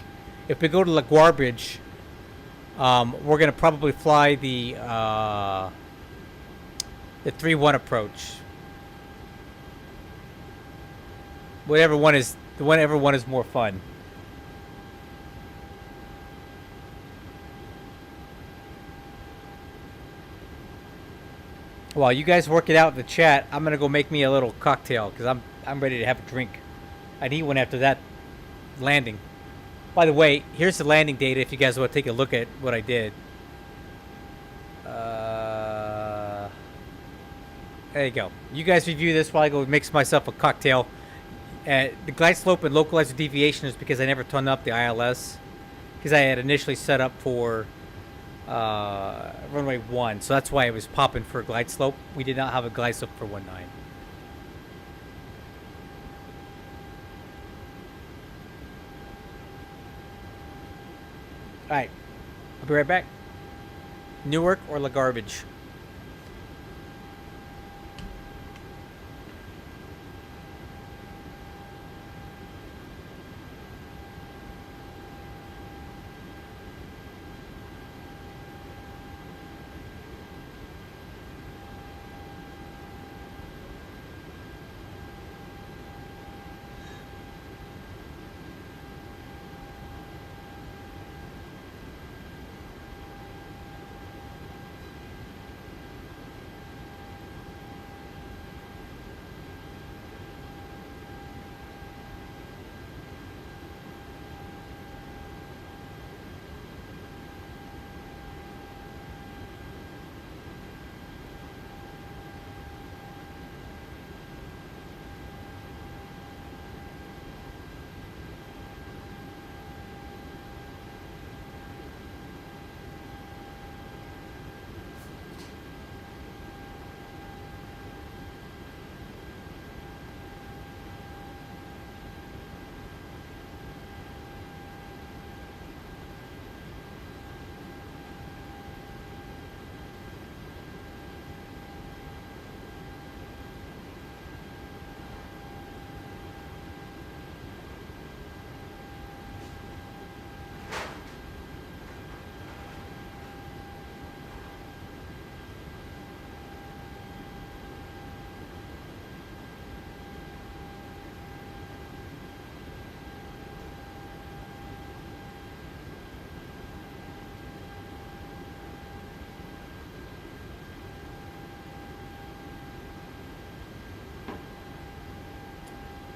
If we go to LaGuardia, we're gonna probably fly the 3-1 approach. Whatever one is more fun. While you guys work it out in the chat, I'm gonna go make me a little cocktail because I'm ready to have a drink. I need one after that landing. By the way, here's the landing data if you guys want to take a look at what I did. There you go. You guys review this while I go mix myself a cocktail. The glide slope and localizer deviation is because I never turned up the ILS because I had initially set up for runway 1, so that's why it was popping for glide slope. We did not have a glide slope for 19. Alright, I'll be right back. Newark or LaGuardia?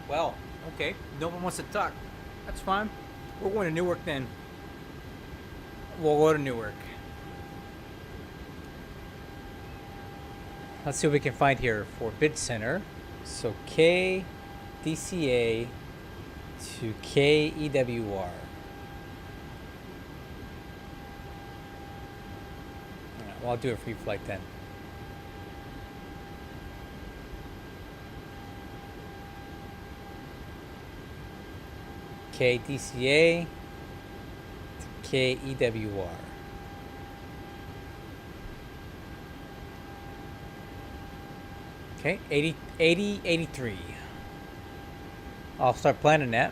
Well, okay. No one wants to talk. That's fine. We're going to Newark then. We'll go to Newark. Let's see what we can find here for bid center. So K DCA to KEWR. All right, well, I'll do a free flight then. KDCA to KEWR. Okay, 83. I'll start planning that.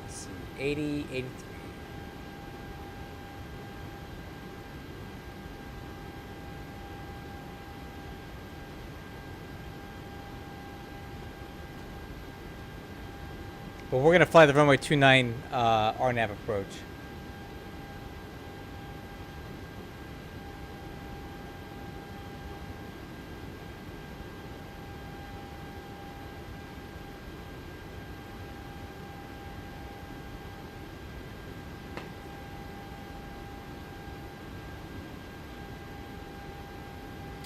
Let's see, 83. But we're going to fly the runway 29 RNAV approach.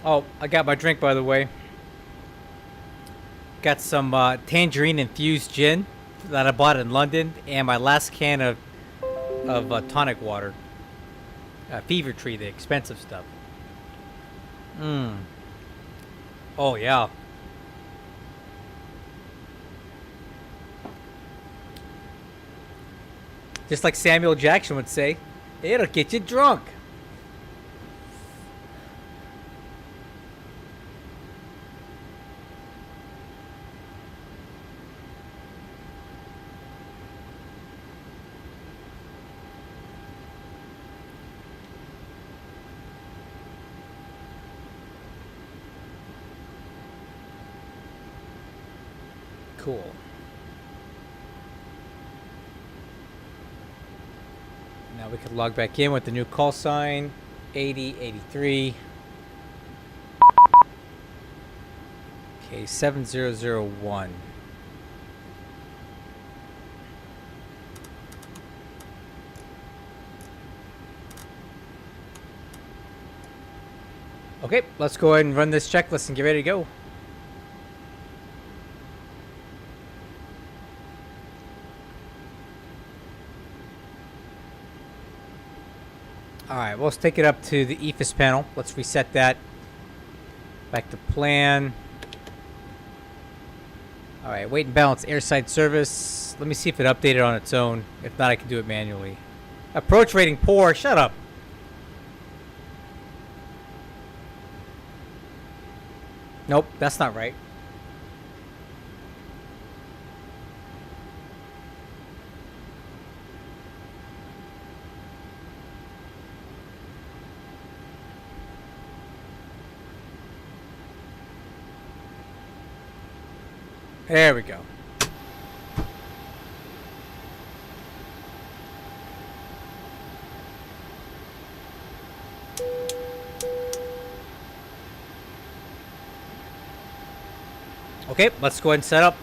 Oh, I got my drink, by the way. Got some tangerine infused gin that I bought in London, and my last can of tonic water. Fever Tree, the expensive stuff. Oh yeah. Just like Samuel Jackson would say, it'll get you drunk. Cool. Now we can log back in with the new call sign, 8083. Okay, 7001. Okay, let's go ahead and run this checklist and get ready to go. Alright, well, let's take it up to the EFIS panel. Let's reset that. Back to plan. Alright, wait and balance airside service. Let me see if it updated on its own. If not, I can do it manually. Approach rating poor. Shut up. Nope, that's not right. There we go. Okay, let's go ahead and set up.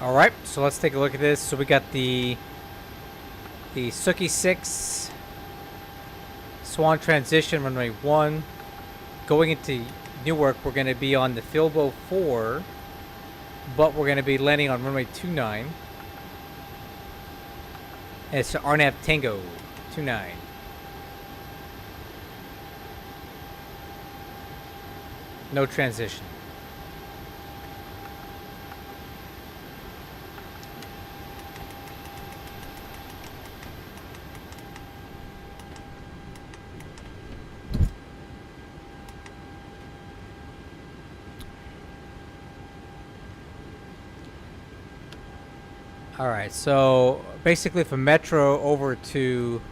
All right, so let's take a look at this. So we got the Suki 6 Swan transition runway 1 going into Newark. We're going to be on the Filbo 4, but we're going to be landing on runway 29. And it's RNAV Tango 29. No transition. All right, so basically from Metro over to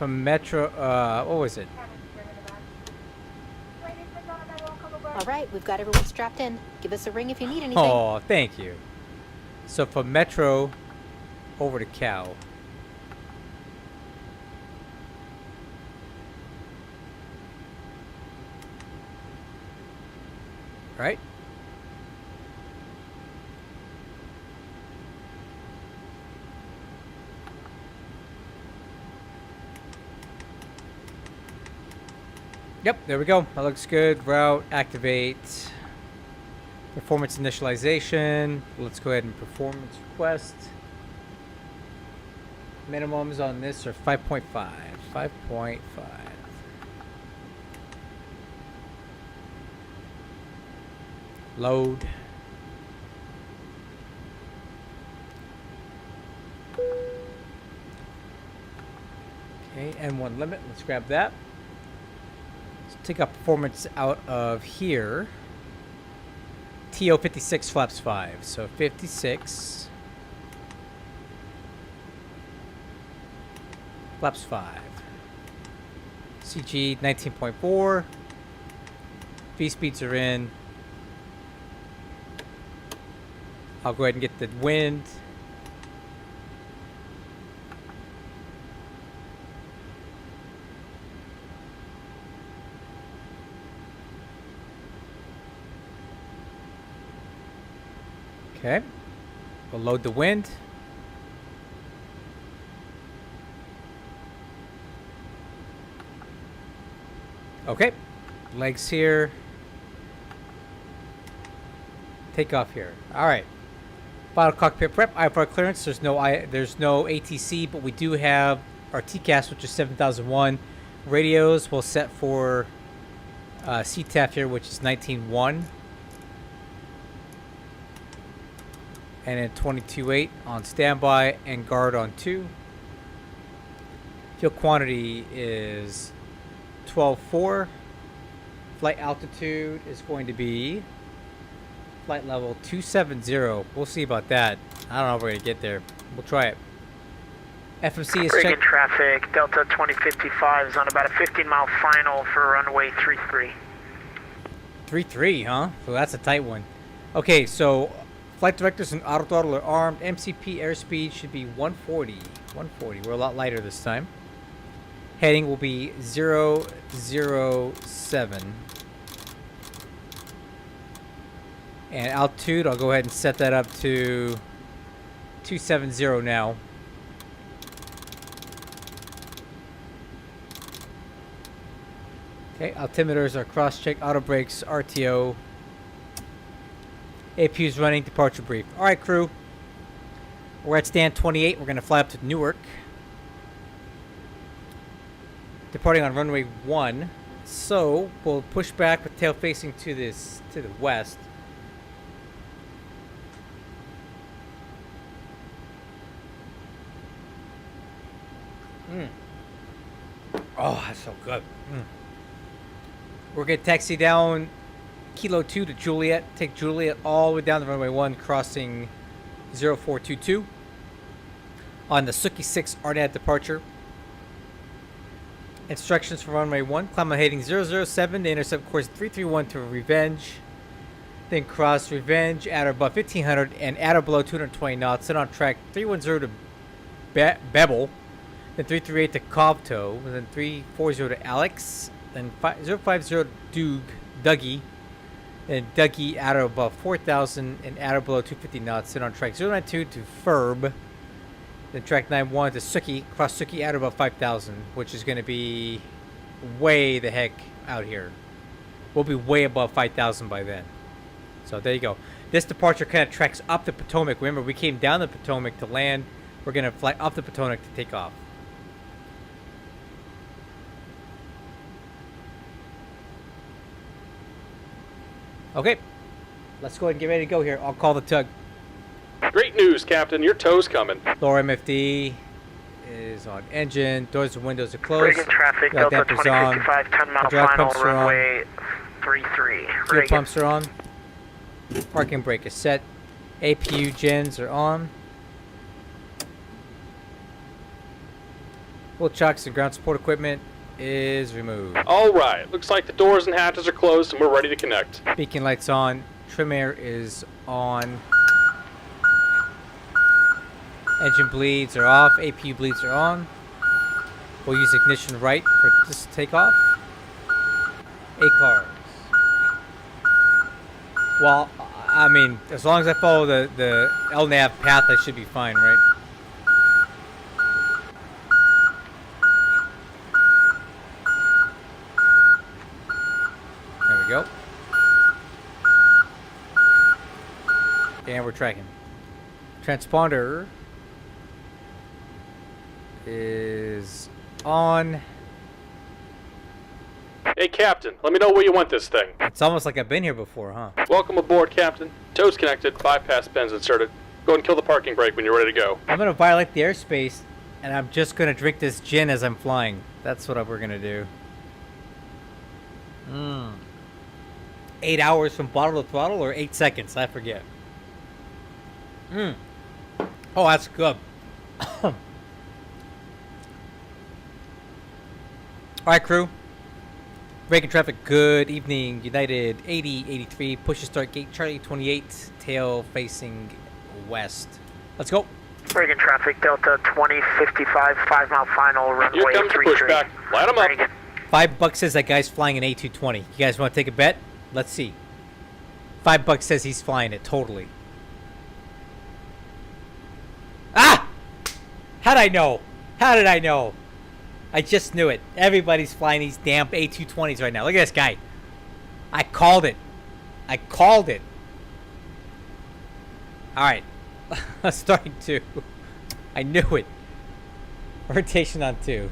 Metro, what was it? All right, we've got everyone strapped in. Give us a ring if you need anything. Oh, thank you. So from Metro over to Cal. Right? Yep, there we go. That looks good. Route, activate. Performance initialization. Let's go ahead and performance request. Minimums on this are 5.5. 5.5. Okay, N1 limit. Let's grab that. Let's take our performance out of here. TO 56 flaps 5. So 56 flaps 5. CG 19.4. V speeds are in. I'll go ahead and get the wind. Okay. We'll load the wind. Okay. Legs here. Take off here. All right. Final cockpit prep. IFR clearance. There's no ATC, but we do have our TCAS, which is 7001. Radios will set for CTAF here, which is 19.1. And then 22.8 on standby and guard on 2. Fuel quantity is 12.4. Flight altitude is going to be flight level 270. We'll see about that. I don't know if we're going to get there. We'll try it. FMC is checked. Traffic, Delta 2055 is on about a 15-mile final for runway 33. 33, huh? So that's a tight one. Okay, so flight directors and auto throttle are armed. MCP airspeed should be 140. 140. We're a lot lighter this time. Heading will be 007. And altitude, I'll go ahead and set that up to 270 now. Okay, altimeters are cross-check, auto brakes, RTO. APU's running, departure brief. All right, crew. We're at stand 28. We're going to fly up to Newark. Departing on runway 1. So, we'll push back with tail facing to the west. Oh, that's so good. We're going to taxi down Kilo 2 to Juliet. Take Juliet all the way down to runway 1, crossing 0422 on the Suki 6 RNAV departure. Instructions for runway 1. Climb on heading 007 to intercept course 331 to Revenge. Then cross Revenge at or above 1500 and at or below 220 knots. Then on track 310 to Bebel. Then 338 to Kovto. And then 340 to Alex. Then 050 to Dougie. And Dougie at or above 4,000 and at or below 250 knots. Then on track 092 to Ferb. Then track 91 to Suki. Cross Suki at or above 5,000, which is going to be way the heck out here. We'll be way above 5,000 by then. So there you go. This departure kind of tracks up the Potomac. Remember, we came down the Potomac to land. We're going to fly up the Potomac to take off. Okay, let's go ahead and get ready to go here. I'll call the tug. Great news, Captain. Your tow's coming. Lower MFD is on engine. Doors and windows are closed. Reagan traffic, Delta 2055, 10-mile final, runway 33. Fuel pumps are on. Parking brake is set. APU gens are on. Full chocks and ground support equipment is removed. All right. Looks like the doors and hatches are closed and we're ready to connect. Beacon lights on. Trim air is on. Engine bleeds are off. APU bleeds are on. We'll use ignition right for this takeoff. ACARS. Well, I mean, as long as I follow the LNAV path, I should be fine, right? There we go. And we're tracking. Transponder is on. Hey, Captain, let me know where you want this thing. It's almost like I've been here before, huh? Welcome aboard, Captain. Tow's connected, bypass pins inserted. Go ahead and kill the parking brake when you're ready to go. I'm going to violate the airspace And I'm just gonna drink this gin as I'm flying. That's what we're gonna do. 8 hours from bottle to throttle, or 8 seconds? I forget. Oh, that's good. All right, crew. Breaking traffic. Good evening. United 8083. Push to start gate Charlie 28. Tail facing west. Let's go. Breaking traffic. Delta 2055. 5 mile final. Runway Here comes the 33. pushback. Line them up. Reagan. $5 says that guy's flying an A220. You guys want to take a bet? Let's see. $5 says he's flying it totally. Ah! How'd I know? How did I know? I just knew it. Everybody's flying these damn A220s right now. Look at this guy. I called it. I called it. All right. Starting 2. I knew it. Rotation on 2.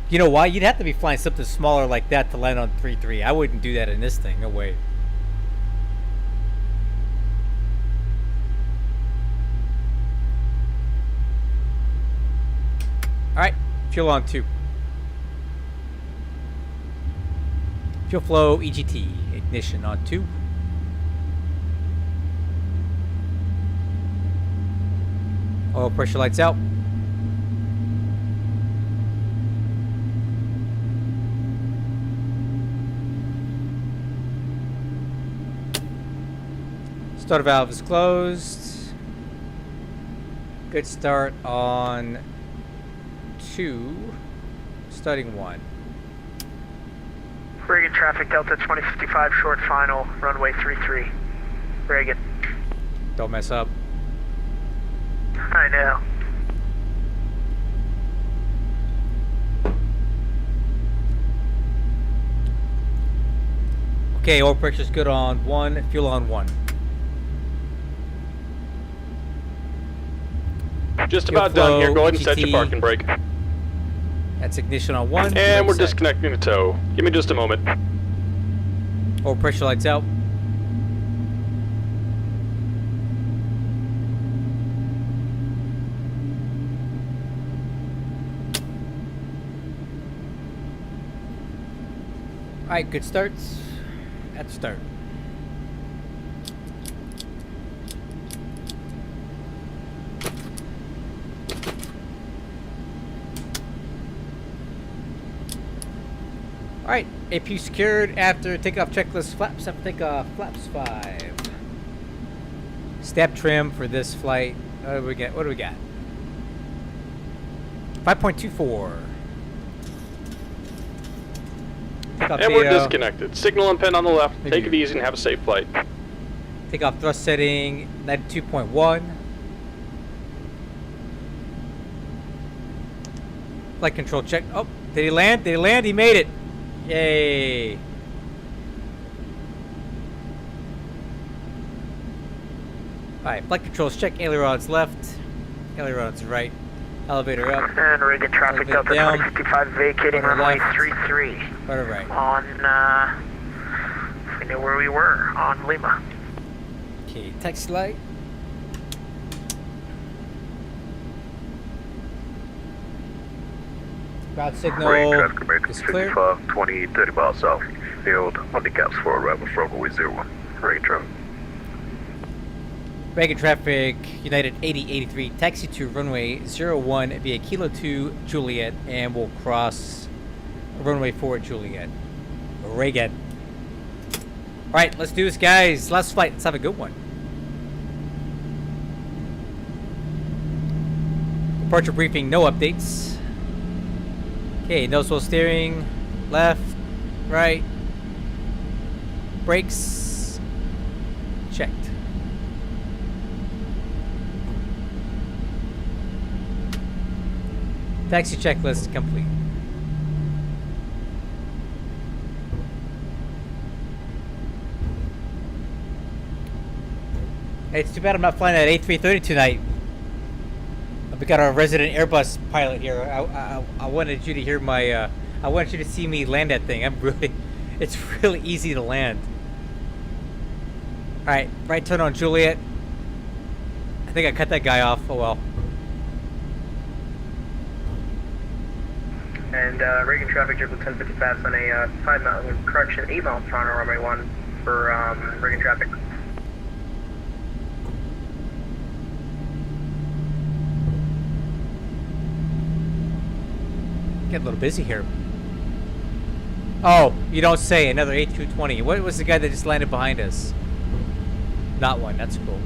You know why? You'd have to be flying something smaller like that to land on 3-3. I wouldn't do that in this thing. No way. Alright. Fuel on 2. Fuel flow EGT. Ignition on 2. Oil pressure lights out. Starter valve is closed. Good start on 2. Starting 1. Reagan traffic. Delta 2055. Short final. Runway 33. Reagan. Don't mess up. I know. Okay, oil pressure's good on 1. Fuel on 1. Just about done here. Go ahead and set your parking brake. That's ignition on 1. And we're disconnecting the tow. Give me just a moment. Oil pressure lights out. Alright, good starts. At the start. Alright, APU secured after takeoff checklist flaps. After takeoff, flaps 5. Step trim for this flight. What do we get? What do we got? 5.24. And we're disconnected. Signal and pin on the left. Take it easy and have a safe flight. Takeoff thrust setting 92.1. Flight control check. Oh, did he land? Did he land? He made it. Yay. Alright, flight controls check. Ailerons left. Ailerons right. Elevator up. And Reagan traffic. Delta 2055 vacating runway 33. Rudder right. On, we knew where we were, on Lima. Okay, taxi light. Ground signal is clear. 20, 30 miles south. Field on the caps for arrival from runway 01. Reagan traffic. Reagan traffic, United 8083, taxi to runway 01 via Kilo 2 Juliet, and we'll cross runway 4 Juliet. Reagan. Alright, let's do this, guys. Last flight. Let's have a good one. Departure briefing, no updates. Okay, nose wheel steering, left, right, brakes, checked. Taxi checklist complete. Hey, it's too bad I'm not flying that A330 tonight. We got our resident Airbus pilot here. I wanted you to hear my. I wanted you to see me land that thing. It's really easy to land. All right, right turn on Juliet. I think I cut that guy off. Oh well. And Reagan traffic, triple 1050 fast on a 5 mile, correction, 8 mile per hour runway 1 for Reagan traffic. Get a little busy here. Oh, you don't say. Another A220. What was the guy that just landed behind us? Not one. That's cool.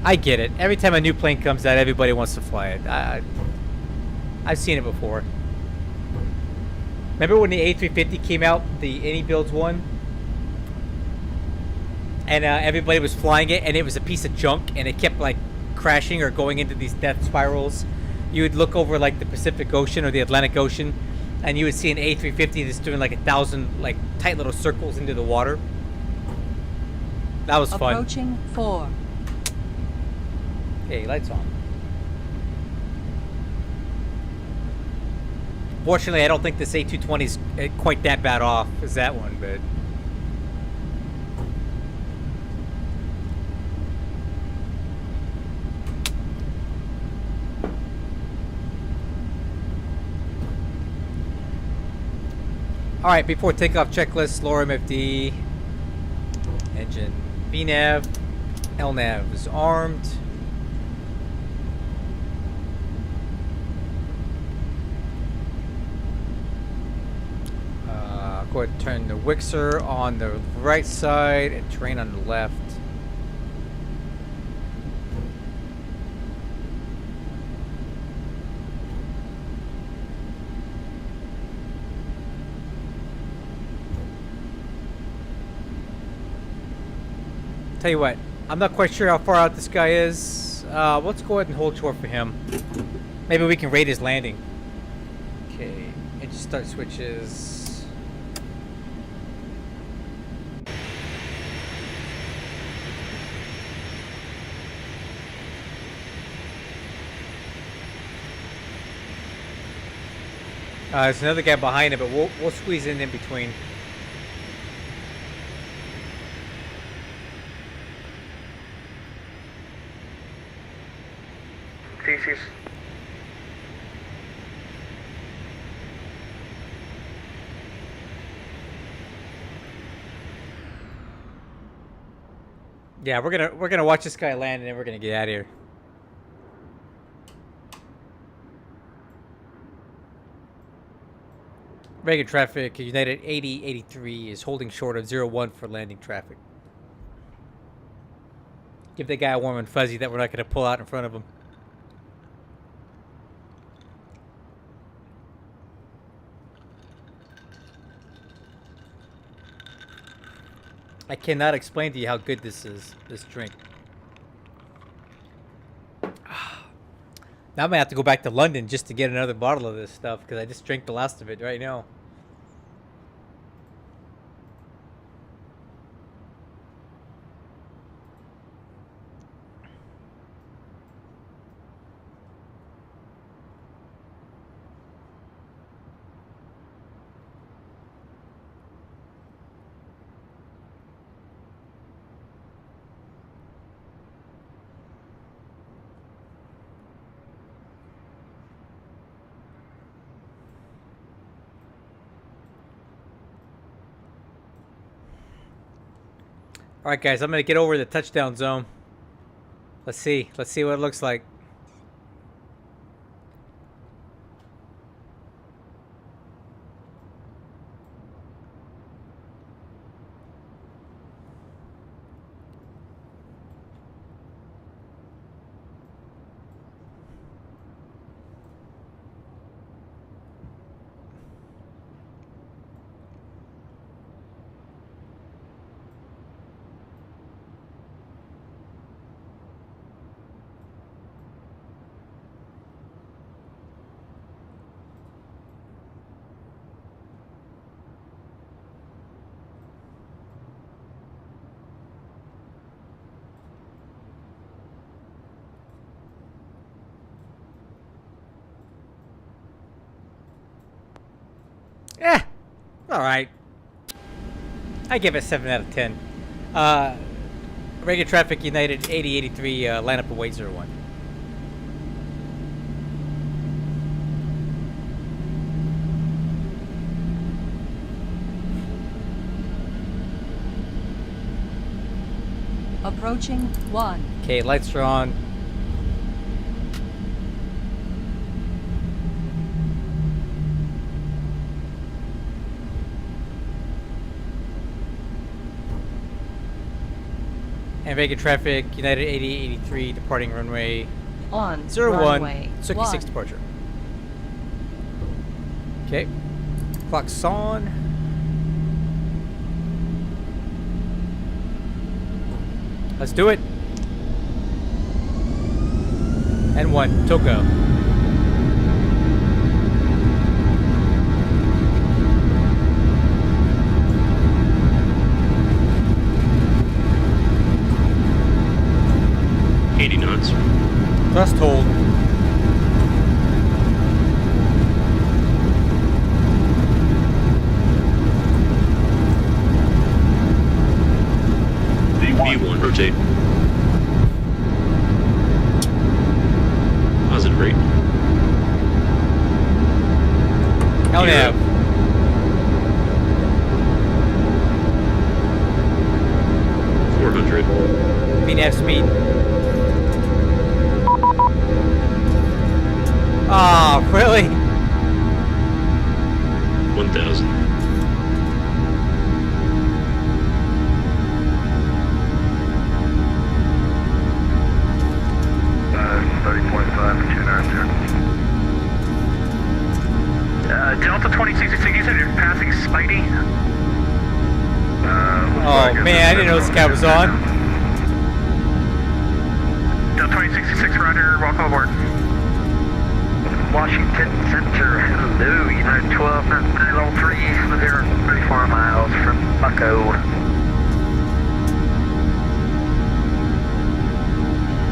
I get it. Every time a new plane comes out, everybody wants to fly it. I've seen it before. Remember when the A350 came out, the Any Builds one? And everybody was flying it, and it was a piece of junk, and it kept like crashing or going into these death spirals. You would look over like the Pacific Ocean or the Atlantic Ocean, and you would see an A350 that's doing like 1,000 like tight little circles into the water. That was fun. Approaching 4. Hey, lights on. Fortunately, I don't think this A220 is quite that bad off as that one, but... Alright, before takeoff checklist, lower MFD, engine VNAV, LNAV is armed. Go ahead and turn the Wixer on the right side and terrain on the left. Tell you what, I'm not quite sure how far out this guy is. Let's go ahead and hold short for him. Maybe we can rate his landing. Okay, engine start switches. There's another guy behind him, but we'll squeeze in between. Thesis. Yeah, we're gonna watch this guy land, and then we're gonna get out of here. Reagan traffic, United 8083 is holding short of 01 for landing traffic. Give that guy a warm and fuzzy that we're not going to pull out in front of him. I cannot explain to you how good this is, this drink. Now I'm going to have to go back to London just to get another bottle of this stuff because I just drank the last of it right now. Alright guys, I'm going to get over the touchdown zone. Let's see what it looks like. all right. I give it 7 out of 10. Regular traffic United 8083, line up and wait 01. Approaching 1. Okay, lights are on. And regular traffic, United 8083, departing runway On 01, runway Suki 6 1. departure. Okay, clock's on. Let's do it. And 1, Toko. Knots. Thrust hold. V1, rotate. Positive rate. LNAV. 400. VNAV speed. Oh, really? 1000. Delta 2066, you said you're passing Spidey? Oh man, I didn't know this guy was on. Delta 2066, roger, welcome aboard. Washington Center, hello, United 12, 903, live here 34 miles from Bucko.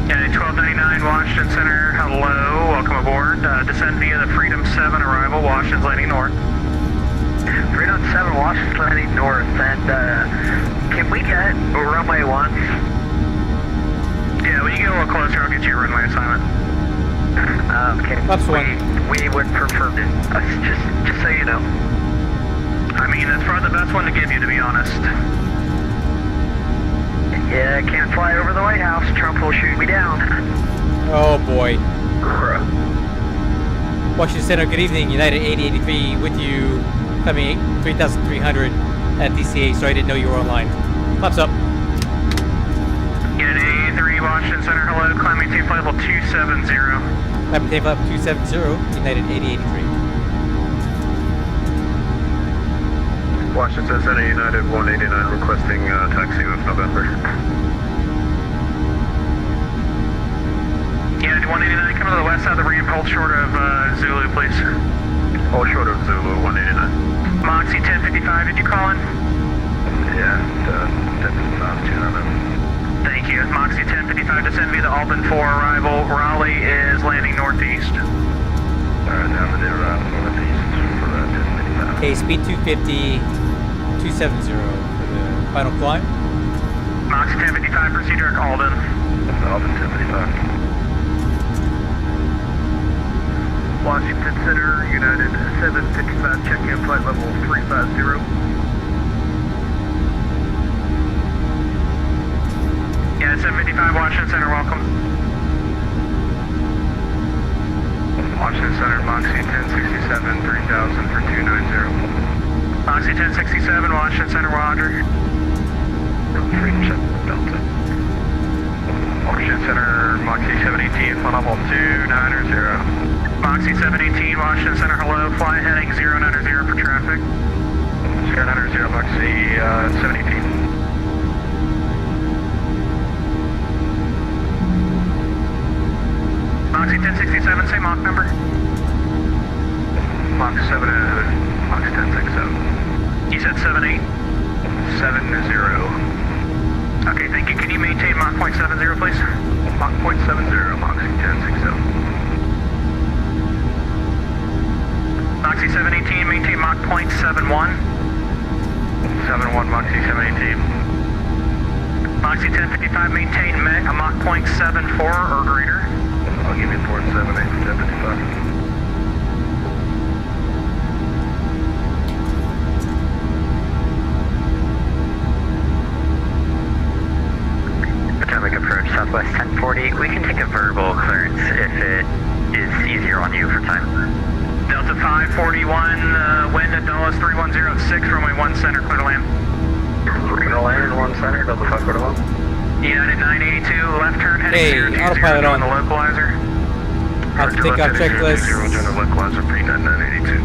United 1299, Washington Center, hello, welcome aboard. Descend via the Freedom 7 arrival, Washington's landing north. Freedom 7, Washington's landing north, and can we get runway 1? Yeah, when you get a little closer, I'll get you a runway assignment. Okay. That's one. We would prefer to, just so you know. I mean, that's probably the best one to give you, to be honest. Yeah, can't fly over the White House. Trump will shoot me down. Oh boy. Washington Center, good evening. United 8083 with you, coming 3,300 at DCA. Sorry, I didn't know you were online. Pops up. United 83, Washington Center, hello. Climb maintain flight level 270. Climb maintain flight level 270, United 8083. Washington Center, United 189, requesting taxi with November. United 189, come to the west side of the ramp, hold short of Zulu, please. Hold short of Zulu, 189. Moxie 1055, did you call in? Yeah, 1055, 299. Thank you. Moxie 1055, descend via the Albany 4 arrival. Raleigh is landing northeast. Alright, down to the arrival northeast for 1055. Okay, speed 250, 270 for the final climb. Moxie 1055, proceed direct Alden. Alden 1055. Washington Center, United 755, check-in flight level 350. Yeah, 755, Washington Center, welcome. Washington Center, Moxie 1067, 3000 for 290. Moxie 1067, Washington Center, roger. Freedom 7, Delta. Washington Center, Moxie 718, flight level 290. Moxie 718, Washington Center, hello, fly heading 090 for traffic. 090, Moxie 718. Moxie 1067, same Mach number. Mach 7, Mach 1067. You said 78? 70. Okay, thank you. Can you maintain Mach .70, please? Mach .70, Moxie 1067. Moxie 718, maintain Mach .71. Moxie 1055, maintain a Mach 0.74 or greater. I'll give you 478 for 1055. Potomac approach Southwest 1040. We can take a verbal clearance if it is easier on you for time. Delta 541, wind at Dallas 310 at 6, runway 1 center, clear to land. Clear to land, 1 center, Delta 541. United 982, left turn heading 020 autopilot on the localizer. Have to take off checklist. 0 doing the localizer, pre-9 982.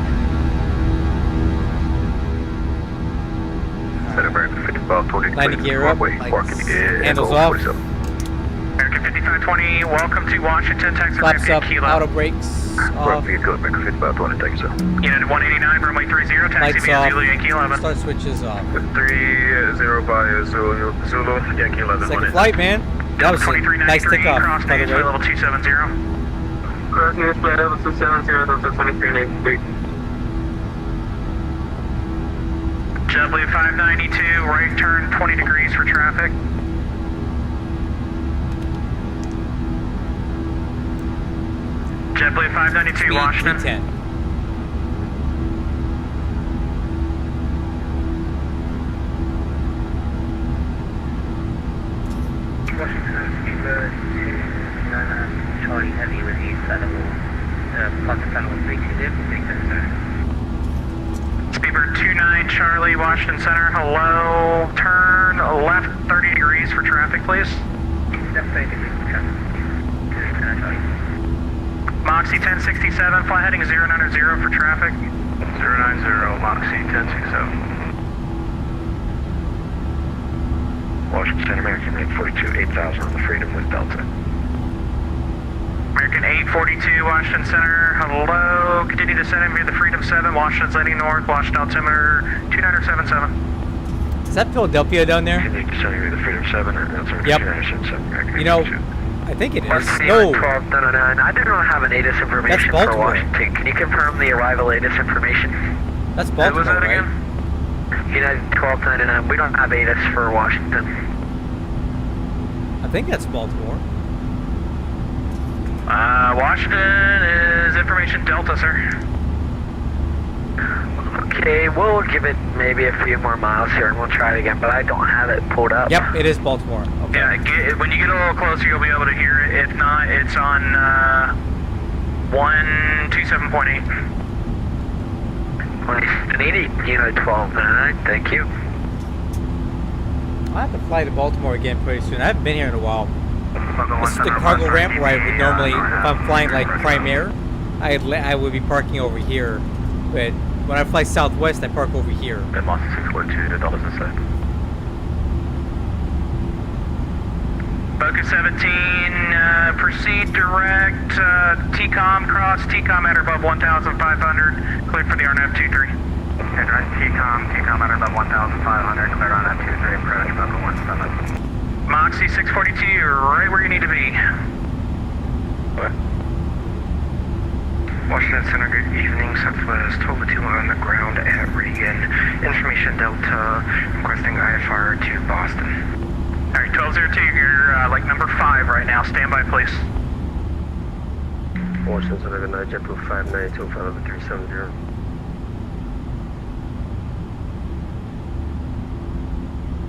Center burn 5520. Landing gear up. Handles off. American 5520, welcome to Washington, Texas. Flaps up, auto brakes off. American 5520, thank you, sir. United 189, runway 30, taxi Lights via off. Zulu Yankee 11. Start switches off. 30 by Zulu Yankee 11. Second flight, man. That was a nice takeoff, cross by the stage way. level 270. Crossing this flight level 270, Delta 2393. JetBlue 592, right turn 20 degrees for traffic. JetBlue 592, Washington. 310. Charlie Heavy with East Federal, plus Federal 320, Speedbird 29, Charlie, Washington Center, hello, turn left 30 degrees for traffic, please. Moxie 1067, fly heading 090 for traffic. 090, Moxie 1067. Washington Center, American 842, 8000 on the Freedom with Delta. American 842, Washington Center, hello, continue descending via the Freedom 7, Washington's landing north, Washington altimeter 2977. Is that Philadelphia down there? Continue descending via the Freedom 7, altimeter Yep. 2977, American You know, 842. I think it is. No. No. 1299, I do not have an ATIS That's information for Baltimore. Washington. Can you confirm the arrival ATIS information? That's Baltimore, was that right? again? United 1299, we don't have ATIS for Washington. I think that's Baltimore. Washington is information Delta, sir. Okay, we'll give it maybe a few more miles here and we'll try it again, but I don't have it pulled up. Yep, it is Baltimore. Okay. Yeah, when you get a little closer, you'll be able to hear it. If not, it's on 127.8. 180, United 1299, thank you. I'll have to fly to Baltimore again pretty soon. I haven't been here in a while. This is the cargo ramp where I would normally, if I'm flying like Prime Air, I would be parking over here. But when I fly Southwest, I park over here. And Moxie 642, the dollars a set. Boca 17, proceed direct, TCOM, cross, TCOM at or above 1,500, cleared for the RNAV 23. And right, TCOM at or above 1,500, clear on F23, approach, Boca 17. Moxie 642, you're right where you need to be. What? Washington Center, good evening, Southwest 1202 on the ground at Reagan. Information Delta, requesting IFR to Boston. Alright, 1202, you're like number 5 right now, stand by please. Washington Center, good night, JetBlue 592, final 370.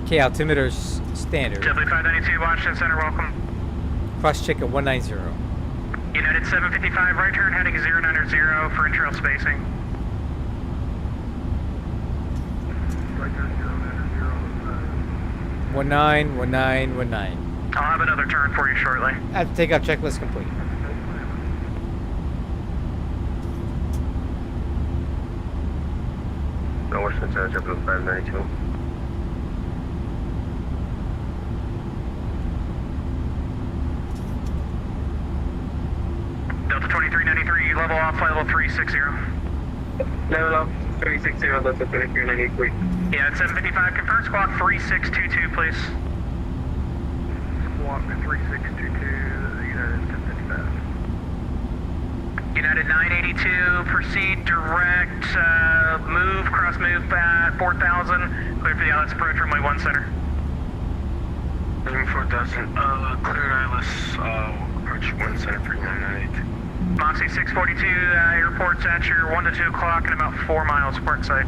Okay, altimeter's standard. JetBlue 592, Washington Center, welcome. Cross check at 190. United 755, right turn heading 090 for intrail spacing. One nine. I'll have another turn for you shortly. I have to take off checklist complete. No, Washington Center, JetBlue 592. Delta 2393, level off, flight level 360. Level up 360, Delta 2393. Yeah, at 755, confirm squawk 3622, please. Squawk 3622, United 1055. United 982, proceed direct, cross move at 4,000, clear for the ILS approach, runway 1 center. 4000. Cleared ILS, approach 1 center for 998. Moxie 642, airport's at your 1 to 2 o'clock and about 4 miles port site.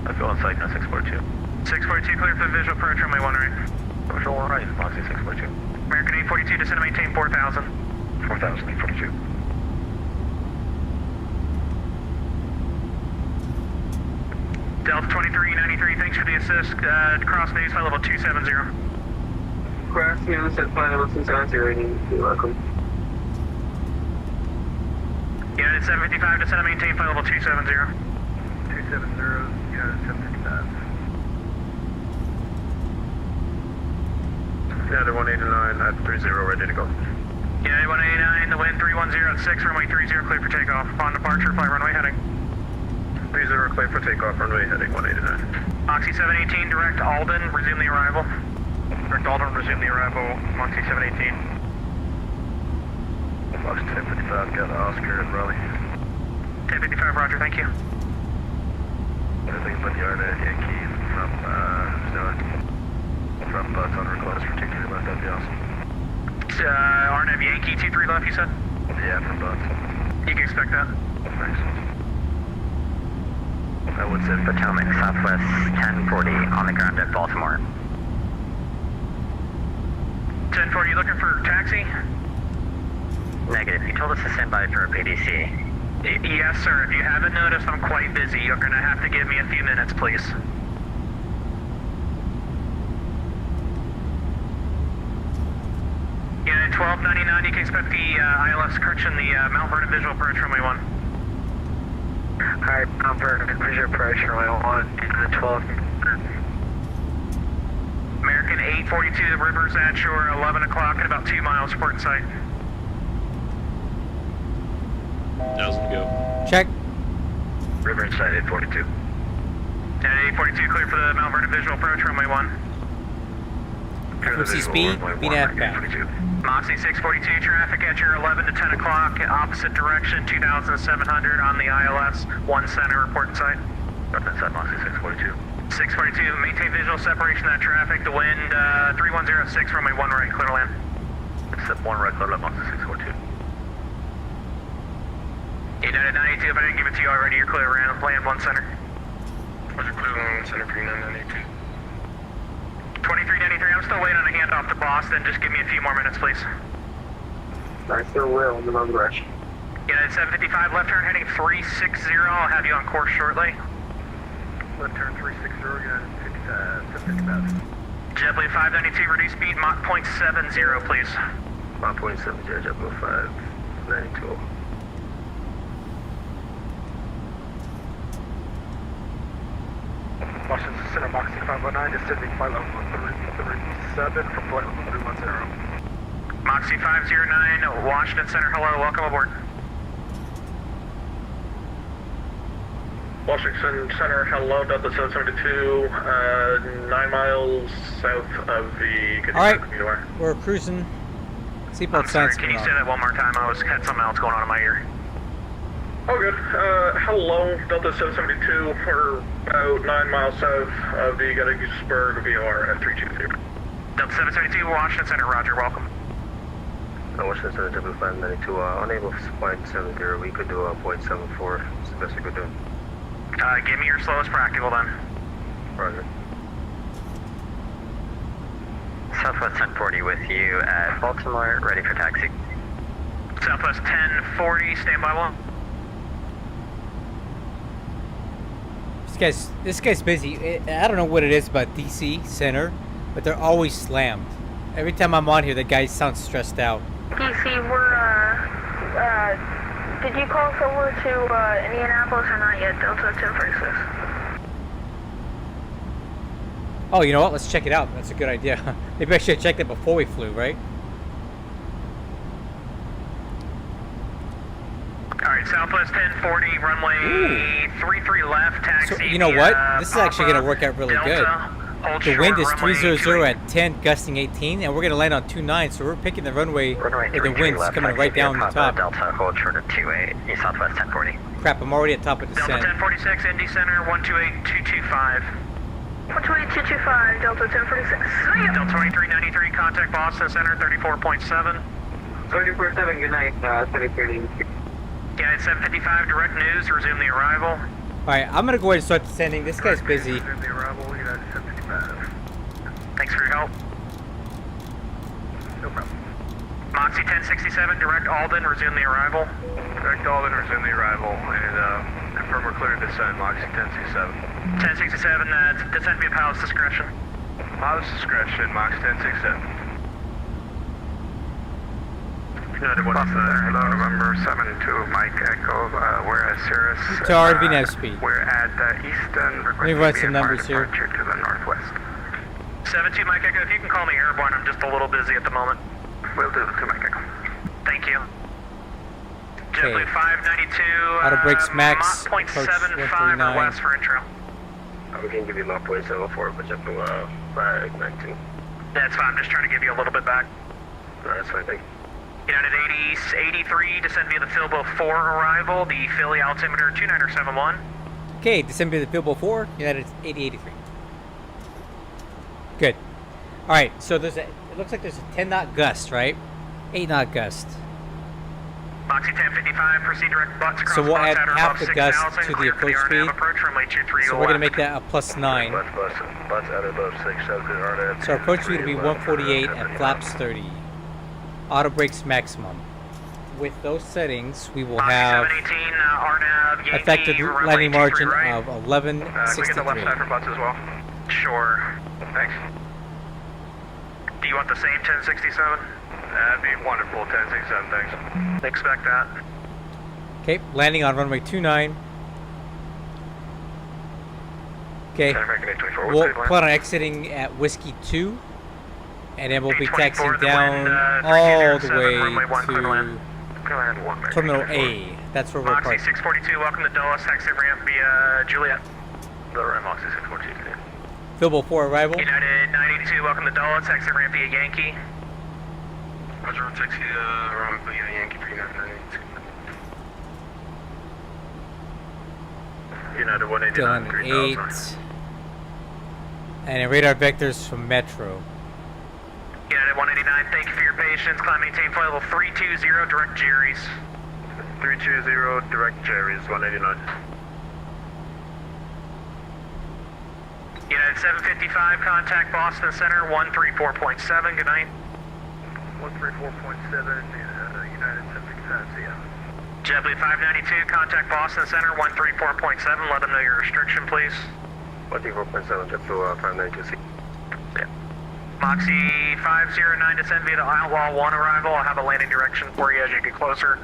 I feel on site now, 642. 642, clear for the visual approach, runway 1 right. Visual 1 right, Moxie 642. American 842, descend to maintain 4000. 4000, 842. Delta 2393, thanks for the assist. Cross news, flight level 270. Cross news at flight level 270, you're welcome. United 755, descend to maintain flight level 270. 270, United 755. United 189 at 30, ready to go. United 189, the wind 310 at 6, runway 30, clear for takeoff. Upon departure, fly runway heading. 30, clear for takeoff, runway heading 189. Moxie 718, direct Alden, resume the arrival. Direct Alden, resume the arrival, Moxie 718. Fox 1055, got Oscar and Raleigh. 1055, roger, thank you. Anything but the RNA Yankee from Butts on request for 23 left, that'd be awesome. RNAV Yankee 23 left, you said? Yeah, from Butts. You can expect that. Thanks. I would say Potomac, Southwest 1040, on the ground at Baltimore. 1040, you looking for taxi? Negative. You told us to stand by for a PDC. Yes, sir. If you haven't noticed, I'm quite busy. You're going to have to give me a few minutes, please. Unit 1299, you can expect the ILS crutch in the Mount Vernon visual approach, runway 1. Alright, Mount Vernon visual approach, runway 1. Unit 12. American 842, the river's at shore, 11 o'clock at about 2 miles, port in sight. 1,000 to go. Check. River inside 842. And 842 clear for the Mount Vernon visual approach, runway 1. Frequency speed, VNAV back. Moxie 642 traffic at your 11 to 10 o'clock, opposite direction, 2,700 on the ILS, 1 center, report in sight. Up inside Moxie 642. 642, maintain visual separation of that traffic, the wind 3106, runway 1 right, clear to land. Step 1 right, clear to Moxie 642. United 92, if I didn't give it to you already, you're clear around, land 1 center. Roger, clear land 1 center for 992. 2393, I'm still waiting on a handoff to Boston, just give me a few more minutes, please. I still will, on the wrong direction. United 755, left turn heading 360, I'll have you on course shortly. Left turn 360, United 755. JetBlue 592, reduce speed, Mach 0.70, please. Mach 0.70, JetBlue 592. Washington Center, Moxie 509, descending flight level 337 from flight level 310. Moxie 509, Washington Center, hello, welcome aboard. Washington Center, hello, Delta 772, 9 miles south of the... Alright, we're cruising. Seatbelt signs. Can you say that one more time? I had something else going on in my ear. Oh, good. Hello, Delta 772. We're about 9 miles south of the Gettysburg VOR at 320. Delta 772, Washington Center, roger, welcome. Washington Center, W592, unable to 0.70. We could do a 0.74. It's the best we could do. Give me your slowest practical then. Roger. Southwest 1040 with you at Baltimore, ready for taxi. Southwest 1040, standby 1. This guy's busy. I don't know what it is about DC Center, but they're always slammed. Every time I'm on here, the guy sounds stressed out. DC, did you call us over to Indianapolis or not yet? Delta 1046. Oh, you know what? Let's check it out. That's a good idea. Maybe I should have checked it before we flew, right? Alright, Southwest 1040, runway 33 left, taxi. So, you know what? This is actually going to work out really good. The wind is 300 at 10, gusting 18, and we're going to land on 29, so we're picking the runway where the wind's coming right down the top. Delta, hold short of 28, Southwest 1040. Crap, I'm already at top of descent. Delta 1046, Indy Center, 128225. 12225, Delta 1046. Delta 2393, contact Boston Center 34.7. 34.7, good night, 33. United 755, direct news, resume the arrival. Alright, I'm gonna go ahead and start descending. This guy's busy. Resume the arrival, United 755. Thanks for your help. No problem. Moxie 1067, direct Alden, resume the arrival. Direct Alden, resume the arrival, and confirm we're clear to descend, Moxie 1067. 1067, descend via pilot's discretion. Pilot's discretion, Mox 1067. United 1 hello, November 72, Mike Echo, we're at Cirrus. To RV nav speed. We're at Easton. Let me run some numbers here. To the northwest. 72 Mike Echo, if you can call me airborne, I'm just a little busy at the moment. We'll do to Mike Echo. Thank you. JetBlue 592, Auto brakes max, Mach approach 0.75 or 139. less for intro. We can give you Mach 0.74, but JetBlue 519. That's fine, I'm just trying to give you a little bit back. That's fine, thank you. United 83, descend via the Philbo 4 arrival, the Philly altimeter 2971. Okay, descend via the Philbo 4, United 8083. Good. Alright, so there's a, it looks like there's a 10 knot gust, right? 8 knot gust. Moxie 1055, proceed direct butts across So we'll butts add at or half above the gust 6,000, to the clear for approach RNAV speed. approach runway 23 So we're going to make that a +9. Butts at above 6,000, So our approach speed will be 148 at flaps 30. Auto brakes maximum. With those settings, we will have RNAV, effective runway landing 23 margin right. of Can we get the left 1163. side for butts as well? Sure. Thanks. Do you want the same 1067? That'd be wonderful, 1067, thanks. Expect that. Okay, landing on runway 29. Okay, we'll plan on exiting at Whiskey 2, and then we'll be taxiing down all the way to Terminal A. That's where we're Moxie parking. 642, welcome to Dulles, taxi ramp via Juliet. The right, Moxie 642. Philbo 4 arrival. United 982, welcome to Dulles, taxi ramp via Yankee. Roger, taxi ramp via Yankee 3992. United 189, Dylan 8. And then radar vectors from Metro. United 189, thank you for your patience. Climb maintain flight level 320, direct Jerry's. 320, direct Jerry's, 189. United 755, contact Boston Center 134.7, good night. 134.7, United 755, see ya. JetBlue 592, contact Boston Center 134.7, let them know your restriction, please. 134.7, JetBlue 592, see. Moxie 509, descend via the Outlaw 1 arrival. I'll have a landing direction for you as you get closer.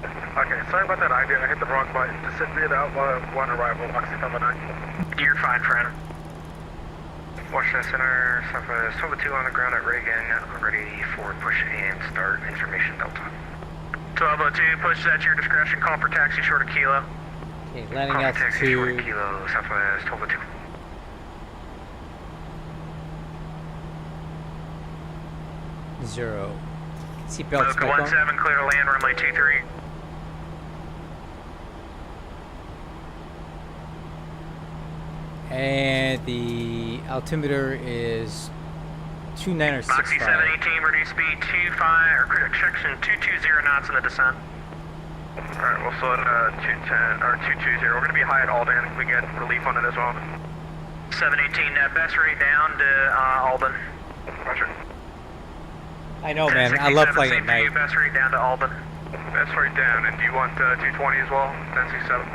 Okay, sorry about that idea. I hit the wrong button. Descend via the Outlaw 1 arrival, Moxie 509. You're fine, friend. Washington Center, Southwest 1202 on the ground at Reagan, ready for push and start, information Delta. 1202, push at your discretion, call for taxi short of Kilo. Okay, landing Call for taxi short of altitude. Kilo, Southwest 1202. Zero. Seatbelts Mocha back on. 17, clear to land, runway 23. And the altimeter is 29 or Moxie 65. 718, reduce speed 25, or correction 220 knots in the descent. Alright, we'll slow it 210, or 220. We're going to be high at Alden. We get relief on it as well. 718, best rate down to Alden. Roger. I know, man. I love playing at same for you, night. best rate down to Alden. That's right down. And do you want 220 as well? 1067?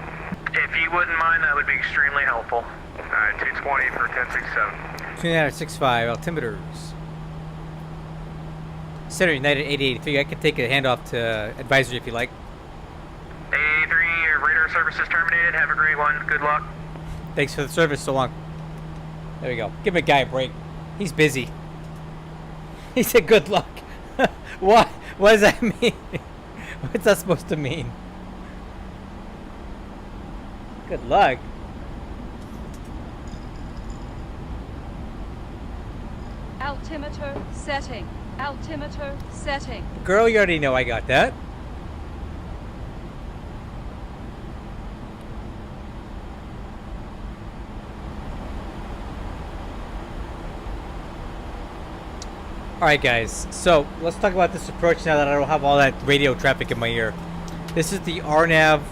If you wouldn't mind, that would be extremely helpful. Alright, 220 for 1067. 29 or 65 altimeters. Center United 8083. I can take a handoff to advisory if you like. 83, your radar service is terminated. Have a great one. Good luck. Thanks for the service so long. There we go. Give a guy a break. He's busy. He said good luck. What? What does that mean? What's that supposed to mean? Good luck. Altimeter setting. Altimeter setting. Girl, you already know I got that. Alright guys, so let's talk about this approach now that I don't have all that radio traffic in my ear. This is the RNAV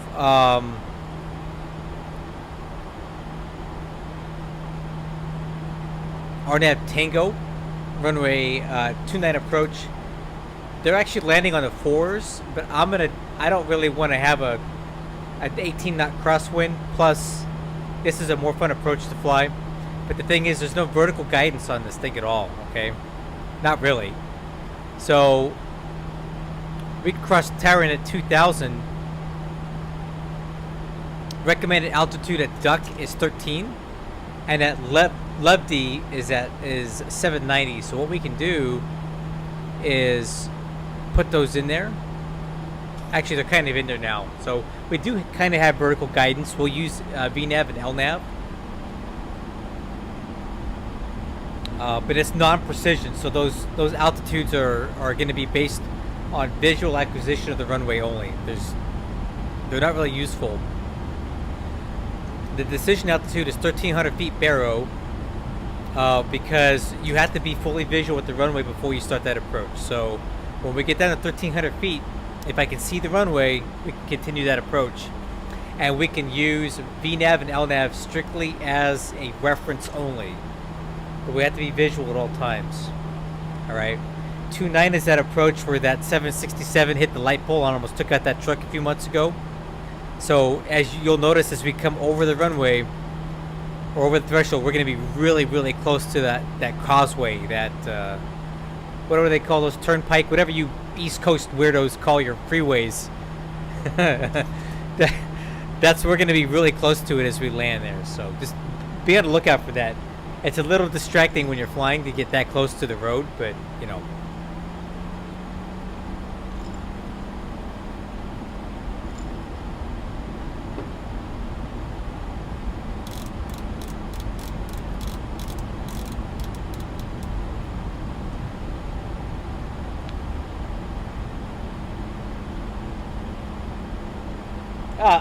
RNAV Tango runway 29 approach. They're actually landing on the 4s, but I don't really want to have an 18 knot crosswind, plus this is a more fun approach to fly. But the thing is, there's no vertical guidance on this thing at all, okay? Not really. So we can cross Terran at 2,000. Recommended altitude at duck is 13, and at LevD is 790. So what we can do is put those in there. Actually, they're kind of in there now. So we do kind of have vertical guidance. We'll use VNAV and LNAV. But it's non-precision, so those altitudes are going to be based on visual acquisition of the runway only. They're not really useful. The decision altitude is 1,300 feet barrow, because you have to be fully visual with the runway before you start that approach. So when we get down to 1,300 feet, if I can see the runway, we can continue that approach. And we can use VNAV and LNAV strictly as a reference only. But we have to be visual at all times. Alright. 2.9 is that approach where that 767 hit the light pole and almost took out that truck a few months ago. So as you'll notice, as we come over the runway or over the threshold, we're going to be really, really close to that causeway, that whatever they call those, turnpike, whatever you East Coast weirdos call your freeways. That's we're going to be really close to it as we land there. So just be on the lookout for that. It's a little distracting when you're flying to get that close to the road, but you know.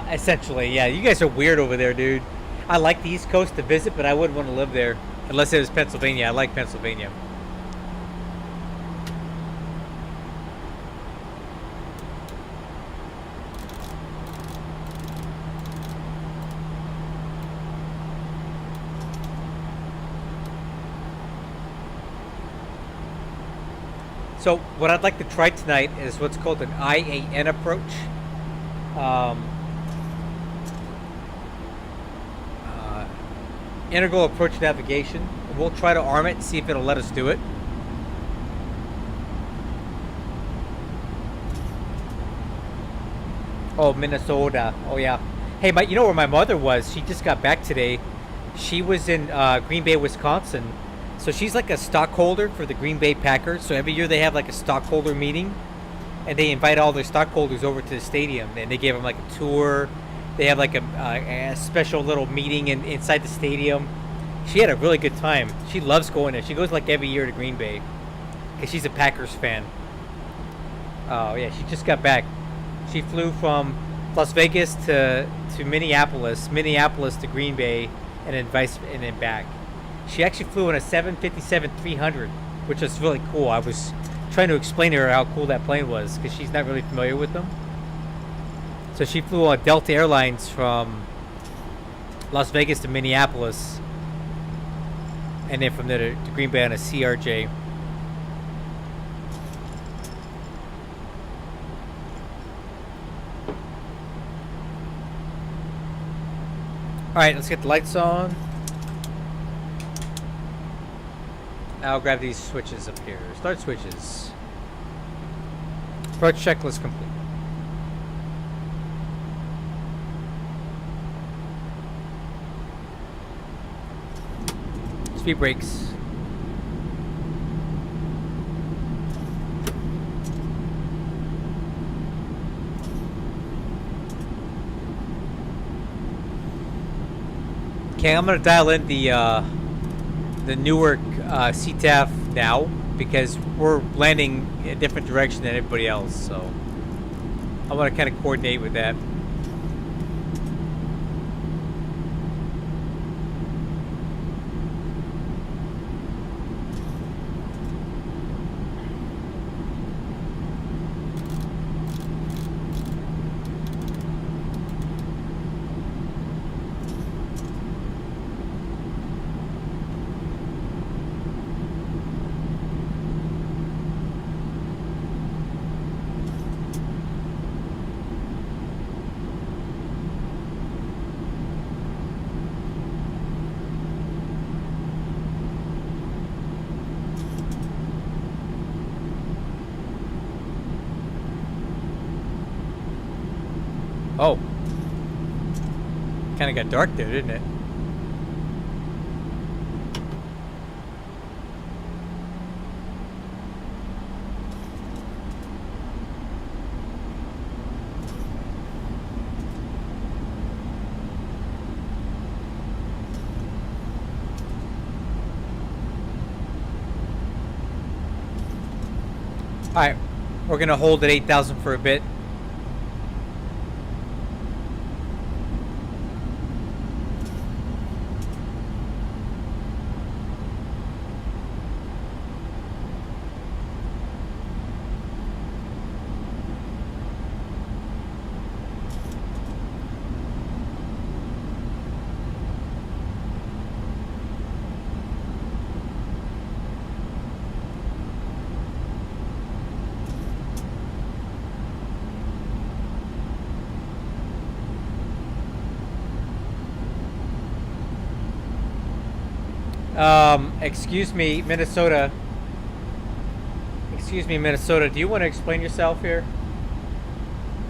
Essentially, yeah. You guys are weird over there, dude. I like the East Coast to visit, but I wouldn't want to live there. Unless it was Pennsylvania. I like Pennsylvania. So, what I'd like to try tonight is what's called an IAN approach. Integral approach navigation. We'll try to arm it and see if it'll let us do it. Oh, Minnesota. Oh yeah. Hey, you know where my mother was? She just got back today. She was in Green Bay, Wisconsin. So she's like a stockholder for the Green Bay Packers. So every year they have like a stockholder meeting, and they invite all their stockholders over to the stadium, and they give them like a tour. They have like a special little meeting inside the stadium. She had a really good time. She loves going there. She goes like every year to Green Bay because she's a Packers fan. Oh yeah, she just got back. She flew from Las Vegas to Minneapolis to Green Bay, and then back. She actually flew in a 757-300, which was really cool. I was trying to explain to her how cool that plane was because she's not really familiar with them. So she flew on Delta Airlines from Las Vegas to Minneapolis, and then from there to Green Bay on a CRJ. Alright, let's get the lights on. I'll grab these switches up here. Start switches. Approach checklist complete. Speed brakes. Okay, I'm gonna dial in the Newark CTAF now because we're landing in a different direction than everybody else. So I want to kind of coordinate with that. Oh. Kind of got dark there, didn't it? Alright, we're going to hold at 8,000 for a bit. Excuse me, Minnesota. Excuse me, Minnesota. Do you want to explain yourself here?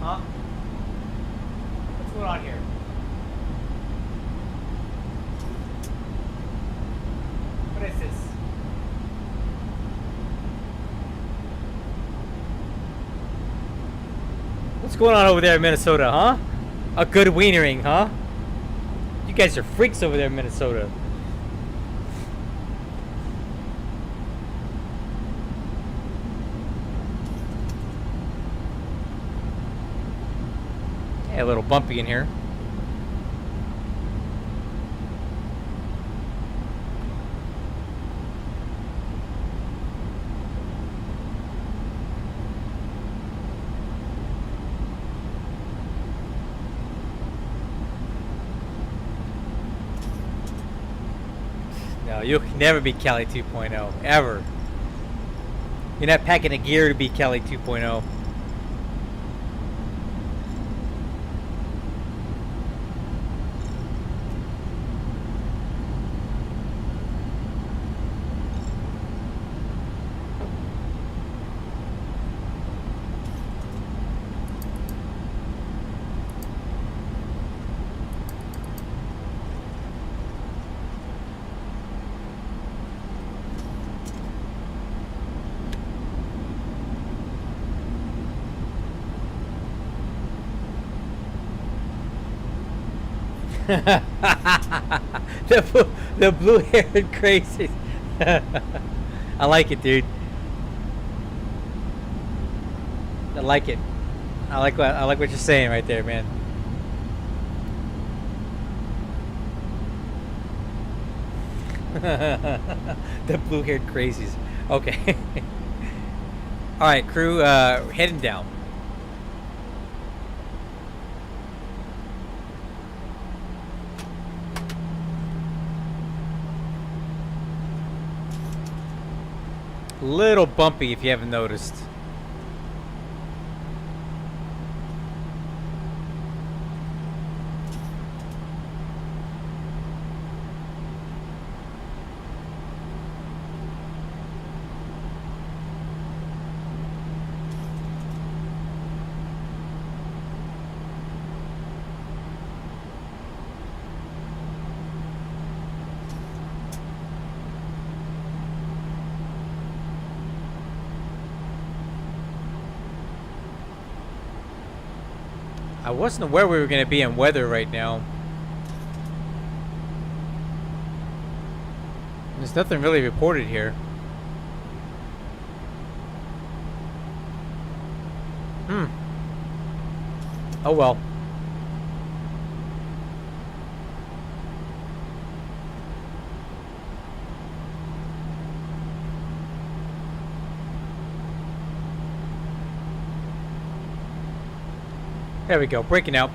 Huh? What's going on here? What is this? What's going on over there in Minnesota, huh? A good wienering, huh? You guys are freaks over there in Minnesota. A little bumpy in here. No, you can never be Cali 2.0, ever. You're not packing a gear to be Cali 2.0. the blue-haired crazy. I like it, dude. I like it. I like what you're saying right there, man. The blue-haired crazies. Okay. All right, crew. Heading down. Little bumpy if you haven't noticed. I wasn't aware we were going to be in weather right now. There's nothing really reported here. Oh well. There we go, breaking out.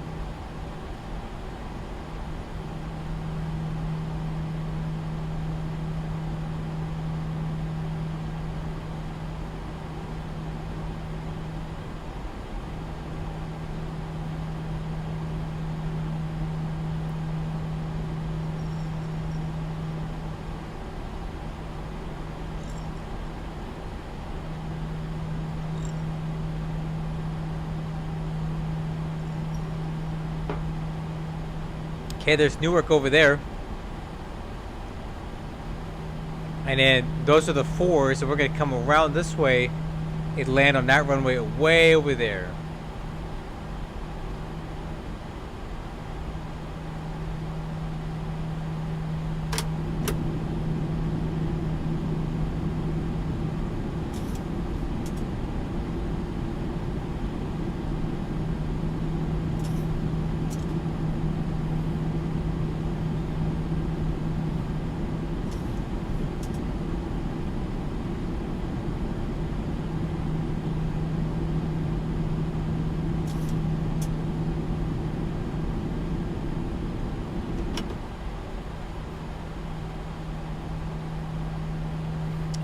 Okay, there's Newark over there. And then those are the 4s, and we're going to come around this way and land on that runway way over there.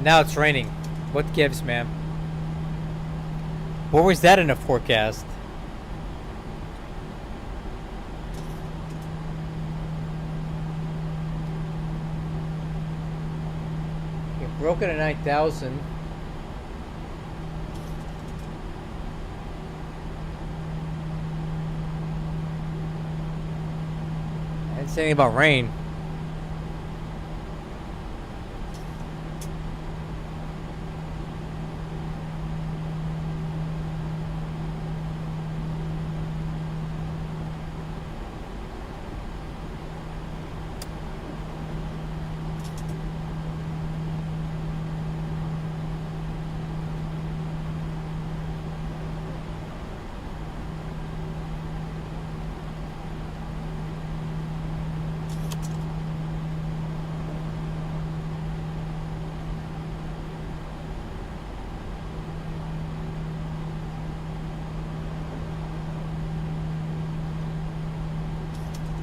Now it's raining. What gives, man? Where was that in the forecast? Okay, broken at 9,000. I didn't say anything about rain.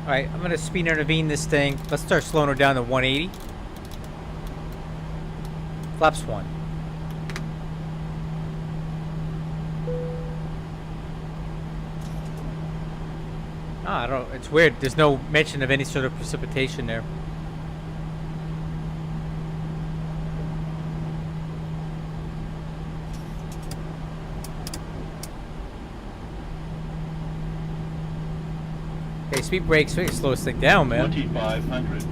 Alright, I'm gonna speed intervene this thing. Let's start slowing her down to 180. Flaps 1. Ah, I don't know. It's weird. There's no mention of any sort of precipitation there. Okay, speed brakes, we can slow this thing down, man. 2,500.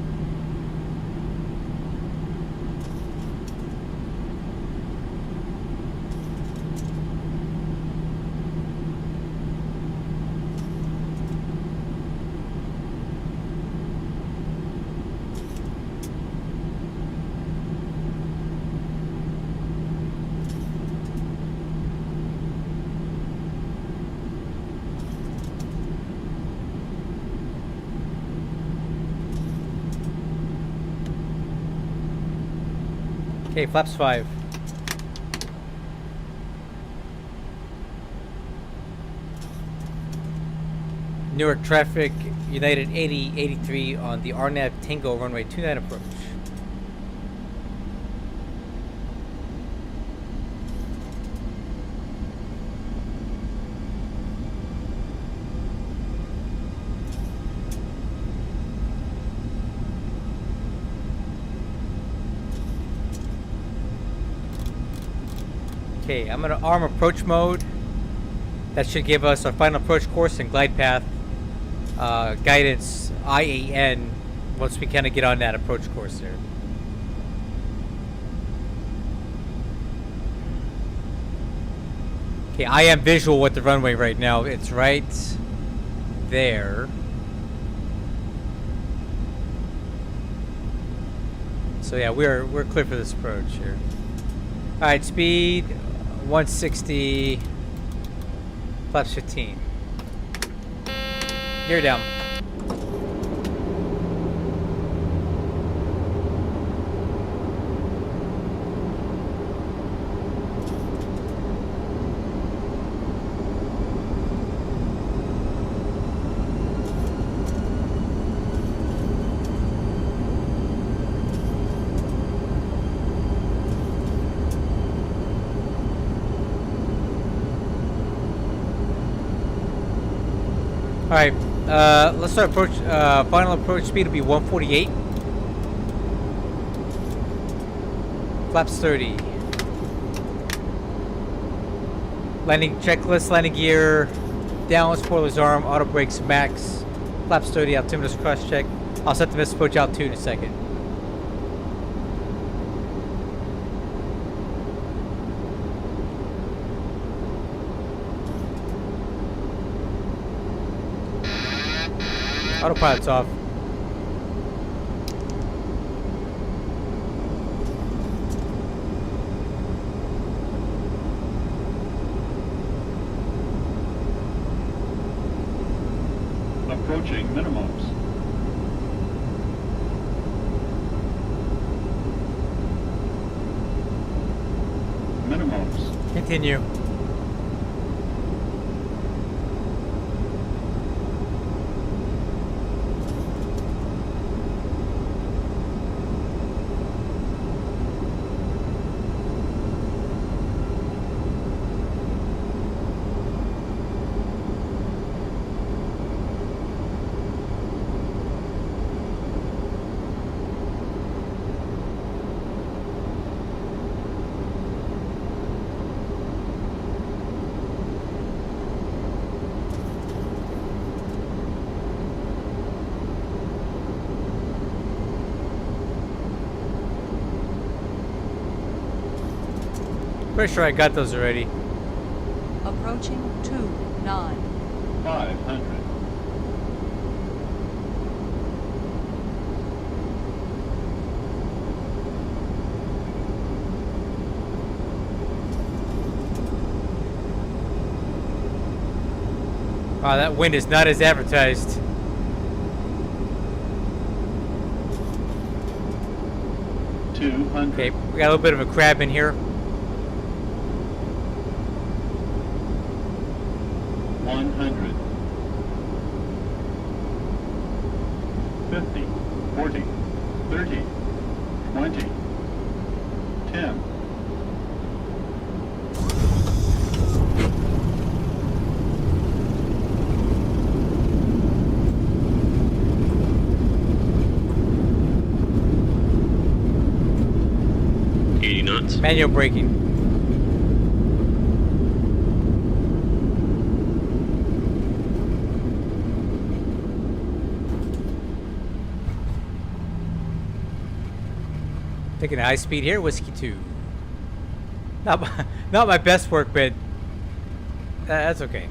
Okay, flaps 5. Newark traffic, United 8083 on the RNAV Tango runway 29 approach. Okay, I'm gonna arm approach mode. That should give us our final approach course and glide path guidance IAN once we kind of get on that approach course there. Okay, I am visual with the runway right now. It's right there. So yeah, we're clear for this approach here. All right, speed 160, flaps 15. Gear down. Alright, let's start approach, final approach speed will be 148. Flaps 30. Landing checklist, landing gear, down, spoilers arm, auto brakes max, Flaps 30, altimeter's cross check. I'll set the missile approach altitude in a second. Autopilot's off. Approaching minimums. Minimums. Continue. Pretty sure I got those already. Approaching 29. 500. Wow, that wind is not as advertised. Okay, we got a little bit of a crab in here. 100. 50. 40. 30. 20. 10. Manual braking. Taking a high speed here, whiskey 2. Not my best work, but that's okay.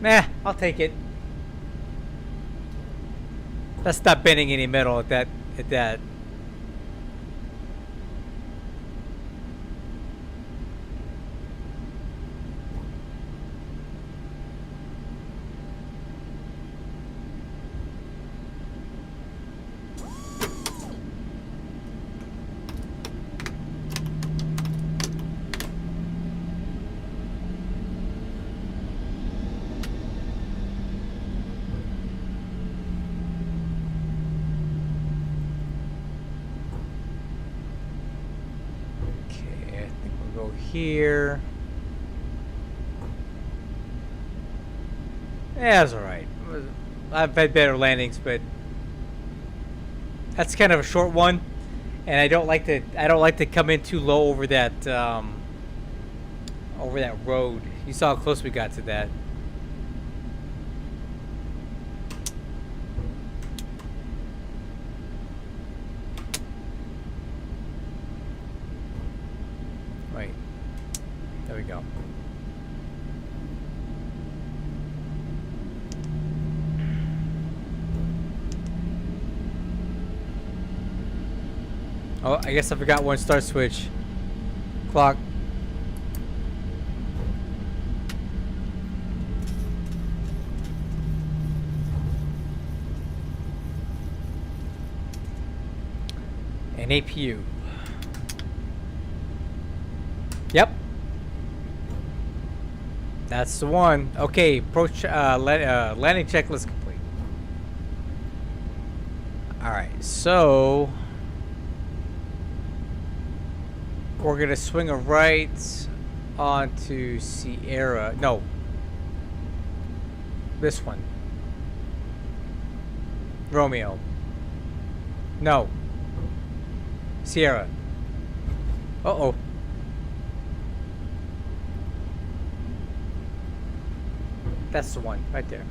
Nah, I'll take it. Let's not bending any metal at that. Here. Yeah, that's alright. I've had better landings, but that's kind of a short one, and I don't like to come in too low over that road. You saw how close we got to that. There we go. Oh, I guess I forgot one start switch. Clock. An APU. Yep. That's the one. Okay, approach landing checklist complete. Alright, so we're gonna swing a right onto Sierra. No. This one. Romeo. No. Sierra. Uh-oh. That's the one, right there.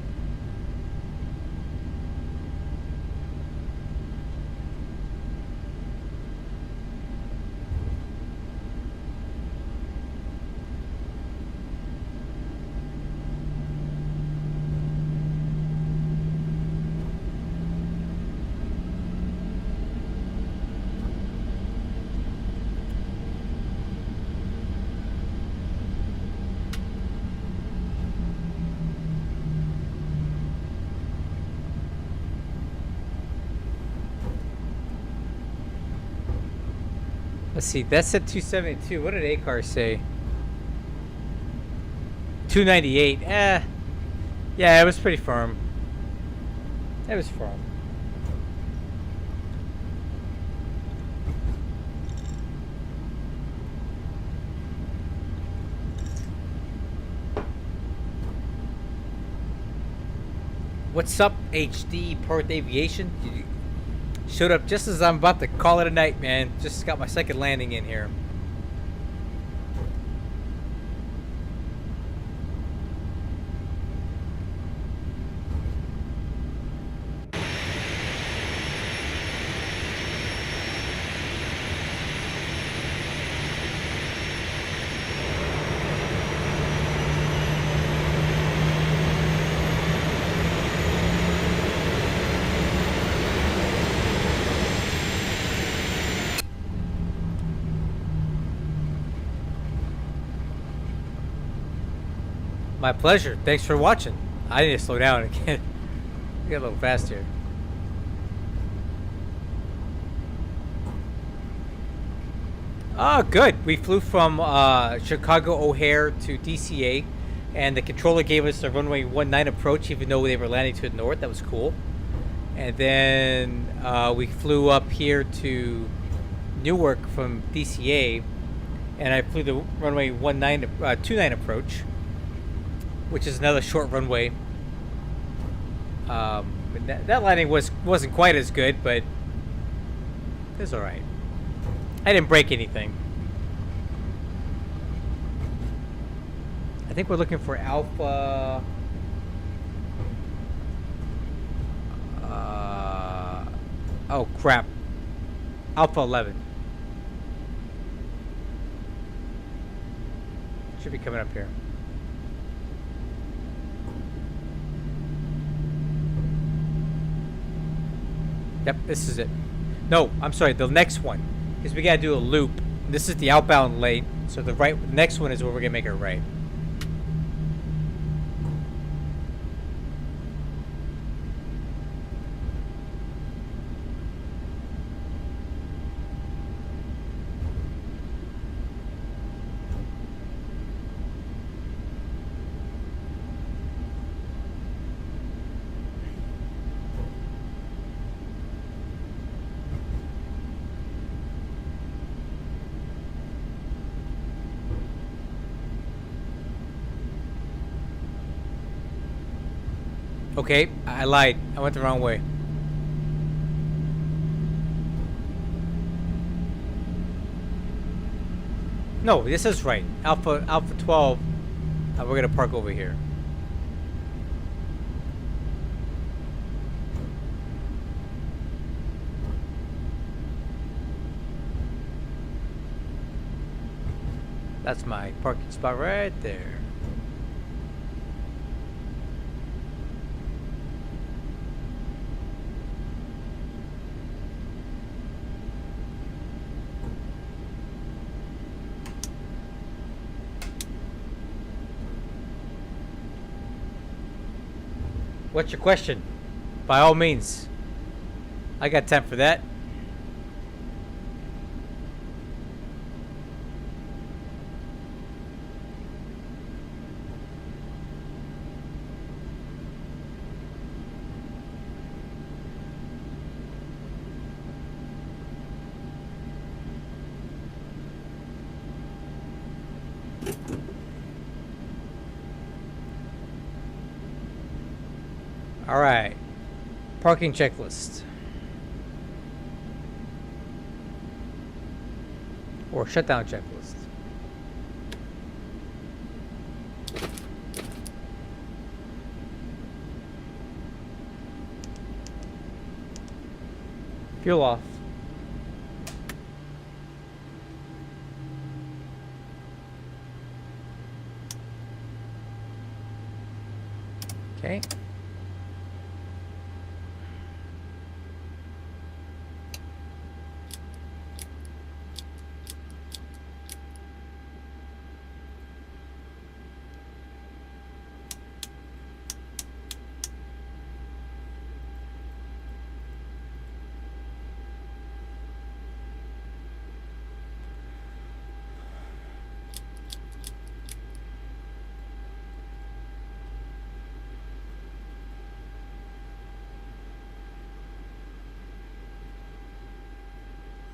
Let's see, that said 272. What did ACAR say? 298. Yeah, it was pretty firm. It was firm. What's up, HD Perth Aviation? Showed up just as I'm about to call it a night, man. Just got my second landing in here. My pleasure. Thanks for watching. I need to slow down and get a little fast here. Oh, good. We flew from Chicago O'Hare to DCA, and the controller gave us a runway 19 approach, even though they were landing to the north. That was cool. And then we flew up here to Newark from DCA, and I flew the runway 29 approach, which is another short runway. That landing wasn't quite as good, but it was all right. I didn't break anything. I think we're looking for Alpha. Oh crap! Alpha 11 should be coming up here. Yep, this is it. No, I'm sorry, the next one. Because we gotta do a loop. This is the outbound lane. So the next one is where we're gonna make it right. Okay, I lied. I went the wrong way. No, this is right. Alpha 12. We're gonna park over here. That's my parking spot right there. What's your question? By all means. I got time for that. All right, parking checklist. Or shutdown checklist. Fuel off. Okay.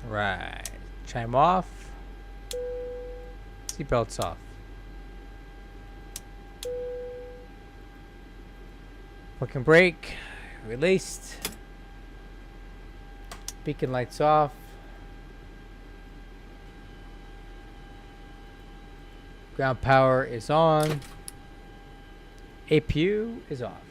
Right. Chime off. Seatbelts off. Parking brake. Released. Beacon lights off. Ground power is on. APU is off.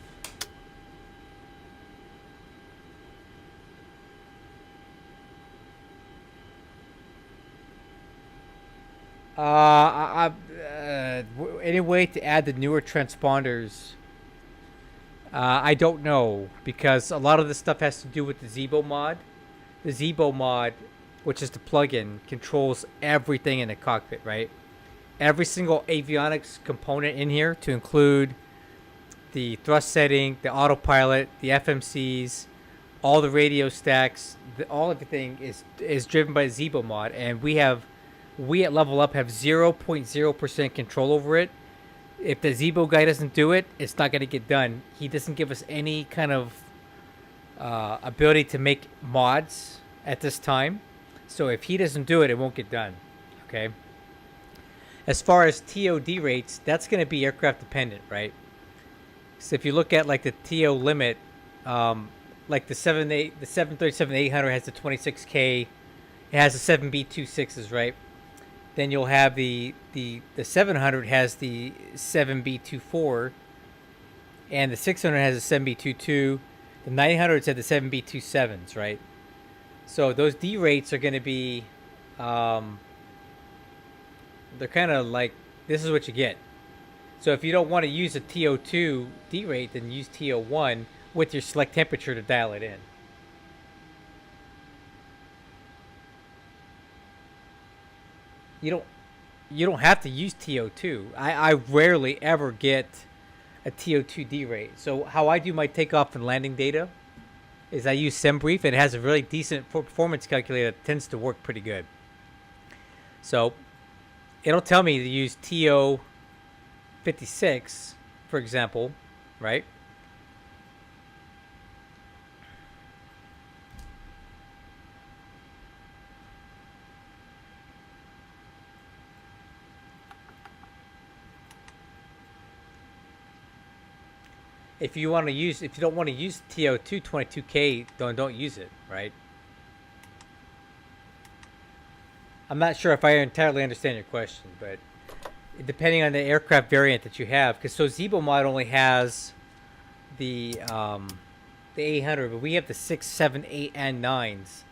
Any way to add the newer transponders? I don't know, because a lot of this stuff has to do with the Zebo mod. The Zebo mod, which is the plugin, controls everything in the cockpit, right? Every single avionics component in here, to include the thrust setting, the autopilot, the FMCs, all the radio stacks, everything is driven by the Zebo mod, and we at LevelUp have 0.0% control over it. If the Zebo guy doesn't do it, it's not going to get done. He doesn't give us any kind of ability to make mods at this time. So if he doesn't do it, it won't get done. Okay. As far as TOD rates, that's going to be aircraft dependent, right? So if you look at like the TO limit, like the 737-800 has the 26K, it has the 7B26s, right? Then you'll have the 700 has the 7B24, and the 600 has the 7B22. The 900s have the 7B27s, right? So those D rates are going to be, they're kind of like, this is what you get. So if you don't want to use a TO2 D rate, then use TO1 with your select temperature to dial it in. You don't have to use TO2. I rarely ever get a TO2 D rate. So how I do my takeoff and landing data is I use SemBrief, and it has a really decent performance calculator that tends to work pretty good. So it'll tell me to use TO 56, for example, right? If you don't want to use TO2 22K, don't use it, right? I'm not sure if I entirely understand your question, but depending on the aircraft variant that you have, because so Zebo mod only has the 800, but we have the 6, 7, 8, and 9s.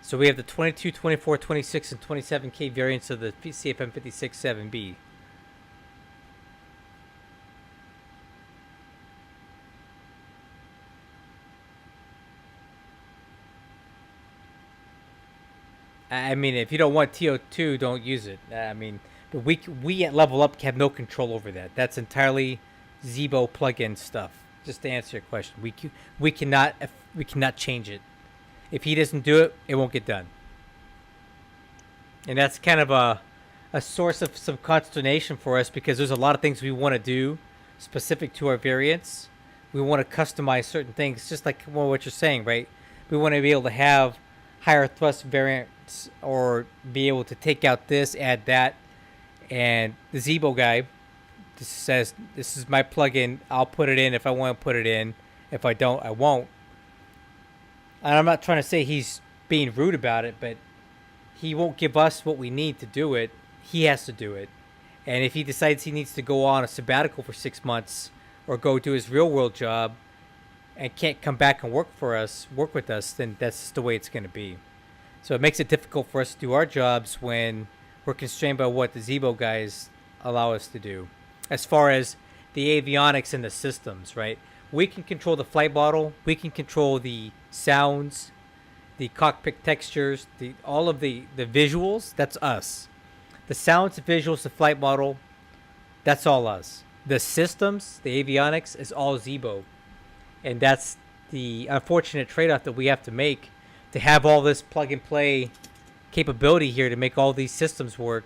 So we have the 22, 24, 26, and 27K variants of the CFM 56 7B. I mean, if you don't want TO2, don't use it. I mean, but we at LevelUp have no control over that. That's entirely Zebo plugin stuff. Just to answer your question, we cannot change it. If he doesn't do it, it won't get done. And that's kind of a source of some consternation for us, because there's a lot of things we want to do specific to our variants. We want to customize certain things, just like what you're saying, right? We want to be able to have higher thrust variants, or be able to take out this, add that, and the Zebo guy just says, this is my plugin, I'll put it in if I want to put it in. If I don't, I won't. And I'm not trying to say he's being rude about it, but he won't give us what we need to do it. He has to do it. And if he decides he needs to go on a sabbatical for 6 months or go do his real world job and can't come back and work with us, then that's just the way it's going to be. So it makes it difficult for us to do our jobs when we're constrained by what the Zebo guys allow us to do. As far as the avionics and the systems, right? We can control the flight model. We can control the sounds, the cockpit textures, all of the visuals. That's us. The sounds, the visuals, the flight model, that's all us. The systems, the avionics, is all Zebo. And that's the unfortunate trade-off that we have to make to have all this plug-and-play capability here to make all these systems work.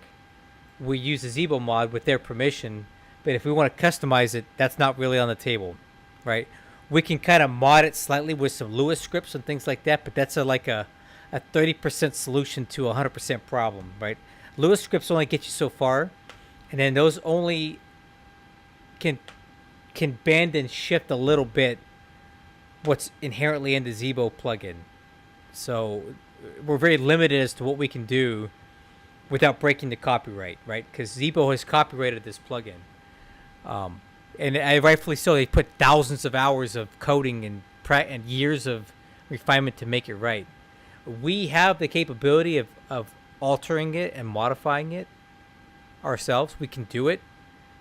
We use the Zebo mod with their permission, but if we want to customize it, that's not really on the table, right? We can kind of mod it slightly with some Lewis scripts and things like that, but that's like a 30% solution to a 100% problem, right? Lewis scripts only get you so far, and then those only can bend and shift a little bit what's inherently in the Zebo plugin. So we're very limited as to what we can do without breaking the copyright, right? Because Zebo has copyrighted this plugin. And rightfully so. They put thousands of hours of coding and years of refinement to make it right. We have the capability of altering it and modifying it ourselves. We can do it.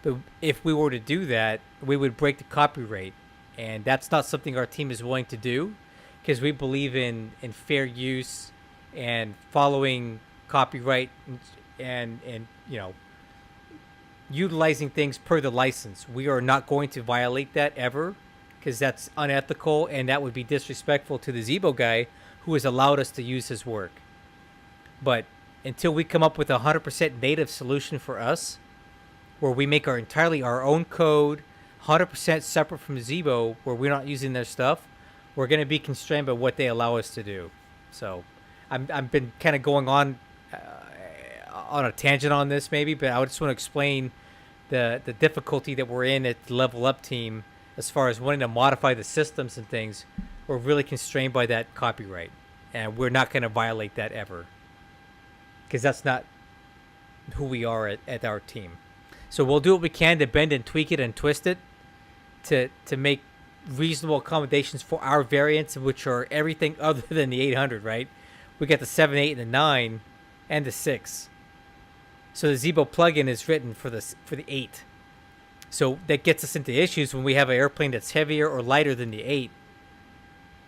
But if we were to do that, we would break the copyright. And that's not something our team is willing to do, because we believe in fair use and following copyright and you know, utilizing things per the license. We are not going to violate that ever, because that's unethical and that would be disrespectful to the Zebo guy who has allowed us to use his work. But until we come up with a 100% native solution for us, where we make entirely our own code, 100% separate from Zebo, where we're not using their stuff, we're going to be constrained by what they allow us to do. So I've been kind of going on a tangent on this maybe, but I just want to explain the difficulty that we're in at the LevelUp team as far as wanting to modify the systems and things. We're really constrained by that copyright, and we're not going to violate that ever, because that's not who we are at our team. So we'll do what we can to bend and tweak it and twist it to make reasonable accommodations for our variants, which are everything other than the 800, right? We got the 7, 8, and the 9, and the 6. So the Zebo plugin is written for the 8. So that gets us into issues when we have an airplane that's heavier or lighter than the 8.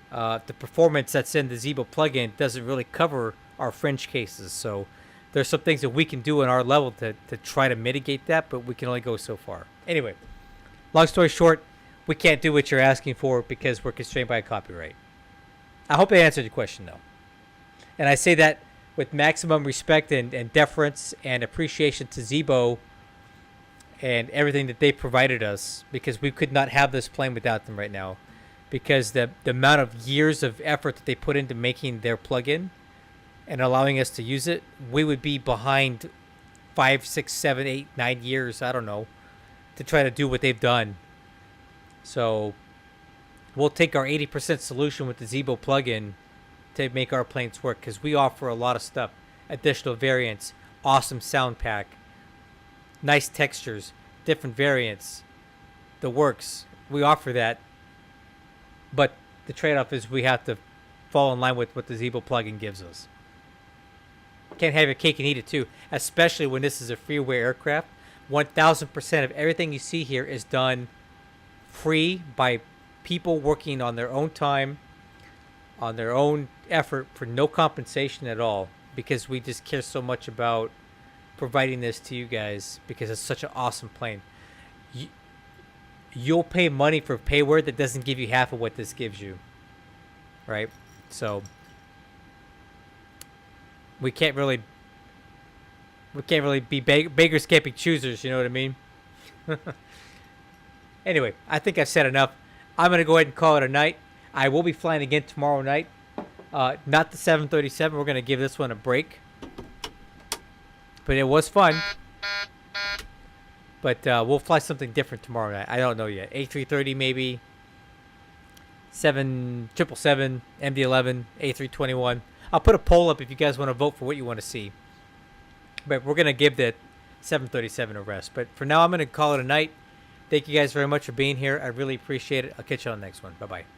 The performance that's in the Zebo plugin doesn't really cover our fringe cases. So there's some things that we can do in our level to try to mitigate that, but we can only go so far. Anyway, long story short, we can't do what you're asking for because we're constrained by copyright. I hope I answered your question, though. And I say that with maximum respect and deference and appreciation to Zebo and everything that they provided us, because we could not have this plane without them right now, because the amount of years of effort that they put into making their plugin and allowing us to use it, we would be behind 5, 6, 7, 8, 9 years, I don't know, to try to do what they've done. So we'll take our 80% solution with the Zebo plugin to make our planes work, because we offer a lot of stuff, additional variants, awesome sound pack, nice textures, different variants, the works. We offer that, but the trade-off is we have to fall in line with what the Zebo plugin gives us. Can't have your cake and eat it too, especially when this is a freeware aircraft. 1000% of everything you see here is done free by people working on their own time, on their own effort, for no compensation at all, because we just care so much about providing this to you guys because it's such an awesome plane. You'll pay money for payware that doesn't give you half of what this gives you, right? So we can't really be beggars can't be choosers, you know what I mean? Anyway, I think I've said enough. I'm going to go ahead and call it a night. I will be flying again tomorrow night. Not the 737. We're going to give this one a break. But it was fun. But we'll fly something different tomorrow night. I don't know yet. A330 maybe. 777, MD-11, A321. I'll put a poll up if you guys want to vote for what you want to see. But we're going to give the 737 a rest. But for now, I'm going to call it a night. Thank you guys very much for being here. I really appreciate it. I'll catch you on the next one. Bye-bye.